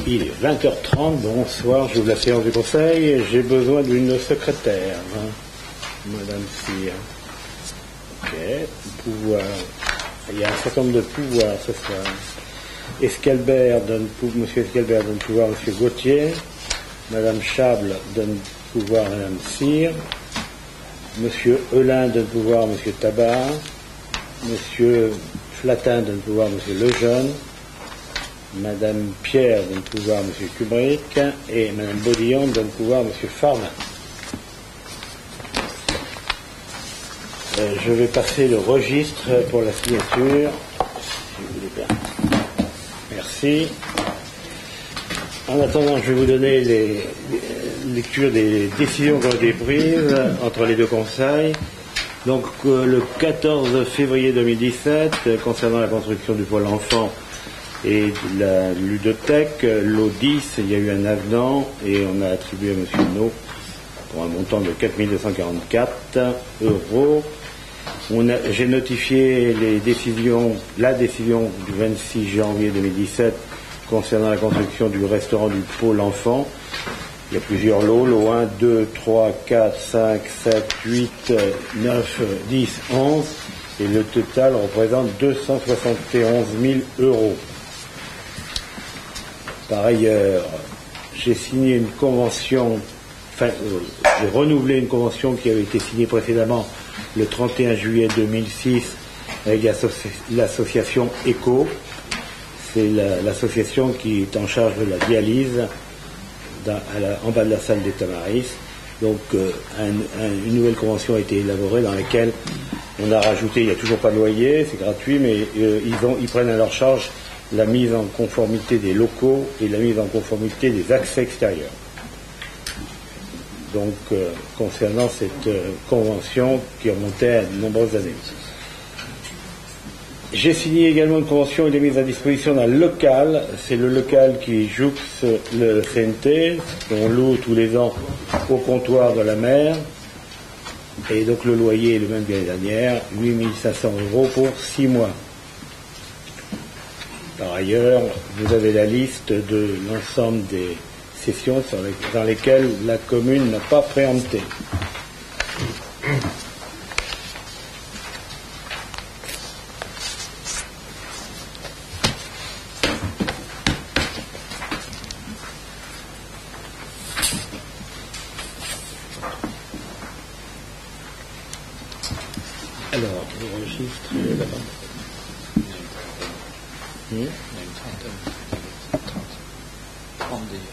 Il est 20h30, bonsoir, j'ouvre la séance du conseil. J'ai besoin d'une secrétaire, Madame Cyr. Ok, pouvoir. Il y a un certain nombre de pouvoirs ce soir. Monsieur Esquelbert donne pouvoir à Monsieur Gauthier. Madame Chable donne pouvoir à Madame Cyr. Monsieur Eulin donne pouvoir à Monsieur Tabar. Monsieur Flatin donne pouvoir à Monsieur Lejeune. Madame Pierre donne pouvoir à Monsieur Kubrick. Et Madame Baudillon donne pouvoir à Monsieur Farnin. Je vais passer le registre pour la signature, si vous voulez bien. Merci. En attendant, je vais vous donner les lectures des décisions qui ont été prises entre les deux conseils. Donc, le 14 février 2017, concernant la construction du pôle enfant et de la ludothèque, l'eau 10, il y a eu un avenant et on a attribué à M. No pour un montant de 4 244 €. J'ai notifié la décision du 26 janvier 2017 concernant la construction du restaurant du pôle enfant. Il y a plusieurs lots, lot 1, 2, 3, 4, 5, 7, 8, 9, 10, 11, et le total représente 271 000 €. Par ailleurs, j'ai signé une convention, j'ai renouvelé une convention qui avait été signée précédemment le 31 juillet 2006 avec l'association ECO. C'est l'association qui est en charge de la dialyse en bas de la salle des Tamaris. Donc une nouvelle convention a été élaborée dans laquelle on a rajouté, il n'y a toujours pas de loyer, c'est gratuit, mais ils prennent à leur charge la mise en conformité des locaux et la mise en conformité des accès extérieurs. Donc, concernant cette convention qui remontait à de nombreuses années. J'ai signé également une convention et de mise à disposition d'un local. C'est le local qui jouxte le CNT, qu'on loue tous les ans au comptoir de la mer. Et donc, le loyer est le même que l'année dernière, 8 500 € pour 6 mois. Par ailleurs, vous avez la liste de l'ensemble des sessions dans lesquelles la commune n'a pas préempté. Alors, le registre est là-bas. Il y a une trentaine. 30 d'ailleurs.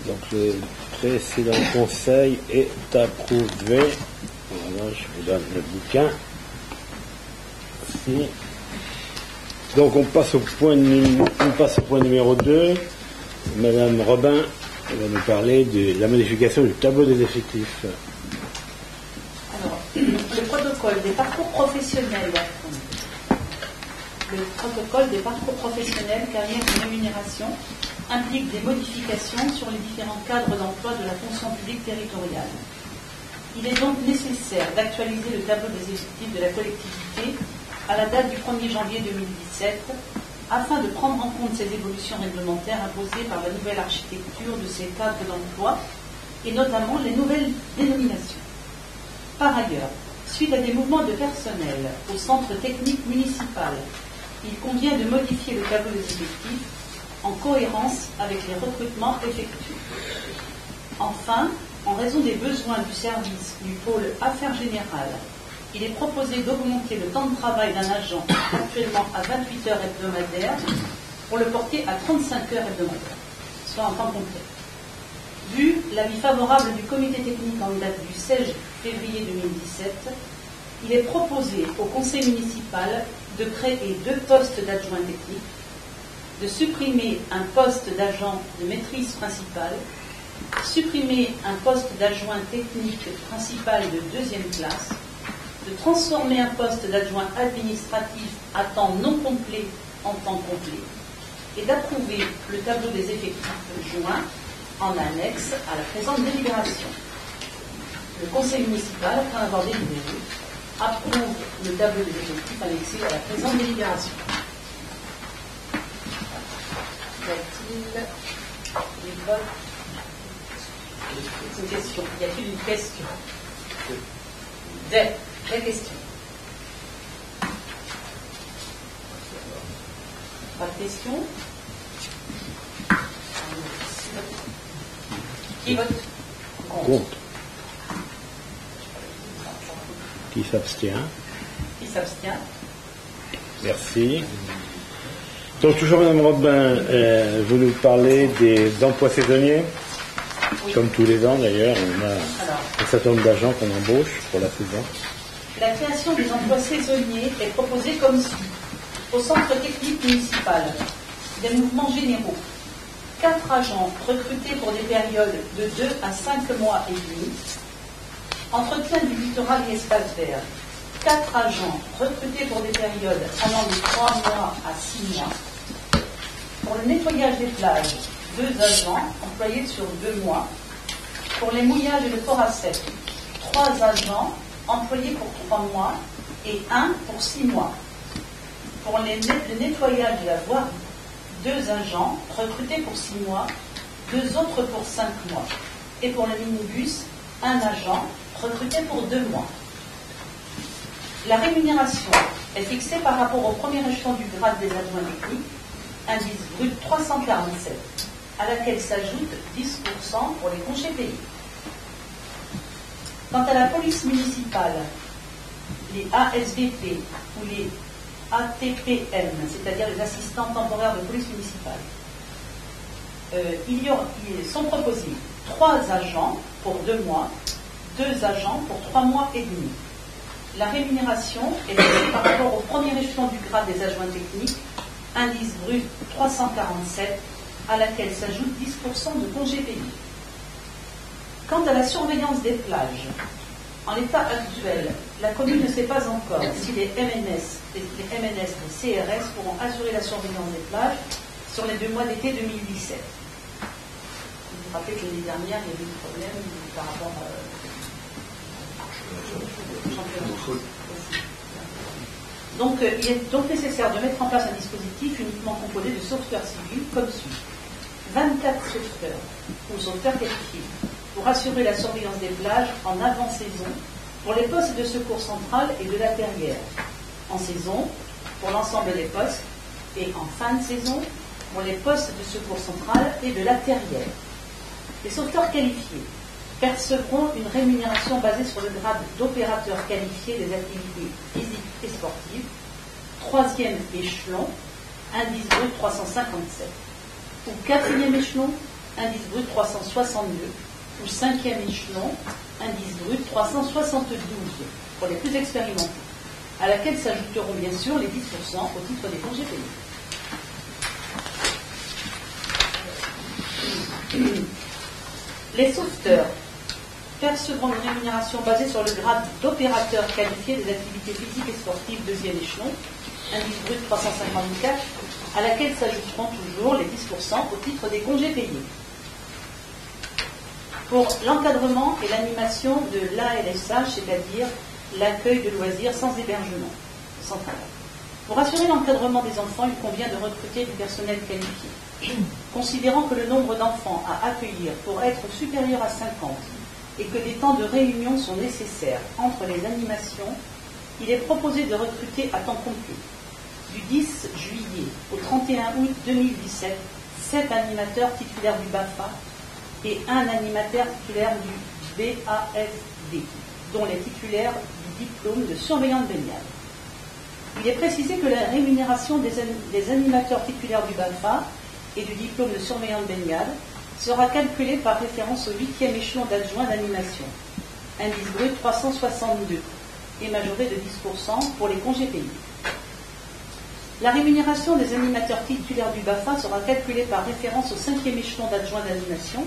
Donc le précédent conseil est approuvé. Voilà, je vous donne le bouquin. Merci. Donc on passe au point numéro 2. Madame Robin va nous parler de la modification du tableau des effectifs. Alors, le protocole des parcours professionnels. Le protocole des parcours professionnels, carrière et rémunération implique des modifications sur les différents cadres d'emploi de la fonction publique territoriale. Il est donc nécessaire d'actualiser le tableau des effectifs de la collectivité à la date du 1er janvier 2017 afin de prendre en compte ces évolutions réglementaires imposées par la nouvelle architecture de ces cadres d'emploi et notamment les nouvelles dénominations. Par ailleurs, suite à des mouvements de personnel au centre technique municipal, il convient de modifier le tableau des effectifs en cohérence avec les recrutements effectués. Enfin, en raison des besoins du service du pôle Affaires Générales, il est proposé d'augmenter le temps de travail d'un agent actuellement à 28 heures hebdomadaires pour le porter à 35 heures hebdomadaires, soit en temps complet. Vu l'avis favorable du comité technique en date du 16 février 2017, il est proposé au conseil municipal de créer 2 postes d'adjoint technique, de supprimer un poste d'agent de maîtrise principale, supprimer un poste d'adjoint technique principal de 2e classe, de transformer un poste d'adjoint administratif à temps non complet en temps complet et d'approuver le tableau des effectifs joints en annexe à la présente délibération. Le conseil municipal, après avoir délibéré, approuve le tableau des effectifs annexé à la présente délibération. Y a-t-il des votes? Une question. Y a-t-il une question? Des questions. Pas de questions? Qui vote contre? Qui s'abstient? Qui s'abstient? Merci. Donc, toujours, Mme Robin, vous nous parlez d'emplois saisonniers. Oui. Comme tous les ans, d'ailleurs, on a un certain nombre d'agents qu'on embauche pour la saison. La création des emplois saisonniers est proposée comme suit. Au centre technique municipal, des mouvements généraux. 4 agents recrutés pour des périodes de 2 à 5 mois et demi. Entretien du littoral et espace vert. 4 agents recrutés pour des périodes allant de 3 mois à 6 mois. Pour le nettoyage des plages, 2 agents employés sur 2 mois. Pour les mouillages et le port à sec, 3 agents employés pour 3 mois et 1 pour 6 mois. Pour le nettoyage de la voirie, 2 agents recrutés pour 6 mois, 2 autres pour 5 mois. Et pour le minibus, 1 agent recruté pour 2 mois. La rémunération est fixée par rapport au premier échelon du grade des adjoints techniques, indice brut 347, à laquelle s'ajoute 10% pour les congés payés. Quant à la police municipale, les ASVP ou les ATPM, c'est-à-dire les assistants temporaires de police municipale, ils sont proposés 3 agents pour 2 mois, 2 agents pour 3 mois et demi. La rémunération est fixée par rapport au premier échelon du grade des adjoints techniques, indice brut 347, à laquelle s'ajoute 10% de congés payés. Quant à la surveillance des plages, en l'état actuel, la commune ne sait pas encore si les MNS, les CRS pourront assurer la surveillance des plages sur les 2 mois d'été 2017. Vous vous rappelez que l'année dernière, il y avait des problèmes par rapport au championnat. Donc, il est donc nécessaire de mettre en place un dispositif uniquement composé de sauveteurs civils comme suit. 24 sauveteurs ou sauveteurs qualifiés pour assurer la surveillance des plages en avant-saison pour les postes de secours central et de la terrière, en saison pour l'ensemble des postes et en fin de saison pour les postes de secours central et de la terrière. Les sauveteurs qualifiés percevront une rémunération basée sur le grade d'opérateur qualifié des activités physiques et sportives, 3e échelon, indice brut 357, ou 4e échelon, indice brut 362, ou 5e échelon, indice brut 372 pour les plus expérimentés, à laquelle s'ajouteront bien sûr les 10% au titre des congés payés. Les sauveteurs percevront une rémunération basée sur le grade d'opérateur qualifié des activités physiques et sportives 2e échelon, indice brut 354, à laquelle s'ajouteront toujours les 10% au titre des congés payés. pour l'encadrement et l'animation de l'ALSH, c'est-à-dire l'accueil de loisirs sans hébergement, sans travail. Pour assurer l'encadrement des enfants, il convient de recruter du personnel qualifié. Considérant que le nombre d'enfants à accueillir pourrait être supérieur à 50 et que des temps de réunion sont nécessaires entre les animations, il est proposé de recruter à temps complet, du 10 juillet au 31 août 2017, 7 animateurs titulaires du BAFA et un animateur titulaire du BAFD, dont les titulaires du diplôme de surveillant de baignade. Il est précisé que la rémunération des animateurs titulaires du BAFA et du diplôme de surveillant de baignade sera calculée par référence au 8e échelon d'adjoint d'animation, indice brut 362, et majoré de 10% pour les congés payés. La rémunération des animateurs titulaires du BAFA sera calculée par référence au 5e échelon d'adjoint d'animation,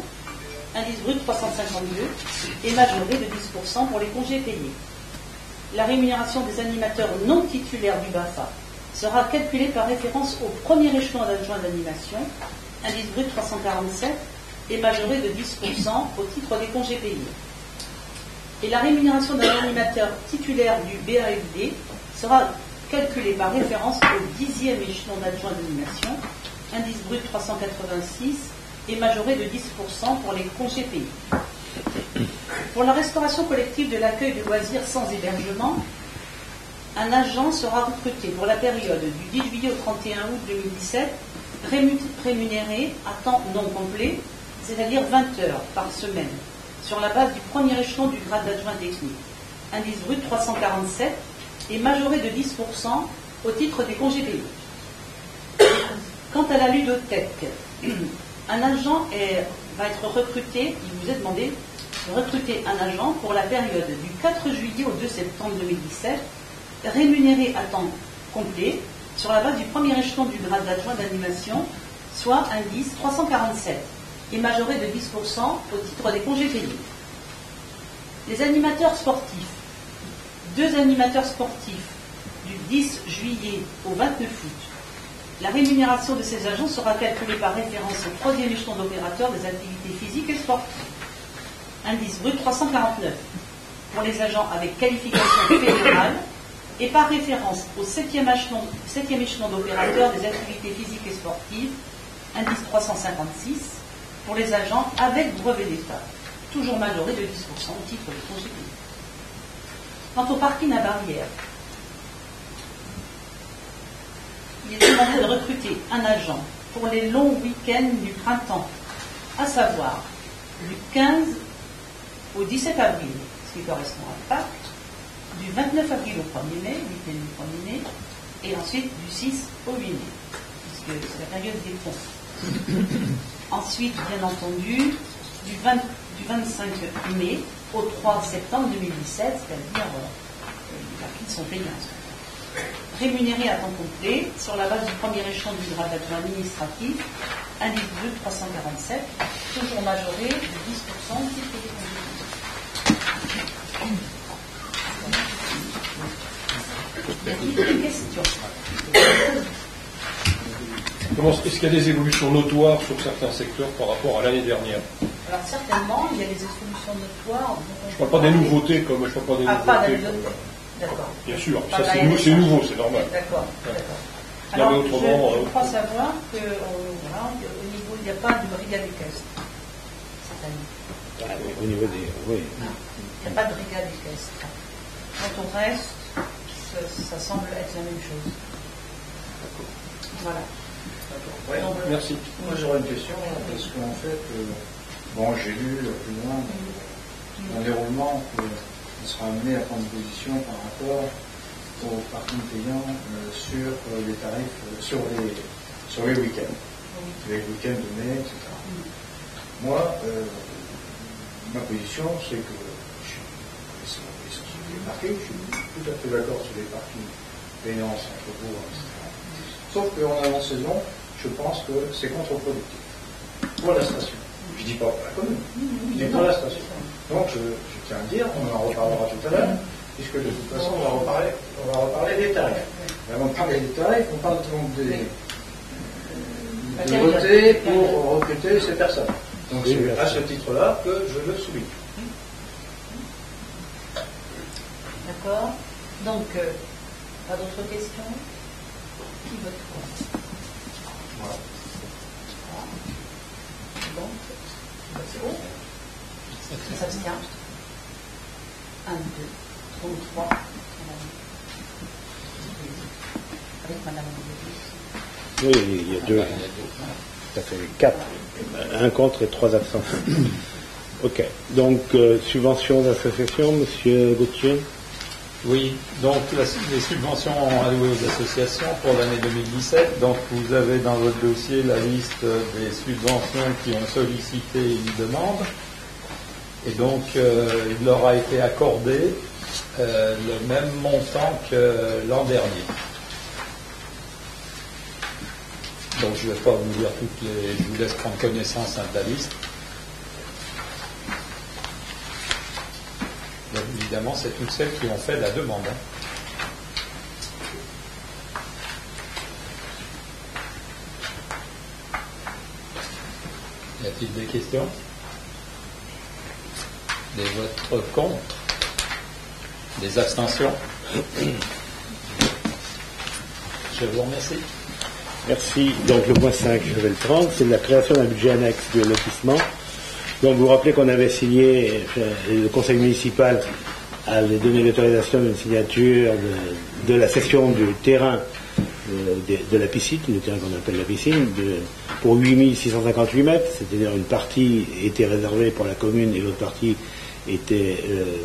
indice brut 352, et majoré de 10% pour les congés payés. La rémunération des animateurs non titulaires du BAFA sera calculée par référence au premier échelon d'adjoint d'animation, indice brut 347, et majoré de 10% au titre des congés payés. Et la rémunération d'un animateur titulaire du BAFD sera calculée par référence au 10e échelon d'adjoint d'animation, indice brut 386, et majoré de 10% pour les congés payés. Pour la restauration collective de l'accueil de loisirs sans hébergement, un agent sera recruté pour la période du 10 juillet au 31 août 2017, rémunéré à temps non complet, c'est-à-dire 20 heures par semaine, sur la base du premier échelon du grade d'adjoint technique, indice brut 347, et majoré de 10% au titre des congés payés. Quant à la ludothèque, un agent va être recruté, il vous est demandé de recruter un agent pour la période du 4 juillet au 2 septembre 2017, rémunéré à temps complet sur la base du premier échelon du grade d'adjoint d'animation, soit indice 347, et majoré de 10% au titre des congés payés. Les animateurs sportifs, 2 animateurs sportifs du 10 juillet au 29 août. La rémunération de ces agents sera calculée par référence au 3e échelon d'opérateurs des activités physiques et sportives. Indice brut 349 pour les agents avec qualification fédérale et par référence au 7e échelon d'opérateurs des activités physiques et sportives. Indice 356 pour les agents avec brevet d'État, toujours majoré de 10% au titre des congés payés. Quant au parking à barrière, il est demandé de recruter un agent pour les longs week-ends du printemps, à savoir du 15 au 17 avril, ce qui correspond à Pâques, du 29 avril au 1er mai, week-end du 1er mai, et ensuite du 6 au 8 mai, puisque c'est la période des ponts. Ensuite, bien entendu, du 25 mai au 3 septembre 2017, c'est-à-dire les parkings sont payants. Rémunéré à temps complet sur la base du premier échelon du grade d'adjoint administratif, indice brut 347, toujours majoré de 10% au titre des congés. Y a-t-il des questions? Est-ce qu'il y a des évolutions notoires sur certains secteurs par rapport à l'année dernière? Alors certainement, il y a des évolutions notoires. Je ne parle pas des nouveautés comme je ne parle pas des nouveautés. D'accord. Bien sûr, ça c'est nouveau, c'est normal. D'accord. Alors, je crois savoir qu'au niveau, il n'y a pas de brigade des caisses cette année. Au niveau des... Oui. Il n'y a pas de brigade des caisses. Quant au reste, ça semble être la même chose. Voilà. Ouais, Donc, merci. Moi j'aurais une question, parce qu'en fait, j'ai lu plus loin dans le déroulement qu'on sera amené à prendre une position par rapport aux parkings payants sur les tarifs, sur les week-ends. Les week-ends de mai, etc. Moi, ma position, c'est que je suis tout à fait d'accord sur les parkings payants, centre-bourg, etc. Sauf qu'en avant-saison, je pense que c'est contre-productif pour la station. Je ne dis pas pour la commune, je dis pour la station. Donc je tiens à dire, on en reparlera tout à l'heure, puisque de toute façon on va reparler des tarifs. Et avant de parler des tarifs, on parle donc de voter pour recruter ces personnes. Donc Oui, c'est à ce titre-là que je le souligne. D'accord. Donc, pas d'autres questions? Qui vote contre? Voilà. Bon. C'est bon. Qui s'abstient? 1, 2, 3. Avec Madame Lévy. Oui, il y a deux. Ça fait 4. Un contre et 3 absents. Ok. Donc, subventions d'association, Monsieur Gauthier? Oui, donc les subventions allouées aux associations pour l'année 2017. Donc vous avez dans votre dossier la liste des subventions qui ont sollicité une demande. Et donc il leur a été accordé le même montant que l'an dernier. Donc je ne vais pas vous dire toutes les... Je vous laisse prendre connaissance de la liste. Donc, évidemment, c'est toutes celles qui ont fait la demande. Y a-t-il des questions? Des votes contre? Des abstentions? Je vous remercie. Merci. Donc le point 5, je vais le prendre, c'est la création d'un budget annexe de lotissement. Donc vous vous rappelez qu'on avait signé, le conseil municipal avait donné l'autorisation d'une signature de la cession du terrain de la piscine, le terrain qu'on appelle la piscine, pour 8658 mètres, c'est-à-dire une partie était réservée pour la commune et l'autre partie était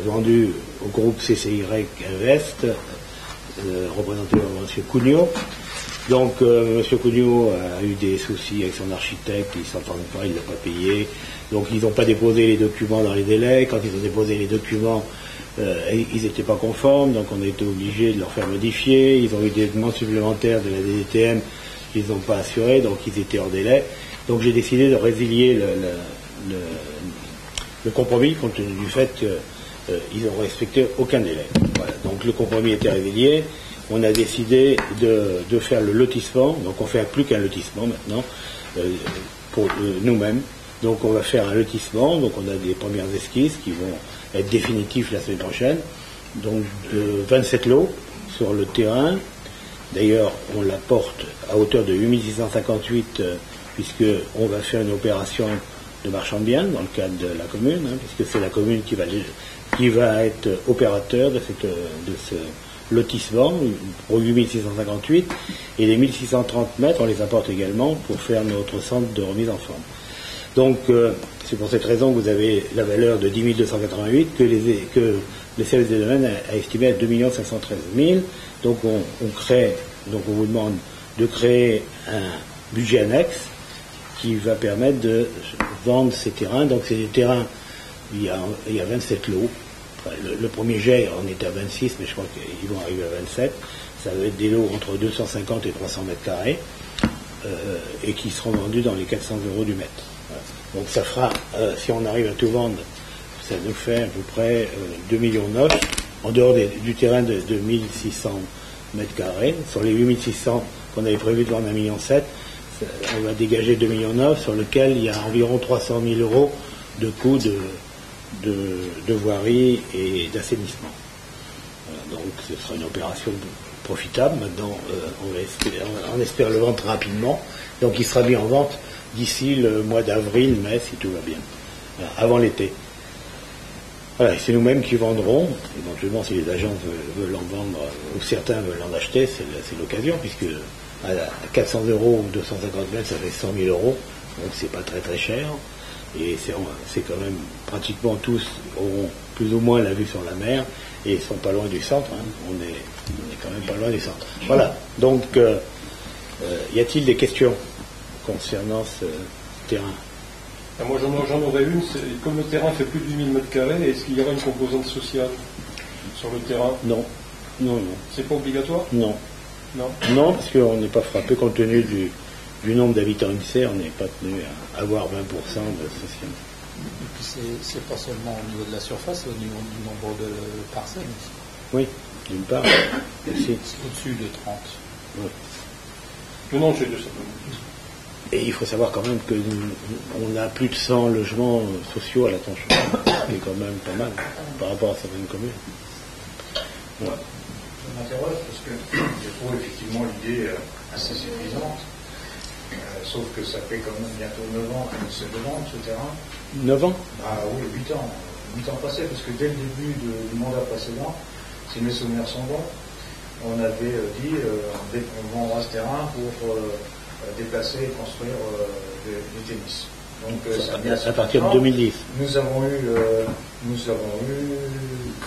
vendue au groupe CCY Invest, représenté par M. Cugnot. Donc M. Cugnot a eu des soucis avec son architecte, il ne s'entendait pas, il ne l'a pas payé. Donc ils n'ont pas déposé les documents dans les délais. Quand ils ont déposé les documents, ils n'étaient pas conformes, donc on a été obligé de leur faire modifier. Ils ont eu des demandes supplémentaires de la DDTM qu'ils n'ont pas assurées, donc ils étaient hors délai. Donc j'ai décidé de résilier le compromis, compte tenu du fait qu'ils n'ont respecté aucun délai. Voilà. Donc le compromis était résilié. On a décidé de faire le lotissement, donc on ne fait plus qu'un lotissement maintenant, pour nous-mêmes. Donc on va faire un lotissement, donc on a des premières esquisses qui vont être définitifs la semaine prochaine. Donc 27 lots sur le terrain. D'ailleurs, on la porte à hauteur de 8658, puisqu'on va faire une opération de marchand de biens dans le cadre de la commune, puisque c'est la commune qui va être opérateur de ce lotissement pour 8658, et les 1630 mètres, on les apporte également pour faire notre centre de remise en forme. Donc, c'est pour cette raison que vous avez la valeur de 10 288 que le service des domaines a estimé à 2 513 000. Donc, on vous demande de créer un budget annexe qui va permettre de vendre ces terrains. Donc, c'est des terrains, il y a 27 lots. Enfin, le premier jet, on était à 26, mais je crois qu'ils vont arriver à 27. Ça va être des lots entre 250 et 300 mètres carrés, et qui seront vendus dans les 400 € du mètre. Voilà. Donc ça fera, si on arrive à tout vendre, ça nous fait à peu près 2,9 millions en dehors du terrain de 1600 mètres carrés. Sur les 8600 qu'on avait prévu de vendre 1,7 million, on va dégager 2,9 millions, sur lequel il y a environ 300 000 € de coûts de voirie et d'assainissement. Voilà, donc ce sera une opération profitable. Maintenant, on espère le vendre rapidement. Donc il sera mis en vente d'ici le mois d'avril, mai, si tout va bien, avant l'été. Voilà, c'est nous-mêmes qui vendrons. Éventuellement, si les agents veulent en vendre, ou certains veulent en acheter, c'est l'occasion, puisque à 400 € ou 250 mètres, ça fait 100 000 €, donc c'est pas très très cher. Et c'est quand même pratiquement tous auront plus ou moins la vue sur la mer et ils sont pas loin du centre. On est quand même pas loin du centre. Voilà. Donc, y a-t-il des questions concernant ce terrain? Moi j'en aurais une. Comme le terrain fait plus de 8000 m², est-ce qu'il y aura une composante sociale sur le terrain? Non. Non, non. C'est pas obligatoire? Non. Non. Non, parce qu'on n'est pas frappé compte tenu du nombre d'habitants UNICEF, on n'est pas tenu à avoir 20% de social. Et puis c'est pas seulement au niveau de la surface, c'est au niveau du nombre de parcelles aussi. Oui, d'une part. C'est au-dessus de 30. Oui. Non, c'est de ça. Et il faut savoir quand même qu'on a plus de 100 logements sociaux à la Tronche. C'est quand même pas mal par rapport à certaines communes. Voilà. Je m'interroge parce que je trouve effectivement l'idée assez séduisante. Sauf que ça fait quand même bientôt 9 ans qu'on essaie de vendre ce terrain. 9 ans? Ah oui, 8 ans. 8 ans passés, parce que dès le début du mandat précédent, si mes souvenirs sont bons, on avait dit on vendra ce terrain pour déplacer et construire des tennis. Donc ça a mis à partir de 2010. Nous avons eu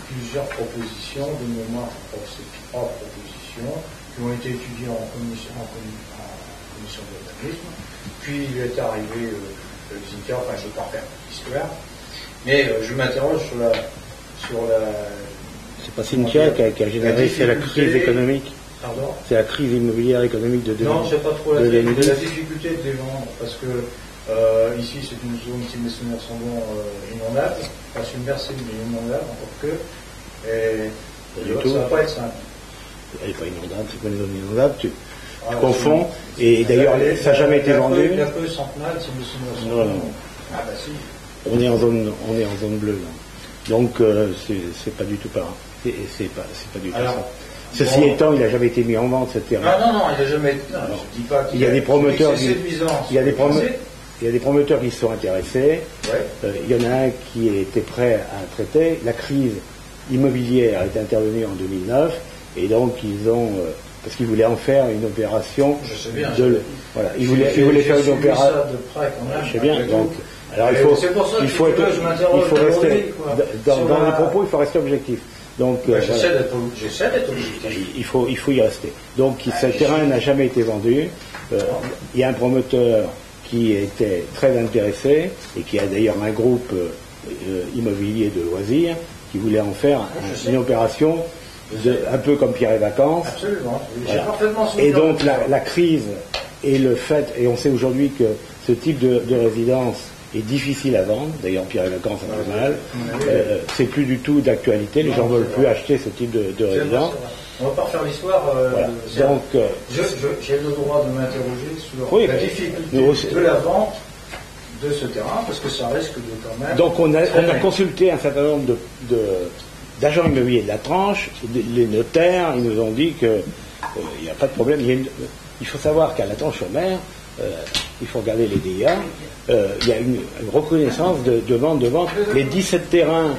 plusieurs propositions, de mémoire, c'est 3 propositions, qui ont été étudiées en commission d'urbanisme. Puis il est arrivé le Zinca, enfin je ne vais pas faire l'histoire, mais je m'interroge sur la c'est pas Cynthia qui a généré, c'est la crise économique. Pardon? C'est la crise immobilière économique de 2010. Non, c'est pas trop la difficulté de les vendre, parce que ici c'est une zone, si mes souvenirs sont bons, inondable, pas submersible mais inondable, encore que, et ça va pas être simple. Elle n'est pas inondable, c'est pas une zone inondable, tu confonds, et d'ailleurs ça n'a jamais été vendu. Il y a peu centenale, si mes souvenirs sont bons. Ah bah si. On est en zone bleue là. Donc c'est pas du tout pareil. C'est pas du tout ça. Ceci étant, il n'a jamais été mis en vente ce terrain. Ah non, il n'a jamais été. Non, je dis pas qu'il il y a des promoteurs. Il y a des promoteurs qui se sont intéressés. Ouais. Il y en a un qui était prêt à traiter. La crise immobilière est intervenue en 2009 et donc ils ont parce qu'ils voulaient en faire une opération. Je sais bien. Voilà, ils voulaient faire une opération. De près quand même. Je sais bien. Donc, alors il faut rester dans les propos, il faut rester objectif. Donc j'essaie d'être objectif. Il faut y rester. Donc ce terrain n'a jamais été vendu. Il y a un promoteur qui était très intéressé et qui a d'ailleurs un groupe immobilier de loisirs qui voulait en faire une opération un peu comme Pierre et Vacances. Absolument. Voilà. Et donc la crise et le fait, et on sait aujourd'hui que ce type de résidence est difficile à vendre, d'ailleurs Pierre et Vacances a du mal, c'est plus du tout d'actualité, les gens ne veulent plus acheter ce type de résidence. On ne va pas refaire l'histoire. Voilà. Donc, j'ai le droit de m'interroger sur la difficulté de la vente de ce terrain, parce que ça risque de quand même... Donc on a consulté un certain nombre d'agents immobiliers de la tranche, les notaires, ils nous ont dit qu'il n'y a pas de problème. Il faut savoir qu'à la Tranche-sur-Mer, il faut regarder les DIA, il y a une reconnaissance de vente. Les 17 terrains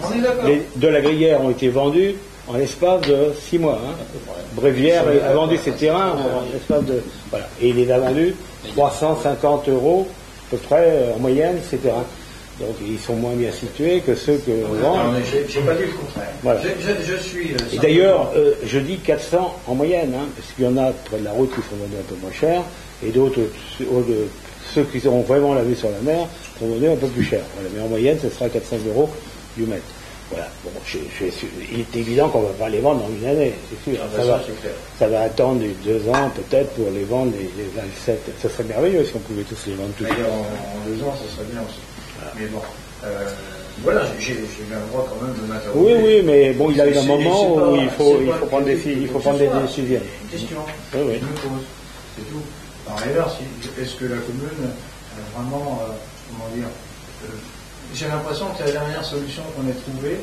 de la Gruyère ont été vendus en l'espace de 6 mois. Bréviaire a vendu ses terrains en l'espace de... Voilà. Et il les a vendus 350 € à peu près en moyenne, ces terrains. Donc ils sont moins bien situés que ceux que l'on vend. J'ai pas dit le contraire. Voilà. Je suis... Et d'ailleurs, je dis 400 en moyenne, parce qu'il y en a près de la route qui sont vendus un peu moins cher, et d'autres, ceux qui auront vraiment la vue sur la mer, seront vendus un peu plus cher. Voilà. Mais en moyenne, ce sera 400 € du mètre. Voilà. Bon, il est évident qu'on ne va pas les vendre en une année, c'est sûr. Ça va attendre 2 ans peut-être pour les vendre, les 27. Ce serait merveilleux si on pouvait tous les vendre tout de suite. En 2 ans, ça serait bien aussi. Voilà. Mais bon, voilà, j'ai bien le droit quand même de m'interroger. Oui, mais bon, il arrive un moment où il faut prendre des décisions. Une question oui. je me pose, c'est tout. Par ailleurs, est-ce que la commune a vraiment, comment dire, j'ai l'impression que c'est la dernière solution qu'on ait trouvée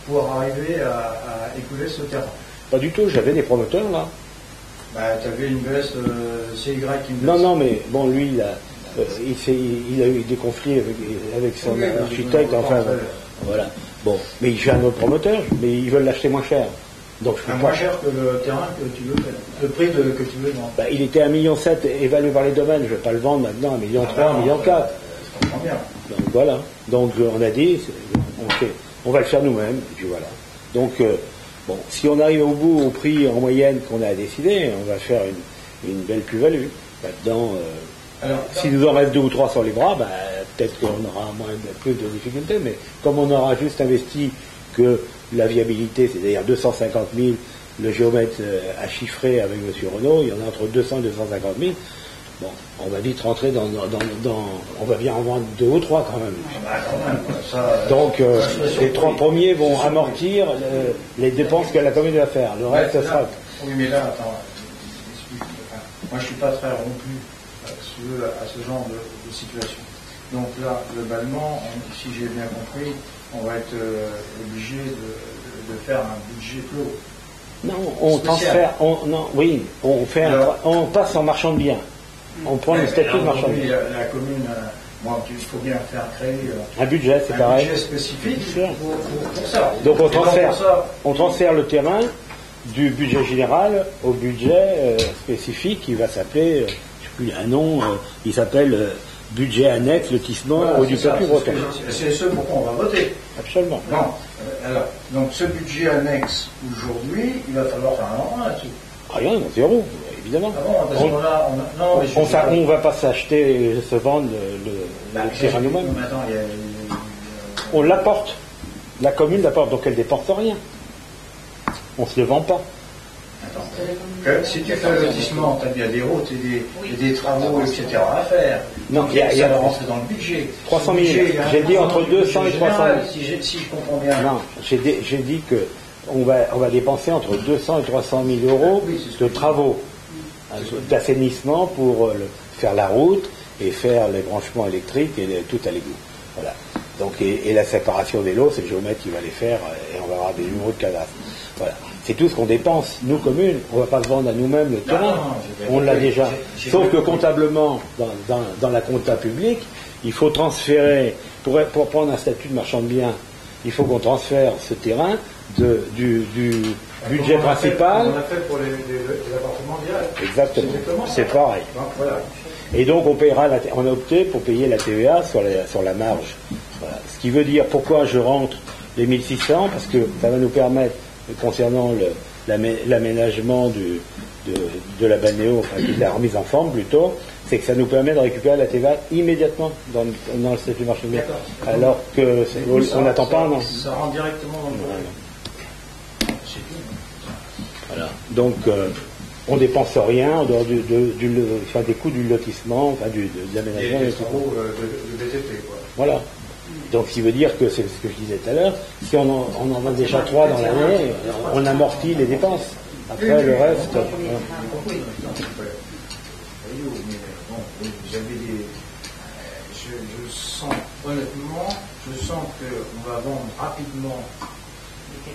pour arriver à écouler ce terrain. Pas du tout, j'avais des promoteurs là. Bah, tu avais une baisse CY qui me Non, mais bon, lui, il a eu des conflits avec son architecte, enfin, voilà. Bon, mais j'ai un autre promoteur, mais ils veulent l'acheter moins cher. Donc, moins cher que le terrain que tu veux faire, le prix que tu veux vendre. Bah, il était à 1,7 million évalué par les domaines, je ne vais pas le vendre maintenant à 1,3 million, 1,4 million. Je comprends bien. Donc voilà. Donc on a dit, on va le faire nous-mêmes, et puis voilà. Donc bon, si on arrive au bout au prix en moyenne qu'on a décidé, on va faire une belle plus-value. Là-dedans, s'il nous en reste 2 ou 3 sur les bras, bah, peut-être qu'on aura plus de difficultés, mais comme on aura juste investi que la viabilité, c'est-à-dire 250 000, le géomètre a chiffré avec M. Renaud, il y en a entre 200 et 250 000. Bon, on va vite rentrer on va bien en vendre 2 ou 3 quand même. Donc, les 3 premiers vont amortir les dépenses que la commune va faire. Le reste, ça sera... Oui, mais là, attends, moi je suis pas très rompu tu veux, à ce genre de situation. Donc là, globalement, si j'ai bien compris, on va être obligé de faire un budget clos. Non, on transfère, on passe en marchand de biens. On prend le statut de marchand de biens. La commune, il faut bien faire créer un budget, c'est pareil. Budget spécifique pour ça. Donc on transfère le terrain du budget général au budget spécifique qui va s'appeler, je ne sais plus un nom, il s'appelle budget annexe, lotissement au du peuple breton. C'est ce pour quoi on va voter. Absolument. Non. Alors, donc ce budget annexe aujourd'hui, il va falloir faire un emprunt là-dessus. Rien, zéro, évidemment. On ne va pas s'acheter, se vendre le terrain nous-mêmes. On l'apporte. La commune l'apporte, donc elle ne dépense rien. On ne se le vend pas. Si tu fais un lotissement, tu as des routes et des travaux, etc. à faire. Non, ça va rentrer dans le budget. 300 000. J'ai dit entre 200 et 300 000. Si je comprends bien. Non, j'ai dit que on va dépenser entre 200 et 300 000 euros de travaux, d'assainissement pour faire la route et faire les branchements électriques et tout à l'égout. Voilà. Donc, et la séparation des lots, c'est le géomètre qui va les faire et on va avoir des numéros de cadastre. Voilà. C'est tout ce qu'on dépense. Nous, communes, on ne va pas se vendre à nous-mêmes le terrain. On l'a déjà. Sauf que comptablement, dans la compta publique, il faut transférer, pour prendre un statut de marchand de biens, il faut qu'on transfère ce terrain du budget principal. On a fait pour les appartements directs. Exactement. C'est pareil. Voilà. Et donc on a opté pour payer la TVA sur la marge. Voilà. Ce qui veut dire pourquoi je rentre les 1600, parce que ça va nous permettre, concernant l'aménagement de la balnéo, enfin de la remise en forme plutôt, c'est que ça nous permet de récupérer la TVA immédiatement dans le statut marchand de biens. Alors que on n'attend pas un an. Ça rentre directement dans le c'est tout. Voilà. Donc on ne dépense rien en dehors des coûts du lotissement, enfin de l'aménagement. Des travaux de BTP, quoi. Voilà. Donc, ce qui veut dire que, c'est ce que je disais tout à l'heure, si on en vend déjà 3 dans l'année, on amortit les dépenses. Après, le reste... Je sens, honnêtement, qu'on va vendre rapidement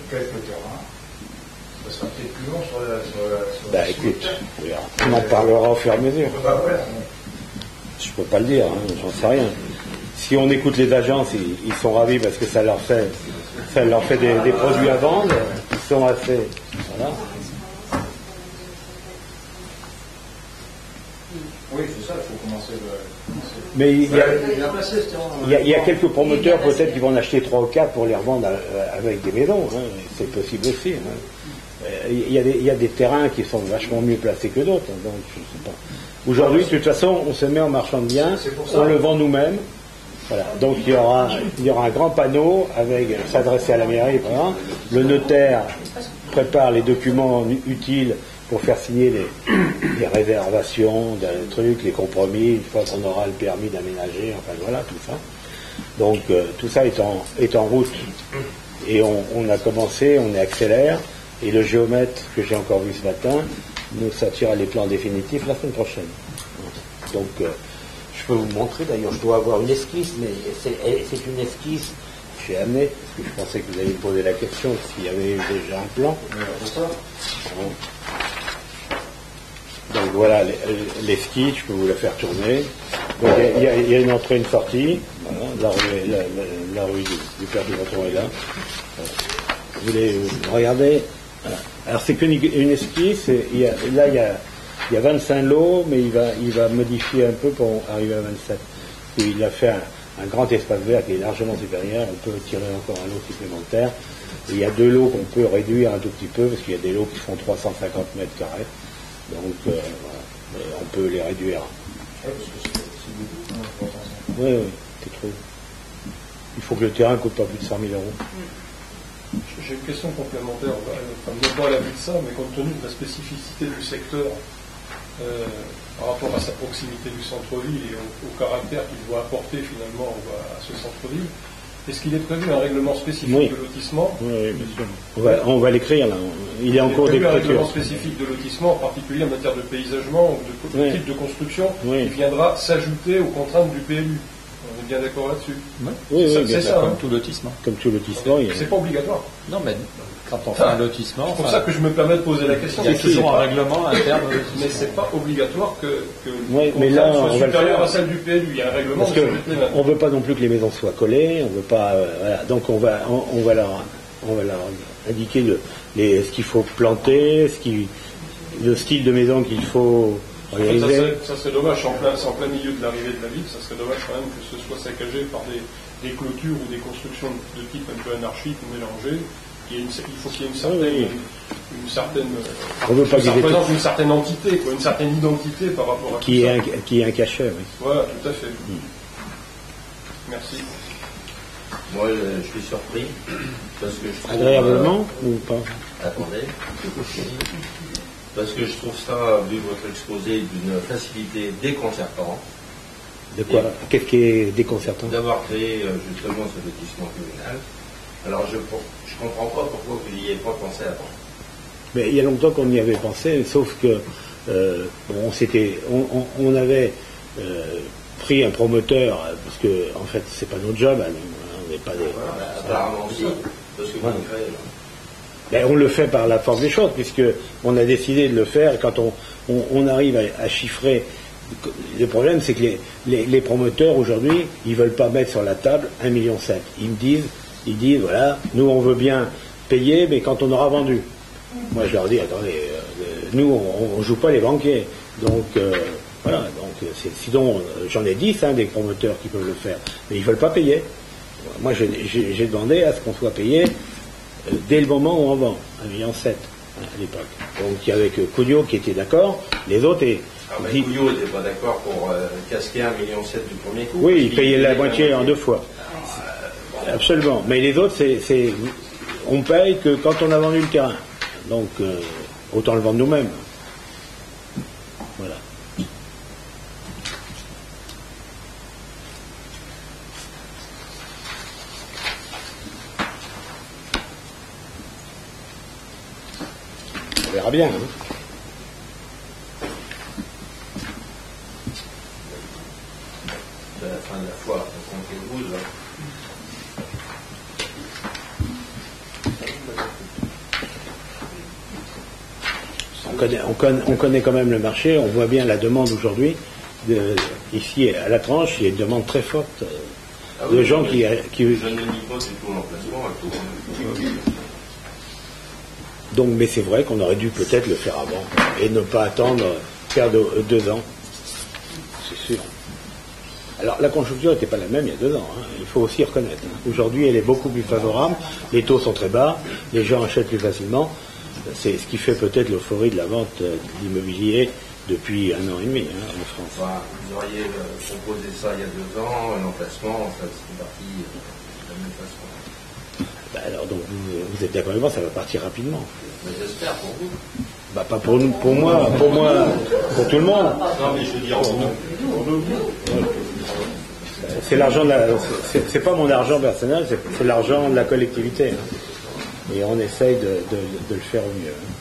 quelques terrains. Ça sera peut-être plus long sur la écoute, on en parlera au fur et à mesure. Je peux pas le dire, j'en sais rien. Si on écoute les agences, ils sont ravis parce que ça leur fait des produits à vendre. Ils sont assez... Voilà. Oui, c'est ça, il faut commencer. Mais il y a quelques promoteurs peut-être qui vont en acheter 3 ou 4 pour les revendre avec des maisons. C'est possible aussi. Il y a des terrains qui sont vachement mieux placés que d'autres. Donc, je sais pas. Aujourd'hui, de toute façon, on se met en marchand de biens, on le vend nous-mêmes. Voilà. Donc il y aura un grand panneau avec s'adresser à la mairie. Voilà. Le notaire prépare les documents utiles pour faire signer les réservations, des trucs, les compromis, une fois qu'on aura le permis d'aménager, enfin voilà, tout ça. Donc tout ça est en route. Et on a commencé, on accélère, et le géomètre que j'ai encore vu ce matin nous sortira les plans définitifs la semaine prochaine. Donc je peux vous montrer, d'ailleurs, je dois avoir une esquisse, mais c'est une esquisse que j'ai amenée, parce que je pensais que vous alliez me poser la question s'il y avait déjà un plan. Donc voilà l'esquisse, je peux vous la faire tourner. Donc il y a une entrée, une sortie. Voilà, la rue du Père du Breton est là. Vous voulez regarder? Voilà. Alors c'est qu'une esquisse, il y a 25 lots, mais il va modifier un peu pour arriver à 27. Il a fait un grand espace vert qui est largement supérieur, on peut tirer encore un lot supplémentaire. Et il y a 2 lots qu'on peut réduire un tout petit peu, parce qu'il y a des lots qui font 350 mètres carrés. Donc voilà, on peut les réduire. Oui, c'est trop. Il faut que le terrain ne coûte pas plus de 100 000 euros. J'ai une question complémentaire, non pas à la vue de ça, mais compte tenu de la spécificité du secteur, par rapport à sa proximité du centre-ville et au caractère qu'il doit apporter finalement à ce centre-ville, Est-ce qu'il est prévu un règlement spécifique Oui. de lotissement? Oui, bien sûr. On va l'écrire là. Il est en cours un règlement d'écriture. spécifique de lotissement, en particulier en matière de paysagement ou de Oui. type de construction, Oui. qui viendra s'ajouter aux contraintes du PLU. On est bien d'accord là-dessus. Oui, ça, oui, bien c'est sûr. ça, Comme hein. tout lotissement. Comme tout lotissement, il y a- C'est pas obligatoire. Non, mais quand on fait un lotissement, C'est pour ça que je me permets de poser la question. il y a parce que c'est toujours un pas- règlement interne au Mais lotissement. c'est pas obligatoire que Ouais, le mais là, contrat on soit va le supérieur faire. à celle du PLU. Il y a un règlement, Parce mais que ça va être les mêmes. on veut pas non plus que les maisons soient collées, on veut pas, voilà. Donc on va leur indiquer ce qu'il faut planter, le style de maison qu'il faut En fait, réaliser. ça serait dommage, c'est en plein milieu de l'arrivée de la ville, ça serait dommage quand même que ce soit saccagé par des clôtures ou des constructions de type un peu anarchique ou mélangé. Il faut qu'il y ait une certaine, On veut pas ça qu'ils aient représente une certaine entité, quoi, une certaine identité par rapport à qui tout est ça. qui est un cacheur. Oui. Voilà, tout à fait. Merci. Moi, je suis surpris parce que je trouve, Agréablement ou pas? attendez. Parce que je trouve ça, vu votre exposé, d'une facilité déconcertante De quoi? Qu'est-ce qui est déconcertant? d'avoir créé justement ce lotissement communal. Alors, je comprends pas pourquoi vous n'y avez pas pensé avant. Mais il y a longtemps qu'on y avait pensé, sauf que on avait pris un promoteur parce que en fait c'est pas notre job, hein, on n'est pas des. Voilà, apparemment aussi, parce que vous Voilà. le créez. là. Ben, on le fait par la force des choses, puisque on a décidé de le faire. Quand on arrive à chiffrer, le problème c'est que les promoteurs aujourd'hui, ils veulent pas mettre sur la table 1,7 million. Ils disent voilà, nous on veut bien payer, mais quand on aura vendu. Moi je leur dis attendez, nous on joue pas les banquiers, donc voilà. Donc sinon j'en ai 10 des promoteurs qui peuvent le faire, mais ils veulent pas payer. Moi j'ai demandé à ce qu'on soit payé dès le moment où on vend, 1,7 million à l'époque. Donc il y avait que Cugnot qui était d'accord, les autres Couillot n'était pas d'accord pour casquer 1,7 million du premier coup. oui, ils payaient la moitié en 2 fois. Absolument. Mais les autres, on paye que quand on a vendu le terrain. Donc autant le vendre nous-mêmes. Voilà. On verra bien. Hein. C'est la fin de la foire, on compte les bouses, là. On connaît quand même le marché, on voit bien la demande aujourd'hui. Ici, à la tranche, il y a une demande très forte Ah de oui, gens mais qui. Je ne nie pas du tout l'emplacement. Donc, mais c'est vrai qu'on aurait dû peut-être le faire avant et ne pas attendre faire 2 ans. C'est sûr. Alors, la conjoncture n'était pas la même il y a 2 ans. Hein. Il faut aussi reconnaître. Hein. Aujourd'hui, elle est beaucoup plus favorable. Les taux sont très bas. Les gens achètent plus facilement. C'est ce qui fait peut-être l'euphorie de la vente d'immobilier depuis 1 an et demi en France. Enfin, vous auriez proposé ça il y a 2 ans, l'emplacement, ça serait parti de la même façon. Bah alors, donc, vous êtes d'accord avec moi, ça va partir rapidement. Mais j'espère pour vous. Bah, pas pour nous, pour moi, pour tout le monde. Non, mais je veux dire pour nous. C'est l'argent c'est pas mon argent personnel, c'est l'argent de la collectivité. Hein. Et on essaye de le faire au mieux. Hein.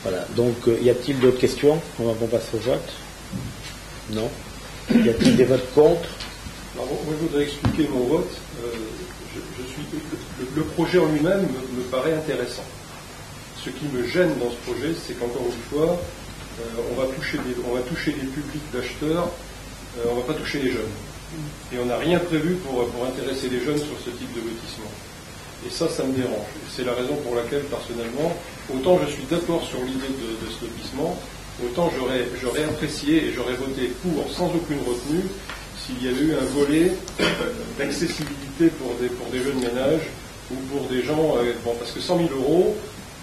Voilà. Donc, y a-t-il d'autres questions avant qu'on passe au vote? Non. Y a-t-il des votes contre? Alors, moi, je voudrais expliquer mon vote. Le projet en lui-même me paraît intéressant. Ce qui me gêne dans ce projet, c'est qu'encore une fois, on va toucher les publics d'acheteurs, on ne va pas toucher les jeunes. Et on n'a rien prévu pour intéresser les jeunes sur ce type de lotissement. Et ça me dérange. C'est la raison pour laquelle, personnellement, autant je suis d'accord sur l'idée de ce lotissement, autant j'aurais apprécié et j'aurais voté pour, sans aucune retenue, s'il y avait eu un volet d'accessibilité pour des jeunes ménages ou pour des gens, parce que 100 000 €,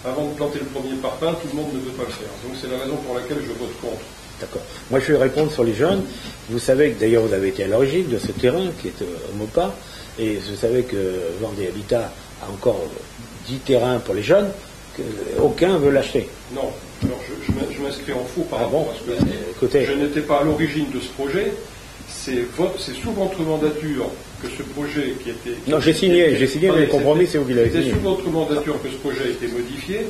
avant de planter le premier parpaing, tout le monde ne peut pas le faire. Donc c'est la raison pour laquelle je vote contre. D'accord. Moi, je vais répondre sur les jeunes. Vous savez que, d'ailleurs, vous avez été à l'origine de ce terrain qui est au MOPA, et vous savez que Vendée Habitat a encore 10 terrains pour les jeunes, aucun veut l'acheter. Non. Alors, je m'inscris en faux par Ah rapport bon, à ce que écoutez. je n'étais pas à l'origine de ce projet. C'est sous votre mandature que ce projet qui était... Non, j'ai signé le compromis, c'est vous qui l'avez signé. C'est sous votre mandature que ce projet a été modifié,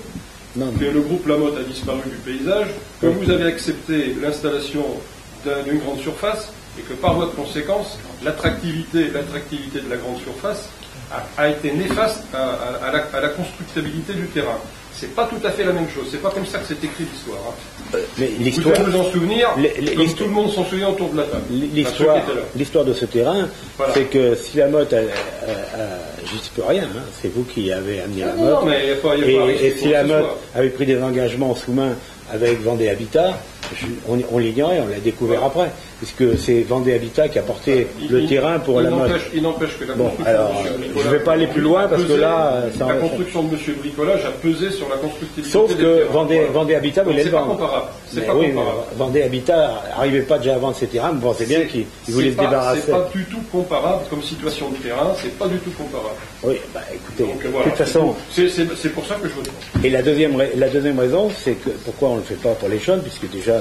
Non, que le groupe Lamotte a disparu du paysage, que vous avez accepté l'installation d'une grande surface, et que par voie de conséquence, l'attractivité de la grande surface a été néfaste à la constructabilité du terrain. C'est pas tout à fait la même chose. C'est pas comme ça que c'est écrit l'histoire. Hein. Mais Vous l'histoire, devez vous en souvenir, comme tout le monde s'en souvient autour de la table. l'histoire de ce terrain, Voilà. c'est que si la Motte, j'y peux rien, hein, c'est vous qui avez amené la Motte. Non, mais il n'y a pas Et si la Motte avait pris des engagements sous-main avec Vendée Habitat, on l'ignorait, on l'a découvert après, puisque c'est Vendée Habitat qui a porté le terrain pour la Motte. Il n'empêche que la Bon, construction alors, de M. je Bricolage ne vais pas aller plus loin parce que là, la construction de M. Bricolage a pesé sur la constructibilité sauf des que terrains. Vendée Habitat voulait le C'est pas vendre. comparable. C'est Mais pas oui, comparable. mais Vendée Habitat n'arrivait pas déjà à vendre ses terrains, mais vous pensez bien qu'il voulait se débarrasser. C'est pas du tout comparable comme situation de terrain, c'est pas du tout comparable. Oui, bah écoutez, Donc, de voilà, toute façon, c'est pour ça que je vote contre. et la deuxième raison, c'est que pourquoi on ne le fait pas pour les jeunes, puisque déjà,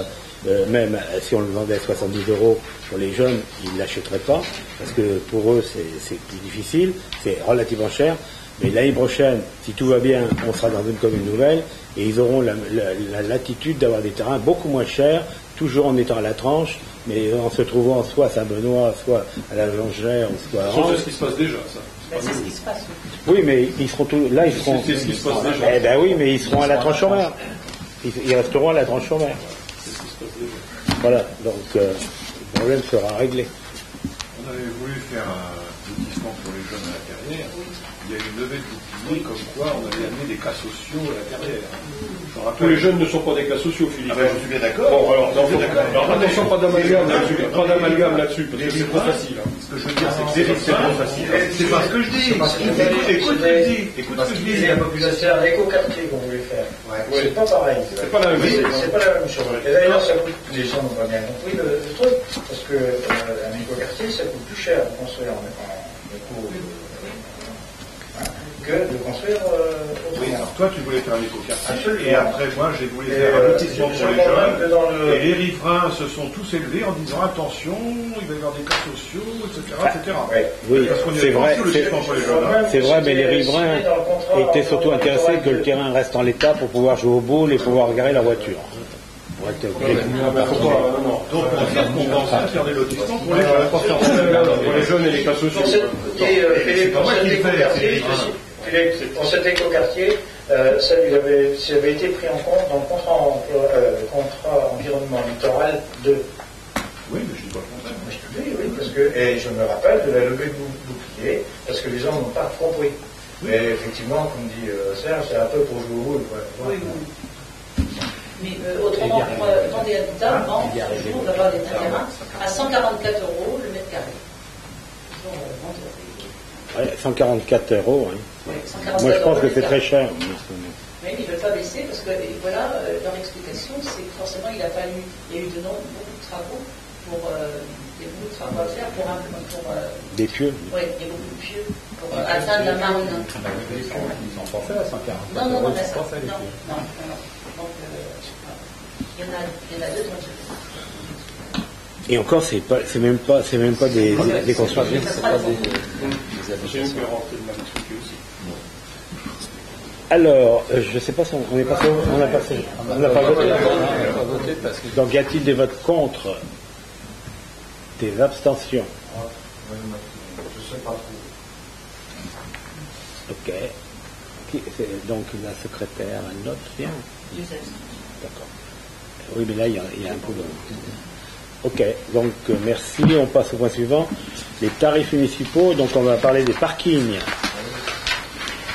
même si on le vendait à 70 € pour les jeunes, ils ne l'achèteraient pas, parce que pour eux c'est plus difficile, c'est relativement cher, mais l'année prochaine, si tout va bien, on sera dans une commune nouvelle, et ils auront la latitude d'avoir des terrains beaucoup moins chers, toujours en étant à la tranche, mais en se trouvant soit à Saint-Benoît, soit à la Longère, ou soit à C'est Reims. ce qui se passe déjà, ça. Ben, c'est ce qui se passe. Oui, mais ils seront là, ils seront. C'est ce qui se passe déjà. Eh ben oui, mais ils seront à la tranche horaire. Ils resteront à la tranche horaire. C'est ce qui se passe déjà. Voilà, donc le problème sera réglé. On avait voulu faire un lotissement pour les jeunes à la carrière. Il y a eu une levée de bouclier comme quoi on avait amené des cas sociaux à la carrière. Tous les jeunes ne sont pas des cas sociaux, Philippe. Ah ben, je suis bien d'accord. Bon, alors, attention, pas d'amalgame là-dessus. Pas d'amalgame là-dessus, parce que c'est trop facile. Hein. Ce que je veux dire, c'est que c'est trop facile. C'est pas ce que je dis. Écoute ce que je dis. Écoute ce que je dis. La population, c'est un éco-quartier qu'on voulait faire. C'est pas pareil. C'est pas la même chose. C'est pas la même chose. Et d'ailleurs, ça coûte, les gens n'ont pas bien compris le truc, parce que un éco-quartier, ça coûte plus cher de construire en éco que de construire Oui, autrement. alors toi, tu voulais faire un éco-quartier. Absolument. Et après, moi, j'ai voulu Et, faire un lotissement pour les que dans jeunes. le- Et les riverains se sont tous élevés en disant attention, il va y avoir des cas sociaux, etc. Ouais. Oui, Parce qu'on y c'est avait vrai, pensé au lotissement pour les jeunes. hein. c'est vrai, mais les riverains étaient surtout intéressés que le terrain reste en l'état pour pouvoir jouer au boule et pouvoir garer la voiture. Pour être Non, non. Donc, on va faire compenser à faire des lotissements pour les jeunes. Pour les jeunes et les cas sociaux. Philippe, pas pour moi cet qui le fais, éco-quartier, c'est pour cet éco-quartier, ça avait été pris en compte dans le contrat environnement littoral 2. Oui, mais je dis pas le contraire. Je te dis, oui, parce que, et je me rappelle de la levée de bouclier, parce que les gens n'ont pas compris. Mais effectivement, comme dit Serge, c'est un peu pour jouer au boule. Oui, oui. Mais autrement, pour Vendée Habitat, vend toujours d'avoir des terrains à 144 € le mètre carré. Ils ont vendu. Ouais, 144 €. Hein. Oui, 144 Moi, je pense € que le c'est mètre très carré. cher. Mais ils ne veulent pas baisser parce que, et voilà, leur explication, c'est que forcément, il y a eu beaucoup de travaux pour, il y a beaucoup de travaux à faire pour Des pieux. oui, il y a beaucoup de pieux pour atteindre la marine. Ils ont pensé à 140. Non, non, non, Ils mais ont ça, pensé à les non, pieux. non, non. Donc, il y en a deux dans le Et encore, c'est même pas des constructions. C'est pas des J'ai une qui est rentrée de ma discussion aussi. Alors, je ne sais pas si on est passé, on n'a pas voté. On n'a pas voté parce que Donc, y a-t-il des votes contre? Des abstentions? Je sais pas trop. Ok. Donc, la secrétaire, elle note bien. D'accord. Oui, mais là, il y a un peu de... Ok, donc merci. On passe au point suivant. Les tarifs municipaux. Donc, on va parler des parkings.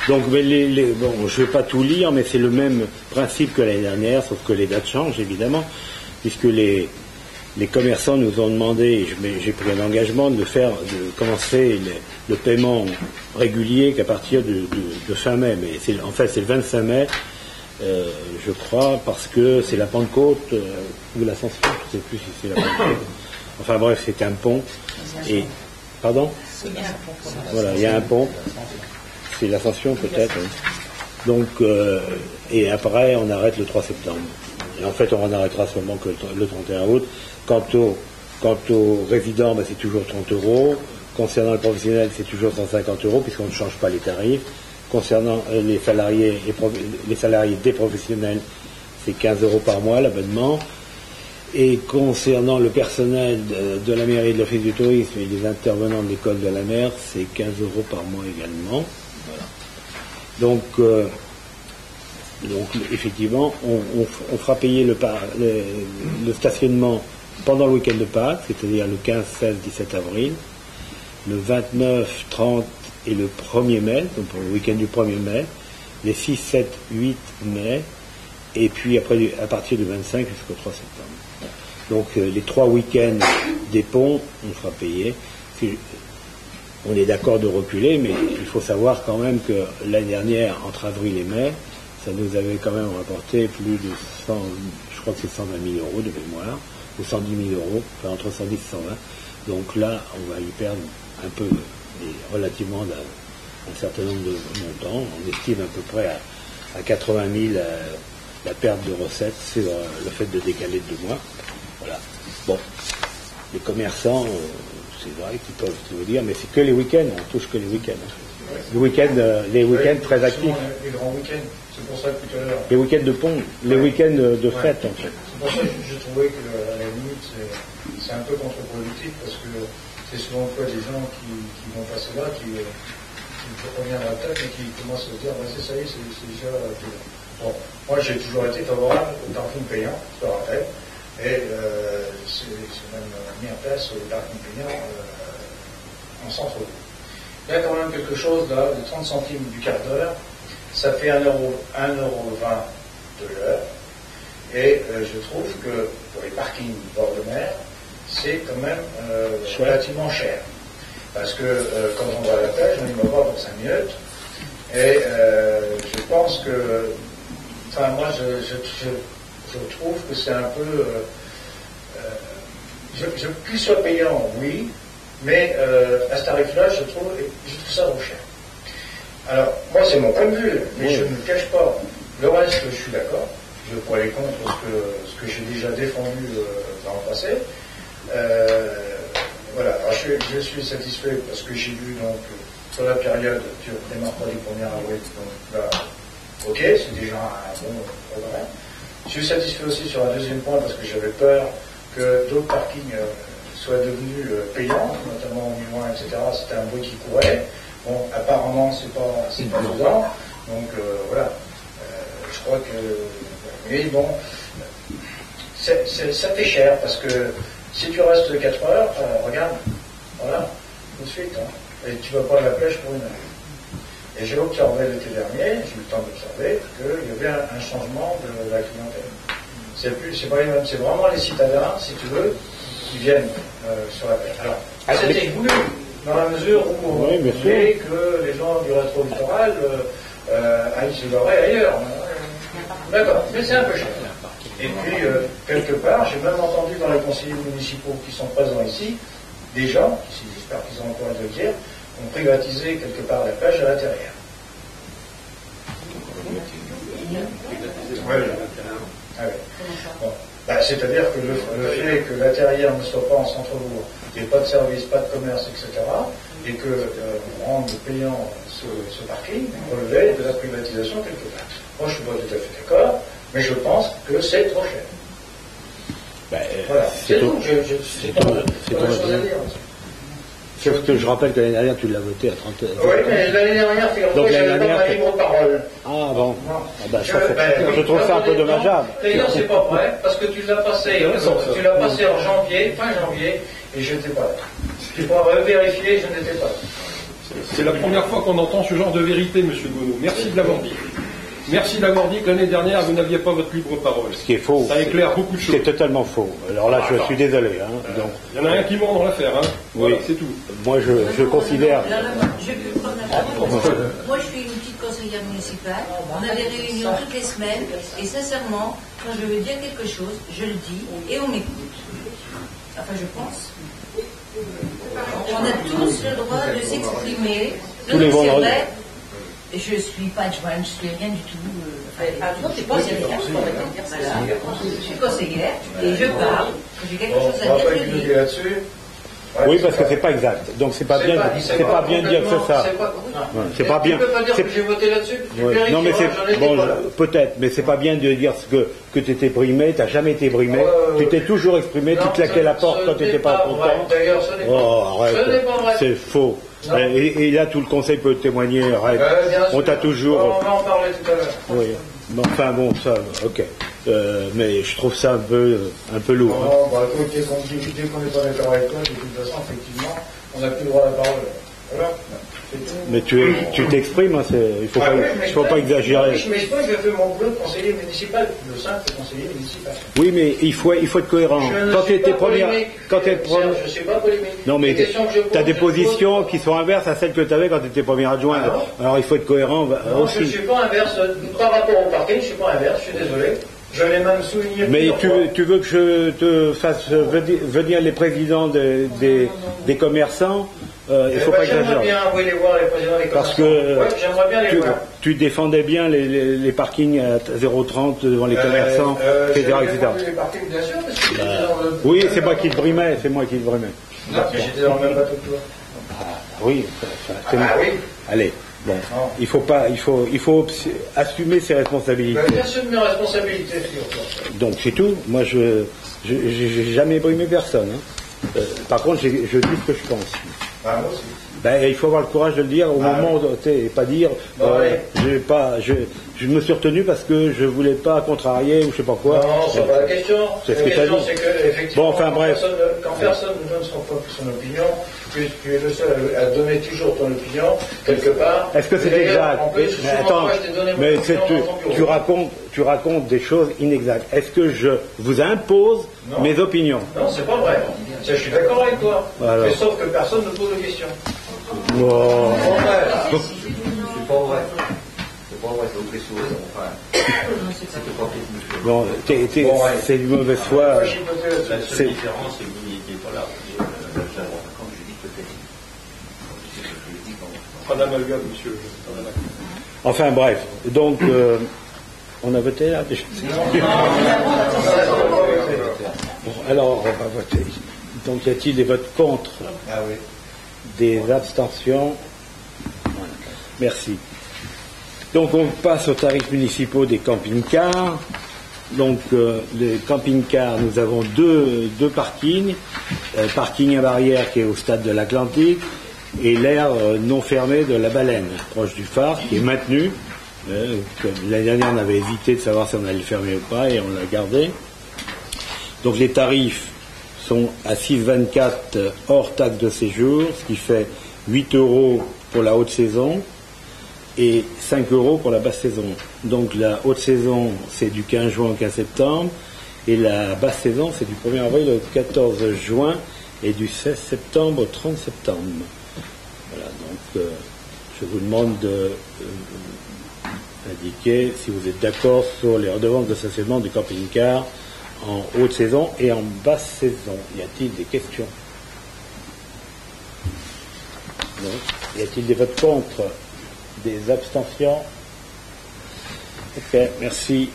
Donc, bon, je ne vais pas tout lire, mais c'est le même principe que l'année dernière, sauf que les dates changent, évidemment, puisque les commerçants nous ont demandé, j'ai pris un engagement de commencer le paiement régulier qu'à partir de fin mai. Mais en fait, c'est le 25 mai. je crois, parce que c'est la Pentecôte ou l'Ascension, je ne sais plus si c'est la Pentecôte. Enfin bref, c'est un pont. Et pardon ? Voilà, il y a un pont. C'est l'Ascension peut-être. Oui. Donc, et après, on arrête le 3 septembre. Et en fait, on en arrêtera seulement que le 31 août. Quant aux résidents, c'est toujours 30 €. Concernant les professionnels, c'est toujours 150 €, puisqu'on ne change pas les tarifs. Concernant les salariés des professionnels, c'est 15 € par mois l'abonnement. Et concernant le personnel de la mairie et de l'office du tourisme et les intervenants de l'école de la mer, c'est 15 € par mois également. Voilà. Donc effectivement, on fera payer le stationnement pendant le week-end de Pâques, c'est-à-dire le 15, 16, 17 avril, le 29, 30 et le 1er mai, donc pour le week-end du 1er mai, les 6, 7, 8 mai, et puis après, à partir du 25 jusqu'au 3 septembre. Donc les 3 week-ends des ponts, on fera payer. On est d'accord de reculer, mais il faut savoir quand même que l'année dernière, entre avril et mai, ça nous avait quand même rapporté plus de 100, je crois que c'est 120 000 € de mémoire, ou 110 000 €, enfin entre 110 et 120. Donc là, on va y perdre un peu, relativement un certain nombre de montants. On estime à peu près à 80 000 la perte de recettes sur le fait de décaler de 2 mois. Voilà. Bon, les commerçants, c'est vrai qu'ils peuvent vous dire, mais c'est que les week-ends, on touche que les week-ends. Les week-ends très actifs. Les grands week-ends, c'est pour ça que tout à l'heure. Les week-ends de pont, les week-ends de fête en fait. C'est pour ça que je trouvais que à la limite c'est un peu contre-productif parce que c'est souvent des gens qui vont passer là, qui reviennent à la tête et qui commencent à se dire ça y est, c'est déjà. Bon, moi j'ai toujours été favorable au parking payant, je le rappelle, et c'est même mis en place le parking payant en centre-ville. Il y a quand même quelque chose là de 30 centimes du quart d'heure, ça fait 1,20 € de l'heure, et je trouve que pour les parkings bord de mer, c'est quand même relativement cher. Parce que quand on va à la pêche, on y va voir pour 5 minutes, et je pense que, enfin moi je trouve que c'est un peu, qu'il soit payant, oui, mais à ce tarif-là, je trouve ça trop cher. Alors, moi, c'est mon point de vue, mais oui. Je ne le cache pas. Le reste, je suis d'accord. Je pourrais aller contre ce que j'ai déjà défendu dans le passé. Voilà. Alors, je suis satisfait parce que j'ai lu donc sur la période tu démarres pas du 1er avril. Donc là, ok, c'est déjà un bon programme. Je suis satisfait aussi sur un deuxième point parce que j'avais peur que d'autres parkings soient devenus payants, notamment au Milan, etc. C'était un bruit qui courait. Bon, apparemment, c'est pas dedans. Donc, voilà. Je crois que... Mais bon, ça fait cher, parce que si tu restes 4 heures, regarde, voilà, tout de suite, hein, et tu vas pas à la pêche pour 1 heure. Et j'ai observé l'été dernier, j'ai eu le temps d'observer, qu'il y avait un changement de la clientèle. C'est vraiment les citadins, si tu veux, qui viennent sur la pêche. Alors, c'était voulu, dans la mesure où on voulait que les gens du rétro-littoral aillent se leurrer ailleurs. D'accord, mais c'est un peu cher. Et puis, quelque part, j'ai même entendu dans les conseillers municipaux qui sont présents ici, des gens, j'espère qu'ils ont encore à le dire, ont privatisé quelque part la pêche à l'intérieur. Ouais. Ah ouais. Bon. C'est-à-dire que le fait que l'intérieur ne soit pas en centre-bourg, qu'il n'y ait pas de service, pas de commerce, etc., et qu'on rende payant ce parking, relevait de la privatisation quelque part. Moi, je ne suis pas tout à fait d'accord, mais je pense que c'est trop cher. Voilà, c'est tout. C'est pas la chose à dire. Sauf que je rappelle que l'année dernière, tu l'as voté à 30 heures. Oui, mais l'année dernière, j'avais pas ma libre parole. Ah bon. Je trouve ça un peu dommageable. D'ailleurs, c'est pas vrai, parce que tu l'as passé en janvier, fin janvier, et je n'étais pas là. Tu pourras vérifier, je n'étais pas là. C'est la première fois qu'on entend ce genre de vérité, M. Gonneau. Merci de l'avoir dit. Merci d'avoir dit que l'année dernière, vous n'aviez pas votre libre parole. Ce qui est faux. Ça éclaire beaucoup de choses. C'est totalement faux. Alors là, je suis désolé. Donc, il y en a un qui ment dans l'affaire. Oui, voilà, c'est tout. Moi, je considère... Moi, je suis une petite conseillère municipale. municipal. On a des réunions toutes les semaines. Et sincèrement, quand je veux dire quelque chose, je le dis et on m'écoute. Enfin, je pense. On a tous le droit de s'exprimer. Tous les vendredis. Je suis pas adjointe, je suis rien du tout. Adjointe, c'est pas conseillère, voilà. Je suis conseillère et je parle. J'ai quelque chose à dire, je le dis. là-dessus. Oui, parce que c'est pas exact. Donc c'est pas bien de dire que c'est ça. Ouais, c'est pas bien. Tu peux pas dire que j'ai voté là-dessus. Ouais. Non, mais c'est bon, peut-être, mais c'est pas bien de dire que tu étais brimé. T'as jamais été brimé. Tu t'es toujours exprimé. Tu claquais la porte quand tu n'étais pas content. D'ailleurs, ce n'est pas arrête. C'est faux. Et là, tout le conseil peut témoigner. Arrête. On t'a toujours. On va en parler tout à l'heure. Oui. Enfin bon, ça, ok. Mais je trouve ça un peu lourd. Non, bah, dès qu'on n'est pas d'accord avec toi, de toute façon, effectivement, on n'a plus le droit à la parole. Voilà. Mais tu t'exprimes, hein, il faut pas exagérer. Je m'exprime, je fais mon boulot de conseiller municipal, le simple conseiller municipal. Oui, mais il faut être cohérent. Quand tu étais première, je sais pas polémique. Non, mais tu as des positions qui sont inverses à celles que tu avais quand tu étais première adjointe. Alors il faut être cohérent aussi. Je ne suis pas inverse par rapport au parquet, je ne suis pas inverse, je suis désolé. Je l'ai même souligné. Mais tu veux que je te fasse venir les présidents des commerçants? Il faut pas exagérer. J'aimerais bien les voir, les présidents des commerçants. Parce que j'aimerais bien les voir. Tu défendais bien les parkings à 0,30 devant les commerçants, etc. Les parkings, bien sûr, parce que oui, c'est moi qui te brimais, c'est moi qui te brimais. Non, mais j'étais dans le même bateau que toi. Oui, oui. Allez. Bon, il faut assumer ses responsabilités. J'assume mes responsabilités, figure-toi. Donc c'est tout. Moi, je n'ai jamais brimé personne. Hein. Par contre, je dis ce que je pense. Ah, moi aussi. Ben, il faut avoir le courage de le dire au moment où et pas dire je me suis retenu parce que je voulais pas contrarier ou je sais pas quoi. Non, c'est pas la question. C'est ce que tu as dit. C'est que, effectivement, bon, enfin bref. Quand personne ne donne son opinion, tu es le seul à donner toujours ton opinion, quelque part. Est-ce que c'est exact? Mais attends, mais tu racontes des choses inexactes. Est-ce que je vous impose mes opinions? Non, c'est pas vrai. Je suis d'accord avec toi. Alors. Mais sauf que personne ne pose de questions. Oh. C'est pas vrai. C'est pas vrai, c'est au PSO. C'était pas fait. Bon, c'est une mauvaise foi. La seule différence, c'est que vous n'étiez pas là. Quand je dis peut-être. Pas d'amalgame, monsieur. Enfin bref, donc on a voté là déjà. Bon, alors on va voter. Donc y a-t-il des votes contre? Ah oui. Des abstentions? Voilà. Merci. Donc on passe aux tarifs municipaux des camping-cars. Donc les camping-cars, nous avons deux parkings. Parking à barrière qui est au stade de l'Atlantique et l'aire non fermé de la Baleine, proche du phare, qui est maintenu. L'année dernière, on avait hésité de savoir si on allait le fermer ou pas et on l'a gardé. Donc les tarifs sont à 6,24 hors taxe de séjour, ce qui fait 8 € pour la haute saison et 5 € pour la basse saison. Donc la haute saison, c'est du 15 juin au 15 septembre et la basse saison, c'est du 1er avril au 14 juin et du 16 septembre au 30 septembre. Voilà, donc je vous demande d'indiquer si vous êtes d'accord sur les redevances de stationnement du camping-car en haute saison et en basse saison. Y a-t-il des questions? Non. Y a-t-il des votes contre? Des abstentions? Ok, merci.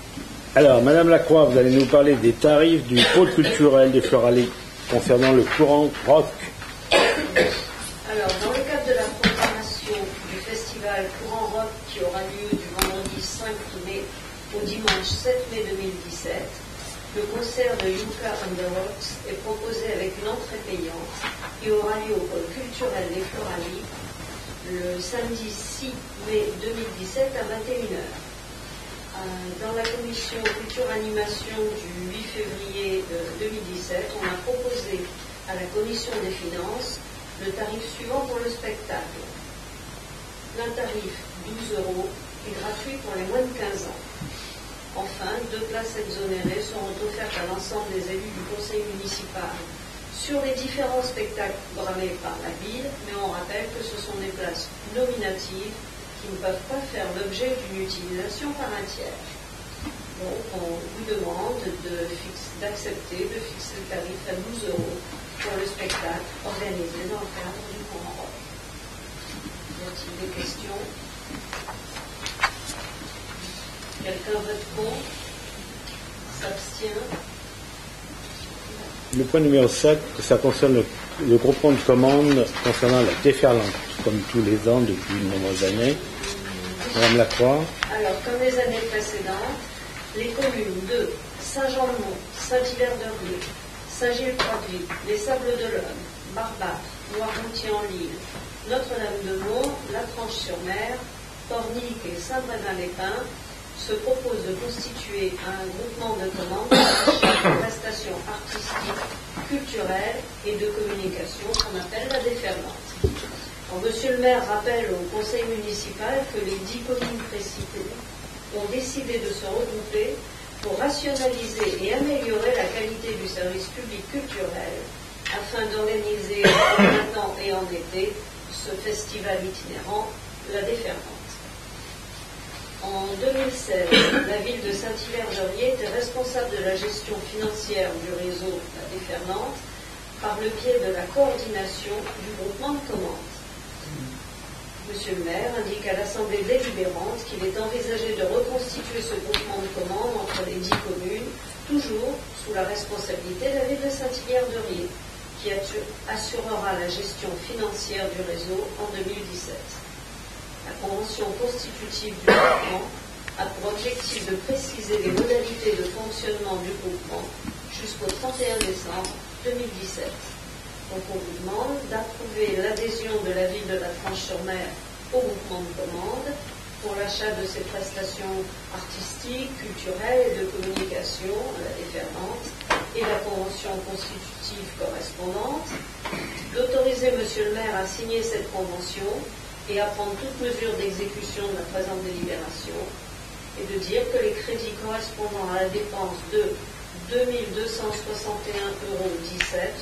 Alors, Madame Lacroix, vous allez nous parler des tarifs du pôle culturel des Floraliques concernant le courant rock. Alors, dans le cadre de la programmation du festival Courant Rock qui aura lieu du vendredi 5 mai au dimanche 7 mai 2017, le concert de Yuka and the Rocks est proposé avec une entrée payante qui aura lieu au pôle culturel des Floraliques le samedi 6 mai 2017 à 21h. Dans la commission culture animation du 8 février 2017, on a proposé à la commission des finances le tarif suivant pour le spectacle. Un tarif 12 € est gratuit pour les moins de 15 ans. Enfin, 2 places exonérées seront offertes à l'ensemble des élus du conseil municipal sur les différents spectacles programmés par la ville, mais on rappelle que ce sont des places nominatives qui qui ne peuvent pas faire l'objet d'une utilisation par un tiers. Donc, on vous demande d'accepter de fixer le tarif à 12 € pour le spectacle organisé dans le cadre du courant rock. Y a-t-il des questions? Quelqu'un vote contre? S'abstient? Le point numéro 7, ça concerne le groupement de commandes concernant la déferlante, comme tous les ans depuis de nombreuses années. Madame Lacroix. Alors, comme les années précédentes, les communes de Saint-Jean-de-Mont, Saint-Hilaire-de-Rieux, Saint-Gilles-Croix-de-Vie, les Sables-d'Olonne, Barbâtre, Noirmoutier-en-l'Île, Notre-Dame-de-Mont, La Tranche-sur-Mer, Pornic et Saint-Brévin-les-Pins se proposent de constituer un groupement de commandes de prestations artistiques, culturelles et de communication qu'on appelle la déferlante. Alors, Monsieur le maire rappelle au conseil municipal que les 10 communes précitées ont décidé de se regrouper pour rationaliser et améliorer la qualité du service public culturel afin d'organiser en printemps et en été ce festival itinérant, la déferlante. En 2016, la ville de Saint-Hilaire-de-Rieux était responsable de la gestion financière du réseau La Déferlante par le biais de la coordination du groupement de commandes. Monsieur le maire indique à l'Assemblée délibérante qu'il est envisagé de reconstituer ce groupement de commandes entre les 10 communes, toujours sous la responsabilité de la ville de Saint-Hilaire-de-Rieux, qui assurera la gestion financière du réseau en 2017. La convention constitutive du groupement a pour objectif de préciser les modalités de fonctionnement du groupement jusqu'au 31 décembre 2017. Donc on vous demande d'approuver l'adhésion de la ville de La Tranche-sur-Mer au groupement de commande pour l'achat de ces prestations artistiques, culturelles et de communication, la déferlante, et la convention constitutive correspondante, d'autoriser Monsieur le maire à signer cette convention et à prendre toute mesure d'exécution de la présente délibération, et de dire que les crédits correspondant à la dépense de 2 261,17 €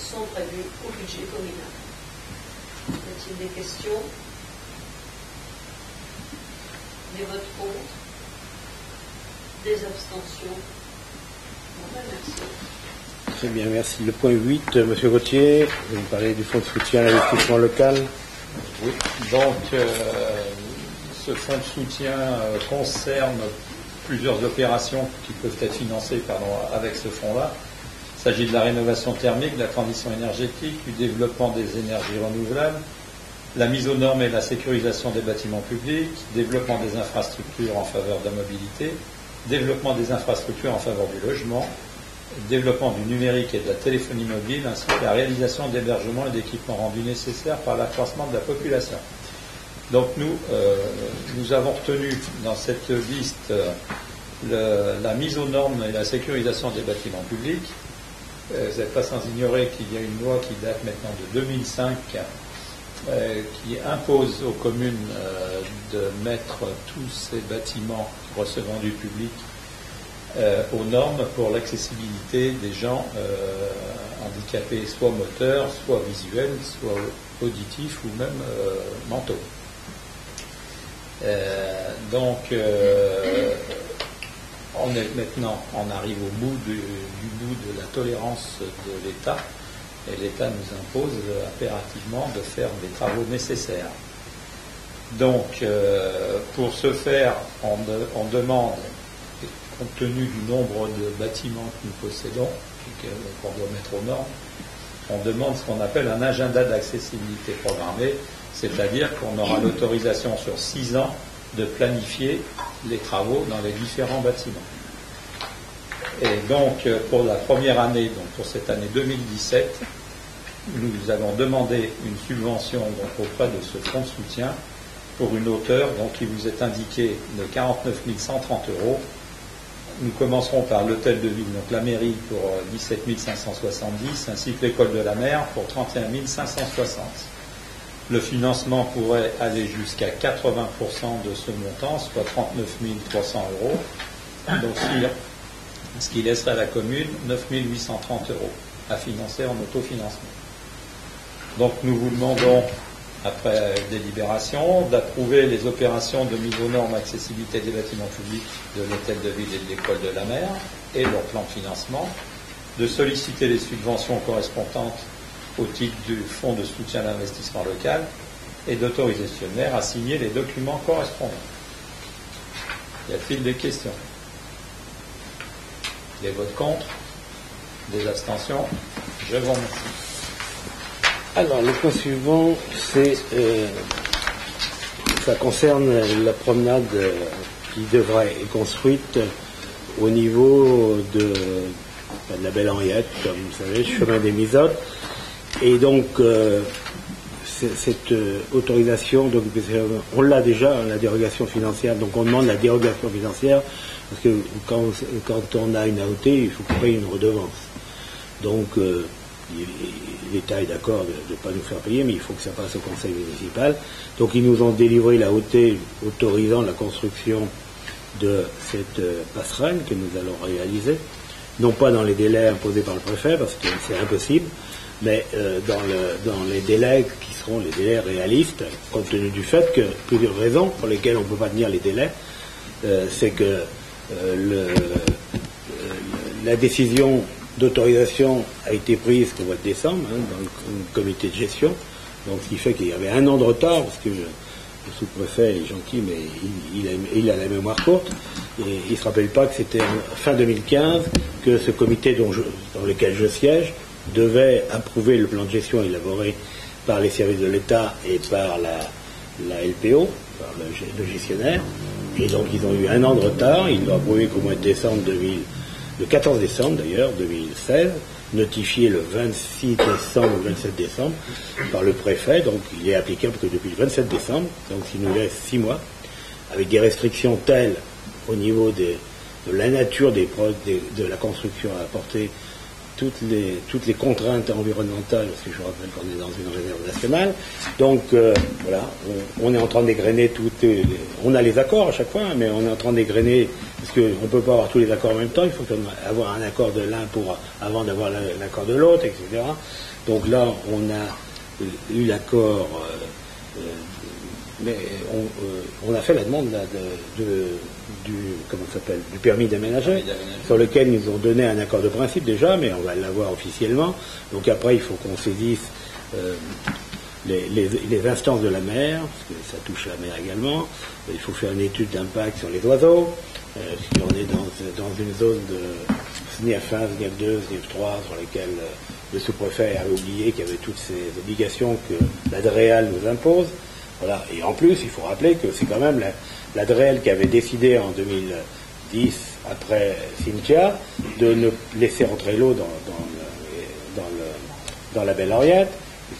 sont prévus au budget communal. Y a-t-il des questions? Des votes contre? Des abstentions? Bon, ben, merci. Très bien, merci. Le point 8, M. Gauthier, vous nous parlez du fonds de soutien à l'investissement local. Oui, donc ce fonds de soutien concerne plusieurs opérations qui peuvent être financées avec ce fonds-là. Il s'agit de la rénovation thermique, de la transition énergétique, du développement des énergies renouvelables, la mise aux normes et la sécurisation des bâtiments publics, développement des infrastructures en faveur de la mobilité, développement des infrastructures en faveur du logement, développement du numérique et de la téléphonie mobile, ainsi que la réalisation d'hébergements et d'équipements rendus nécessaires par l'accroissement de la population. Donc nous avons retenu dans cette liste la mise aux normes et la sécurisation des bâtiments publics. Vous n'êtes pas sans ignorer qu'il y a une loi qui date maintenant de 2005 qui impose aux communes de mettre tous ces bâtiments recevant du public aux normes pour l'accessibilité des gens handicapés, soit moteurs, soit visuels, soit auditifs ou même mentaux. On arrive au bout du bout de la tolérance de l'État, et l'État nous impose impérativement de faire des travaux nécessaires. Donc, pour ce faire, on demande, compte tenu du nombre de bâtiments que nous possédons, qu'on doit mettre aux normes, on demande ce qu'on appelle un agenda d'accessibilité programmée, c'est-à-dire qu'on aura l'autorisation sur 6 ans de planifier les travaux dans les différents bâtiments. Et donc, pour la première année, donc pour cette année 2017, nous avons demandé une subvention donc, auprès de ce fonds de soutien pour une hauteur qui vous est indiquée de 49 130 €. Nous commencerons par l'hôtel de ville, donc la mairie pour 17 570, ainsi que l'école de la mer pour 31 560. Le financement pourrait aller jusqu'à 80% de ce montant, soit 39 300 €, donc ce qui laisserait à la commune 9 830 € à financer en autofinancement. Donc nous vous demandons après délibération, d'approuver les opérations de mise aux normes accessibilité des bâtiments publics de l'hôtel de ville et de l'école de la mer et leur plan de financement, de solliciter les subventions correspondantes au titre du Fonds de soutien à l'investissement local et d'autoriser le maire à signer les documents correspondants. Y a-t-il des questions? Des votes contre? Des abstentions? Je vous remercie. Alors, le point suivant, ça concerne la promenade qui devrait être construite au niveau de la Belle Henriette, comme vous savez, chemin des Misottes. Et donc, cette autorisation, donc, on l'a déjà, la dérogation financière, donc on demande la dérogation financière, parce que quand on a une AOT, il faut qu'on paye une redevance. Donc, l'État est d'accord de ne pas nous faire payer, mais il faut que ça passe au conseil municipal. Donc ils nous ont délivré la AOT autorisant la construction de cette passerelle que nous allons réaliser, non pas dans les délais imposés par le préfet, parce que c'est impossible, mais dans les délais qui seront les délais réalistes, compte tenu du fait que plusieurs raisons pour lesquelles on ne peut pas tenir les délais, c'est que la décision d'autorisation a été prise au mois de décembre, dans le comité de gestion, donc ce qui fait qu'il y avait un an de retard, parce que le sous-préfet est gentil, mais il a la mémoire courte, et il ne se rappelle pas que c'était fin 2015 que ce comité dans lequel je siège devait approuver le plan de gestion élaboré par les services de l'État et par la LPO, par le gestionnaire, et donc ils ont eu un an de retard, ils l'ont approuvé qu'au mois de décembre le 14 décembre d'ailleurs, 2016, notifié le 26 décembre ou 27 décembre par le préfet, donc il est applicable que depuis le 27 décembre, donc il nous laisse 6 mois, avec des restrictions telles au niveau de la nature de la construction à apporter, toutes les contraintes environnementales, parce que je vous rappelle qu'on est dans une réserve nationale. Donc voilà, on est en train d'égrener on a les accords à chaque fois, mais on est en train d'égrener, parce qu'on ne peut pas avoir tous les accords en même temps, il faut avoir un accord de l'un avant d'avoir l'accord de l'autre, etc. Donc là, on a eu l'accord, mais on a fait la demande là, du permis d'aménager, sur lequel ils nous ont donné un accord de principe déjà, mais on va l'avoir officiellement. Donc après, il faut qu'on saisisse les instances de la mer, parce que ça touche la mer également. Il faut faire une étude d'impact sur les oiseaux, si on est dans une zone de SNIF 1, SNIF 2, SNIF 3, sur lesquelles le sous-préfet a oublié qu'il y avait toutes ces obligations que la DREAL nous impose. Voilà. Et en plus, il faut rappeler que c'est quand même la DREAL qui avait décidé en 2010, après Cynthia, de ne laisser entrer l'eau dans la Belle Henriette.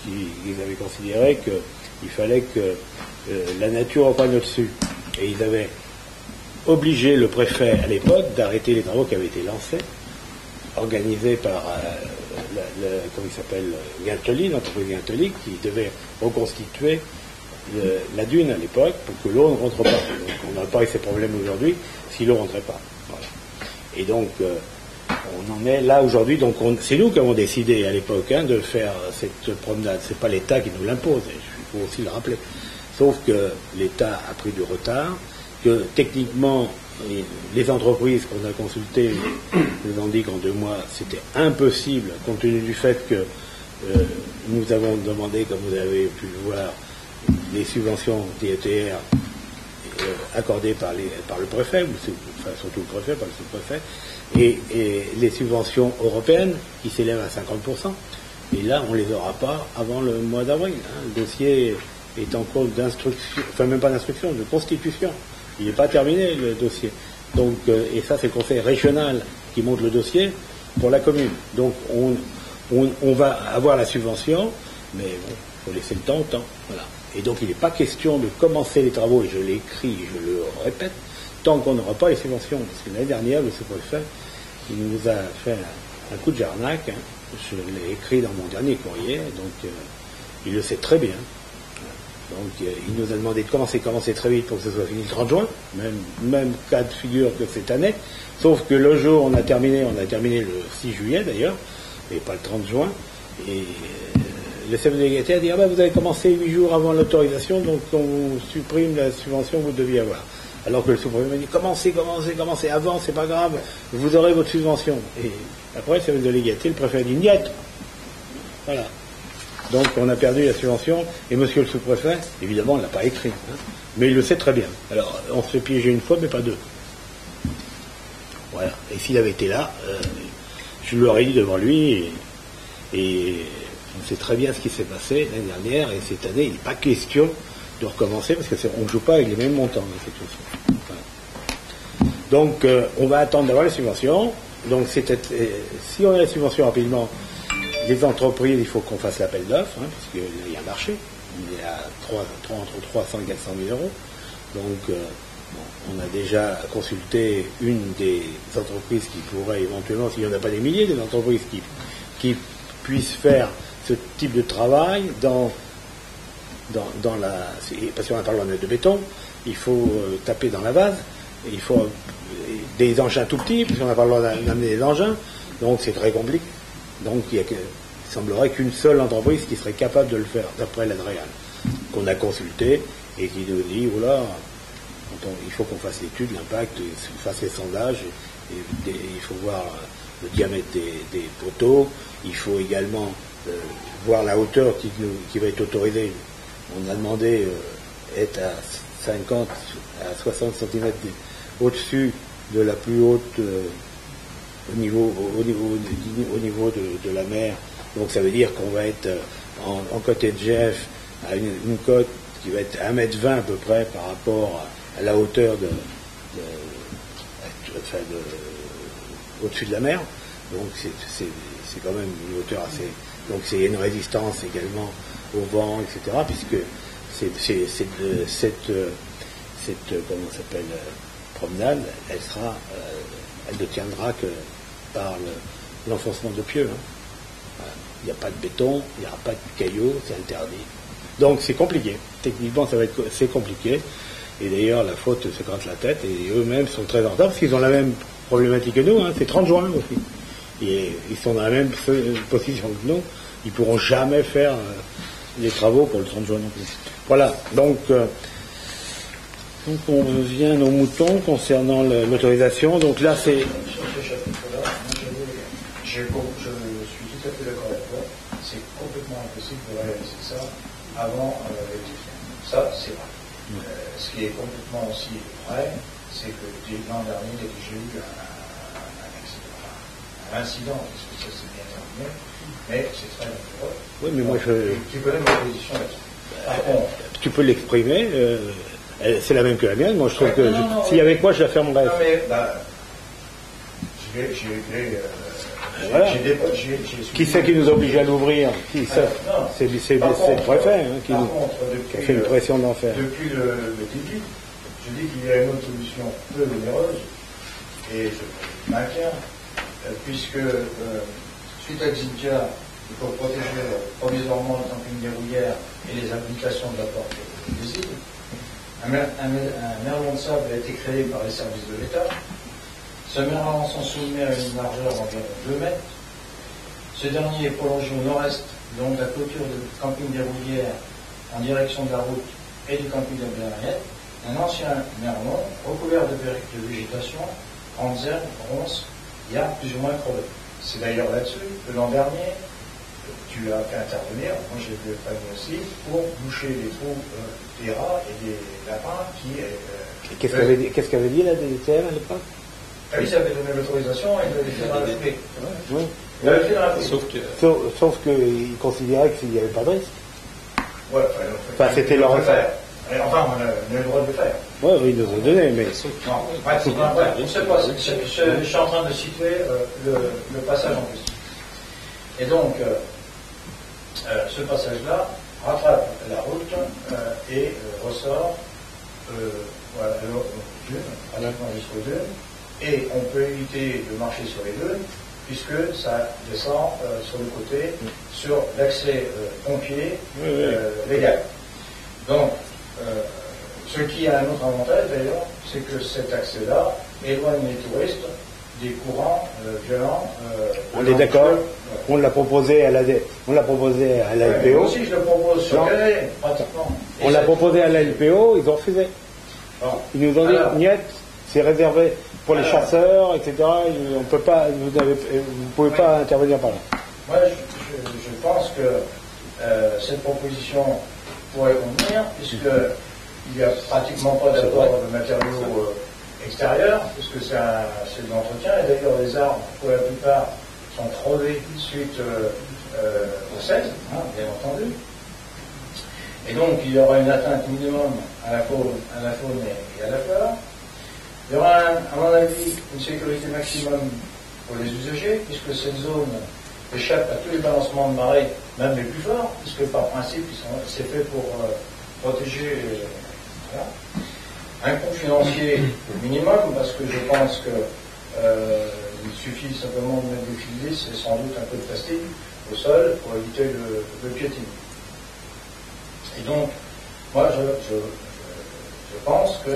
Ils avaient considéré qu'il fallait que la nature reprenne au-dessus. Et ils avaient obligé le préfet à l'époque d'arrêter les travaux qui avaient été lancés, organisés par comment il s'appelle, Guintoli, l'entreprise Guintoli, qui devait reconstituer la dune à l'époque pour que l'eau ne rentre pas. Donc on n'a pas eu ces problèmes aujourd'hui si l'eau ne rentrait pas. Voilà. Et donc on en est là aujourd'hui. Donc c'est nous qui avons décidé à l'époque de faire cette promenade. C'est pas l'État qui nous l'impose. Il faut aussi le rappeler. Sauf que l'État a pris du retard, que techniquement les entreprises qu'on a consultées nous ont dit qu'en 2 mois c'était impossible compte tenu du fait que nous avons demandé, comme vous avez pu le voir, les subventions DETR accordées par le préfet, enfin surtout le préfet, pas le sous-préfet, et les subventions européennes qui s'élèvent à 50%. Et là, on ne les aura pas avant le mois d'avril. Le dossier est en cours d'instruction, enfin même pas d'instruction, de constitution. Il n'est pas terminé, le dossier. Donc, et ça, c'est le conseil régional qui monte le dossier pour la commune. Donc, on va avoir la subvention, mais bon, il faut laisser le temps au temps. Voilà. Et donc, il n'est pas question de commencer les travaux, et je l'ai écrit, je le répète, tant qu'on n'aura pas les subventions. Parce que l'année dernière, le sous-préfet, il nous a fait un coup de jarnac. Je l'ai écrit dans mon dernier courrier, donc il le sait très bien. Donc il nous a demandé de commencer très vite pour que ce soit fini le 30 juin, même cas de figure que cette année, sauf que le jour on a terminé le 6 juillet d'ailleurs, et pas le 30 juin, et le chef de légataire dit, ah ben vous avez commencé 8 jours avant l'autorisation, donc on vous supprime la subvention que vous deviez avoir. Alors que le sous-préfet dit, commencez, avant, c'est pas grave, vous aurez votre subvention. Et après, le chef de légataire, le préfet dit, niet. Voilà. Donc on a perdu la subvention, et monsieur le sous-préfet, évidemment, on ne l'a pas écrit, hein, mais il le sait très bien. Alors, on se fait piéger une fois, mais pas deux. Voilà. Et s'il avait été là, je l'aurais dit devant lui, et on sait très bien ce qui s'est passé l'année dernière, et cette année, il n'est pas question de recommencer, parce qu'on ne joue pas avec les mêmes montants de cette façon. Voilà. Donc, on va attendre d'avoir les subventions. Donc, si on a les subventions rapidement, les entreprises, il faut qu'on fasse l'appel d'offres, hein, puisqu'il y a un marché. Il est à entre 300 et 400 000 euros. Donc, on a déjà consulté une des entreprises qui pourrait éventuellement, s'il n'y en a pas des milliers, des entreprises qui puissent faire ce type de travail dans la... Parce qu'on n'a pas le droit de mettre de béton, il faut taper dans la vase, et il faut des engins tout petits, parce qu'on n'a pas le droit d'amener des engins, donc c'est très compliqué. Donc il semblerait qu'une seule entreprise qui serait capable de le faire, d'après l'Adréal, qu'on a consulté, et qui nous dit, oula, il faut qu'on fasse l'étude, l'impact, qu'on fasse les sondages, et il faut voir le diamètre des poteaux, il faut également voir la hauteur qui va être autorisée. On a demandé être à 50 à 60 cm au-dessus de la plus haute au niveau de la mer. Donc ça veut dire qu'on va être en côté de GF à une côte qui va être à 1,20 m à peu près par rapport à la hauteur au-dessus de la mer. Donc c'est quand même une hauteur assez... Donc c'est une résistance également au vent, etc. Puisque cette comment s'appelle, promenade, elle ne tiendra que par l'enfoncement de pieux. Hein. Il n'y a pas de béton, il n'y aura pas de cailloux, c'est interdit. Donc c'est compliqué. Techniquement, c'est compliqué. Et d'ailleurs, la faute se gratte la tête, et eux-mêmes sont très en retard, parce qu'ils ont la même problématique que nous, hein, c'est 30 juin aussi. Et ils sont dans la même position que nous, ils ne pourront jamais faire les travaux pour le 30 juin non plus. Voilà, donc on revient aux moutons concernant l'autorisation. Donc là, c'est... Sur ce chapitre-là, je suis tout à fait d'accord avec toi, c'est complètement impossible de réaliser ça avant l'électricien. Ça, c'est vrai. Ce qui est complètement aussi vrai, c'est que l'an dernier, il y a déjà eu un incident, parce que ça s'est bien terminé, mais c'est très dangereux. Oui, mais moi tu connais ma position là-dessus. Par contre, tu peux l'exprimer, c'est la même que la mienne. Moi, je trouve que si avec moi, je la fermerais. Non, mais voilà. Qui c'est qui nous oblige à l'ouvrir? C'est le préfet qui a fait une pression d'enfer. Depuis le début, je dis qu'il y a une autre solution peu onéreuse, et je maintiens, puisque suite à Xintia, il faut protéger provisoirement le camping des Rouillères et les habitations de la porte des îles. Un merlon de sable a été créé par les services de l'État. Ce merlon s'en soumet à une largeur d'environ 2 mètres. Ce dernier est prolongé au nord-est, le long de la clôture du camping des Rouillères en direction de la route et du camping de la Berriette. Un ancien merlon recouvert de végétation, grandes herbes, ronces et arbres plus ou moins crevés. C'est d'ailleurs là-dessus que l'an dernier, tu as fait intervenir, moi j'ai fait prévenir aussi, pour boucher les trous des rats et des lapins qui... Qu'est-ce qu'avait dit la DTM à l'époque? Ah oui, ça avait donné l'autorisation et il l'avait fait dans la foulée. Oui. Il l'avait fait dans la foulée. Sauf qu'il considérait qu'il n'y avait pas de risque. Ouais, enfin, c'était leur affaire. Enfin, on a le droit de le faire. Oui, ils nous ont donné, mais... Non, on ne sait pas. Je suis en train de situer le passage en question. Et donc, ce passage-là rattrape la route et ressort pratiquement jusqu'aux dunes. Et on peut éviter de marcher sur les dunes, puisque ça descend sur le côté, sur l'accès pompier légal. Donc, ce qui a un autre avantage d'ailleurs, c'est que cet accès-là éloigne les touristes des courants violents. On est d'accord. On l'a proposé à la LPO. Moi aussi, je le propose sur Calais, pratiquement. On l'a proposé à la LPO, ils ont refusé. Ils nous ont dit, niet, c'est réservé pour les chasseurs, etc. On peut pas, vous ne pouvez pas intervenir par là. Moi, je pense que cette proposition pourrait convenir, puisqu'il n'y a pratiquement pas d'apport de matériaux extérieurs, puisque c'est de l'entretien, et d'ailleurs les arbres, pour la plupart, sont crevés suite au 16, bien entendu. Et donc, il y aura une atteinte minimum à la faune et à la flore. Il y aura, à mon avis, une sécurité maximum pour les usagers, puisque cette zone échappe à tous les balancements de marée, même les plus forts, puisque par principe, c'est fait pour protéger. Voilà. Un coût financier minimum, parce que je pense que il suffit simplement de mettre des filets, c'est sans doute un peu de plastique au sol pour éviter le piétinement. Et donc, moi, je pense que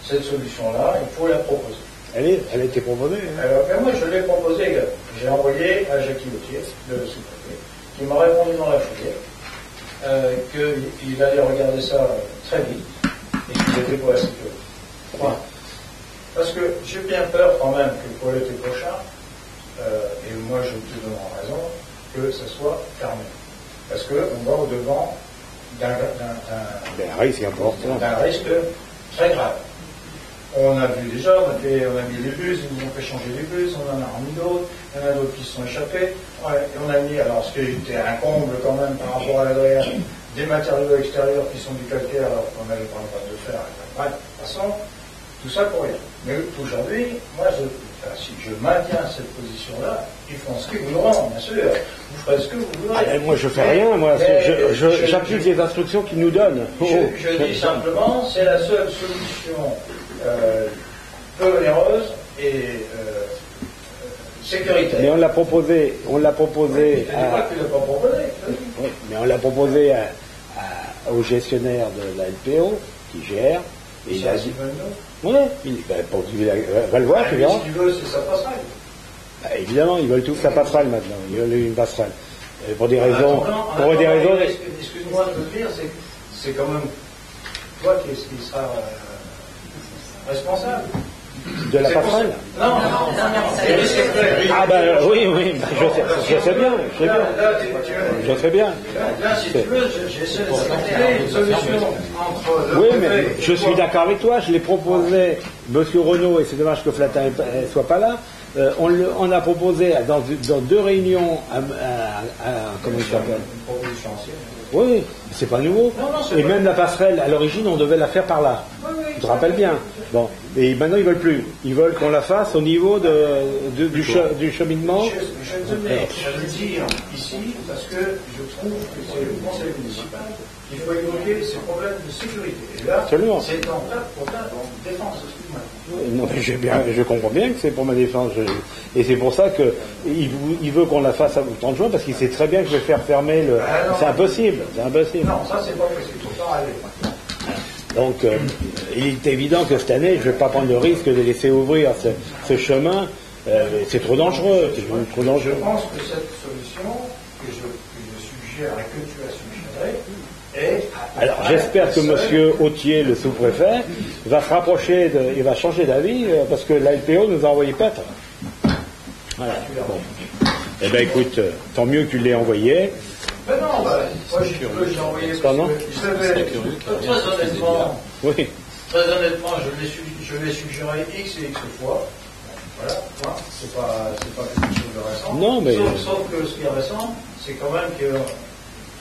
cette solution-là, il faut la proposer. Elle a été proposée. Alors, moi, je l'ai proposée. J'ai envoyé à Jackie Gauthier, le sous-préfet, qui m'a répondu dans la foulée qu'il allait regarder ça très vite et qu'il était pour la sécurité. Point. Parce que j'ai bien peur quand même que pour l'été prochain, et moi je te donnerai raison, que ça soit fermé. Parce qu'on va au-devant d'un risque important. D'un risque très grave. On a vu déjà, on a mis les bus, ils nous ont fait changer les bus, on en a remis d'autres, il y en a d'autres qui se sont échappés. Et on a mis, alors ce qui était un comble quand même par rapport à l'ADR, des matériaux extérieurs qui sont du calcaire alors qu'on n'avait pas le droit de le faire. Bref, de toute façon, tout ça pour rien. Mais aujourd'hui, moi, si je maintiens cette position-là, ils font ce qu'ils voudront, bien sûr. Vous ferez ce que vous voudrez. Moi, je fais rien, moi. J'applique les instructions qu'ils nous donnent. Je dis simplement, c'est la seule solution peu onéreuse et sécuritaire. Mais on l'a proposé. Oui, mais on l'a proposé au gestionnaire de la LPO, qui gère. Et il a dit. Oui, il va le voir, tu verras. Ce qu'il veut, c'est sa passerelle. Évidemment, ils veulent tout sa passerelle maintenant. Ils veulent une passerelle. Pour des raisons. Excuse-moi de te dire, c'est quand même toi qui sera responsable. De la passerelle? Non. Ah ben oui, je sais bien. Je sais bien. Là, si tu veux, j'essaie de trouver une solution entre... Oui, mais je suis d'accord avec toi, je l'ai proposé, Monsieur Renaud, et c'est dommage que Flatin ne soit pas là, on a proposé dans 2 réunions comment il s'appelle? Une proposition ancienne. Oui, c'est pas nouveau. Et même la passerelle, à l'origine, on devait la faire par là. Tu te rappelles bien. Bon, et maintenant ils veulent plus. Ils veulent qu'on la fasse au niveau du cheminement. Je veux dire ici, parce que je trouve que c'est le conseil municipal qu'il faut évoquer ces problèmes de sécurité. Et là, absolument. C'est en fait pour ta défense, excuse-moi. Non, je comprends bien que c'est pour ma défense. Et c'est pour ça qu'il veut qu'on la fasse au 30 juin, parce qu'il sait très bien que je vais faire fermer le... C'est impossible. Non, ça c'est pas possible. Il faut pas rêver. Donc, il est évident que cette année, je ne vais pas prendre le risque de laisser ouvrir ce chemin. C'est trop dangereux. Je pense que cette solution que je suggère et que tu as suggérée est... Alors, j'espère que M. Autier, le sous-préfet, va se rapprocher, il va changer d'avis, parce que la LPO nous a envoyé paître. Voilà. Bon. Eh bien, écoute, tant mieux que tu l'aies envoyé. Mais non, moi j'ai envoyé parce que très honnêtement, je l'ai suggéré X et X fois. Voilà, c'est pas quelque chose de récent. Non, mais... sauf que ce qui est récent, c'est quand même que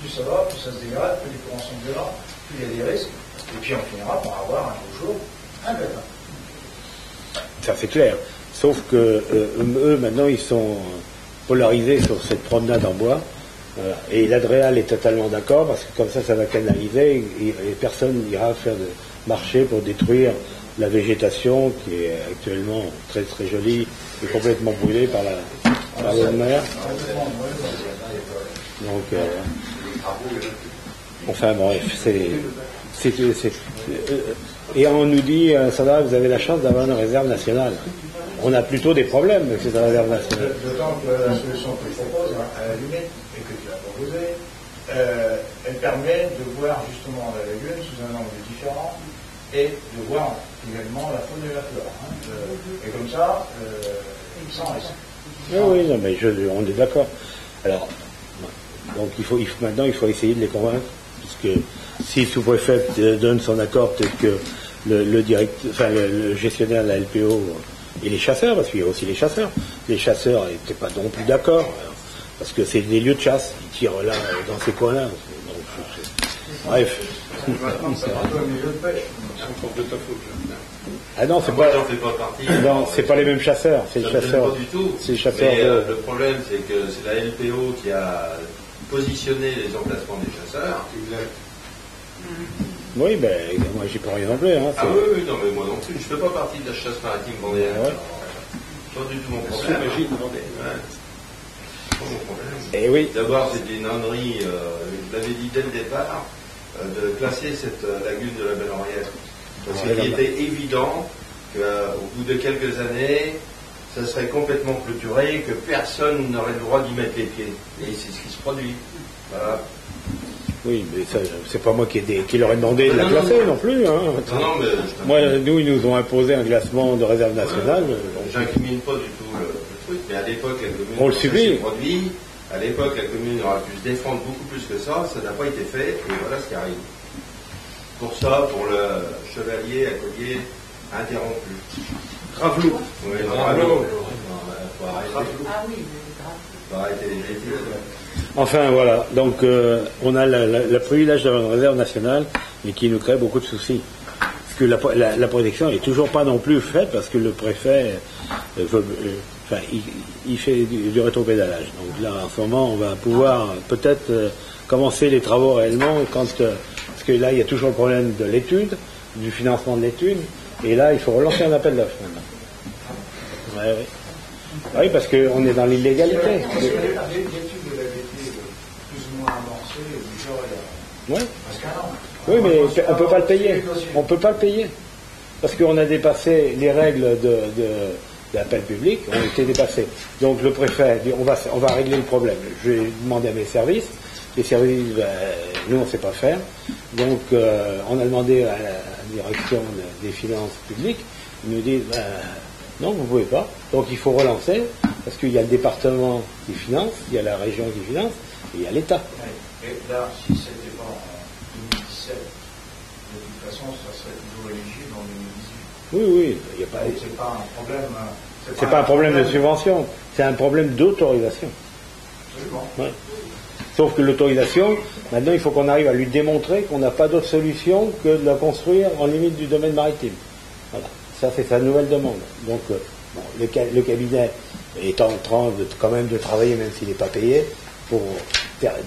plus ça va, plus ça se dégrade, plus les courants sont violents, plus il y a des risques, et puis on finira par avoir un beau jour un pépin. Ça c'est clair. Sauf que eux maintenant ils sont polarisés sur cette promenade en bois. Et l'Adréal est totalement d'accord, parce que comme ça va canaliser et personne n'ira faire de marché pour détruire la végétation qui est actuellement très très jolie et complètement brûlée par l'eau de mer. Donc, enfin bref, et on nous dit, ça va, vous avez la chance d'avoir une réserve nationale. on a plutôt des problèmes avec cette réserve nationale. D'autant que la solution que je propose, à la limite, et que tu as proposée, elle permet de voir justement la lagune sous un angle différent et de voir également la faune et la flore. Et comme ça, sans risque. Oui, non, mais on est d'accord. Alors, donc maintenant il faut essayer de les convaincre, puisque si le sous-préfet donne son accord, peut-être que le gestionnaire de la LPO et les chasseurs, parce qu'il y a aussi les chasseurs n'étaient pas non plus d'accord, parce que c'est des lieux de chasse, ils tirent là, dans ces coins-là. Bref. Ah non, c'est pas. J'en fais pas partie. Non, c'est pas les mêmes chasseurs. C'est les chasseurs. Pas du tout. C'est les chasseurs. Mais le problème, c'est que c'est la LPO qui a positionné les emplacements des chasseurs. Oui, ben moi j'y peux rien non plus. Hein, ah oui, non, mais moi non plus. Je fais pas partie de la chasse maritime vendéenne. Ouais. Pas du tout mon problème. Et oui. D'abord, c'était une ânerie. Je l'avais dit dès le départ de classer cette lagune de la Belle-Henriette. Parce qu'il était évident qu'au bout de quelques années, ça serait complètement clôturé, que personne n'aurait le droit d'y mettre les pieds. Et c'est ce qui se produit. Voilà. Oui, mais ça, c'est pas moi qui leur ai demandé de la classer non plus. Hein. Non, mais moi, nous, ils nous ont imposé un classement de réserve nationale. J'incrimine pas du tout le truc, mais à l'époque, la commune on le subit. Produit. À l'époque, la commune aurait pu se défendre beaucoup plus que ça n'a pas été fait, et voilà ce qui arrive. Pour ça, pour le chevalier à collier interrompu. Gravelot. Oui, Gravelot. Ah oui, faut arrêter les bêtises. Enfin, voilà. Donc, on a le privilège d'avoir une réserve nationale, mais qui nous crée beaucoup de soucis. Parce que la protection n'est toujours pas non plus faite, parce que le préfet il fait du rétropédalage. Donc là, en ce moment, on va pouvoir peut-être commencer les travaux réellement, parce que là, il y a toujours le problème de l'étude, du financement de l'étude, et là, il faut relancer un appel d'offres maintenant. Ouais. Oui, parce qu'on est dans l'illégalité. L'étude de la vérité plus ou moins amorcée, déjà, il y a presque un an. Oui, mais on ne peut pas le payer. On ne peut pas le payer. Parce qu'on a dépassé les règles d'appel public, ont été dépassées. Donc le préfet dit on va régler le problème. Je vais demander à mes services. Les services, nous on ne sait pas faire. Donc on a demandé à la direction des finances publiques. Ils nous disent non, vous ne pouvez pas. Donc il faut relancer, parce qu'il y a le département qui finance, il y a la région qui finance, et il y a l'État. Et là, si c'était pas en 2017, de toute façon, ça serait toujours éligible en 2018. Oui, il n'y a pas. C'est pas un problème. C'est pas un problème de subvention, c'est un problème d'autorisation. Absolument. Ouais. Sauf que l'autorisation, maintenant, il faut qu'on arrive à lui démontrer qu'on n'a pas d'autre solution que de la construire en limite du domaine maritime. Voilà. Ça, c'est sa nouvelle demande. Donc, le cabinet est en train quand même de travailler, même s'il n'est pas payé, pour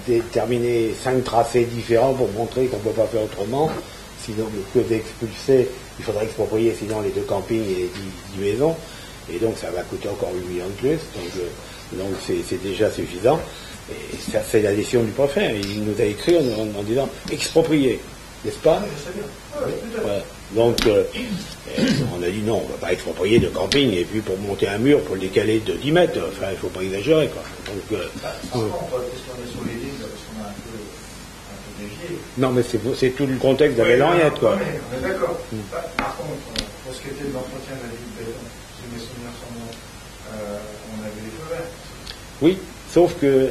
déterminer 5 tracés différents pour montrer qu'on ne peut pas faire autrement. Sinon, que d'expulser, il faudrait exproprier sinon les 2 campings et les 10 maisons. Et donc, ça va coûter encore 8 millions de plus. Donc c'est déjà suffisant. Et ça, c'est la décision du préfet. Il nous a écrit en disant exproprier, n'est-ce pas? Voilà. Donc, on a dit non, on ne va pas exproprier de camping, et puis pour monter un mur, pour le décaler de 10 mètres, enfin, il ne faut pas exagérer, quoi. Donc, par contre, puisqu'on est sur les lignes, parce qu'on a un peu dévié. Non, mais c'est tout le contexte de la Belle-Henriette, quoi. On est d'accord. Par contre, pour ce qui était de l'entretien de la ville de Béton, si mes souvenirs sont bons, on avait les feux verts. Oui, sauf que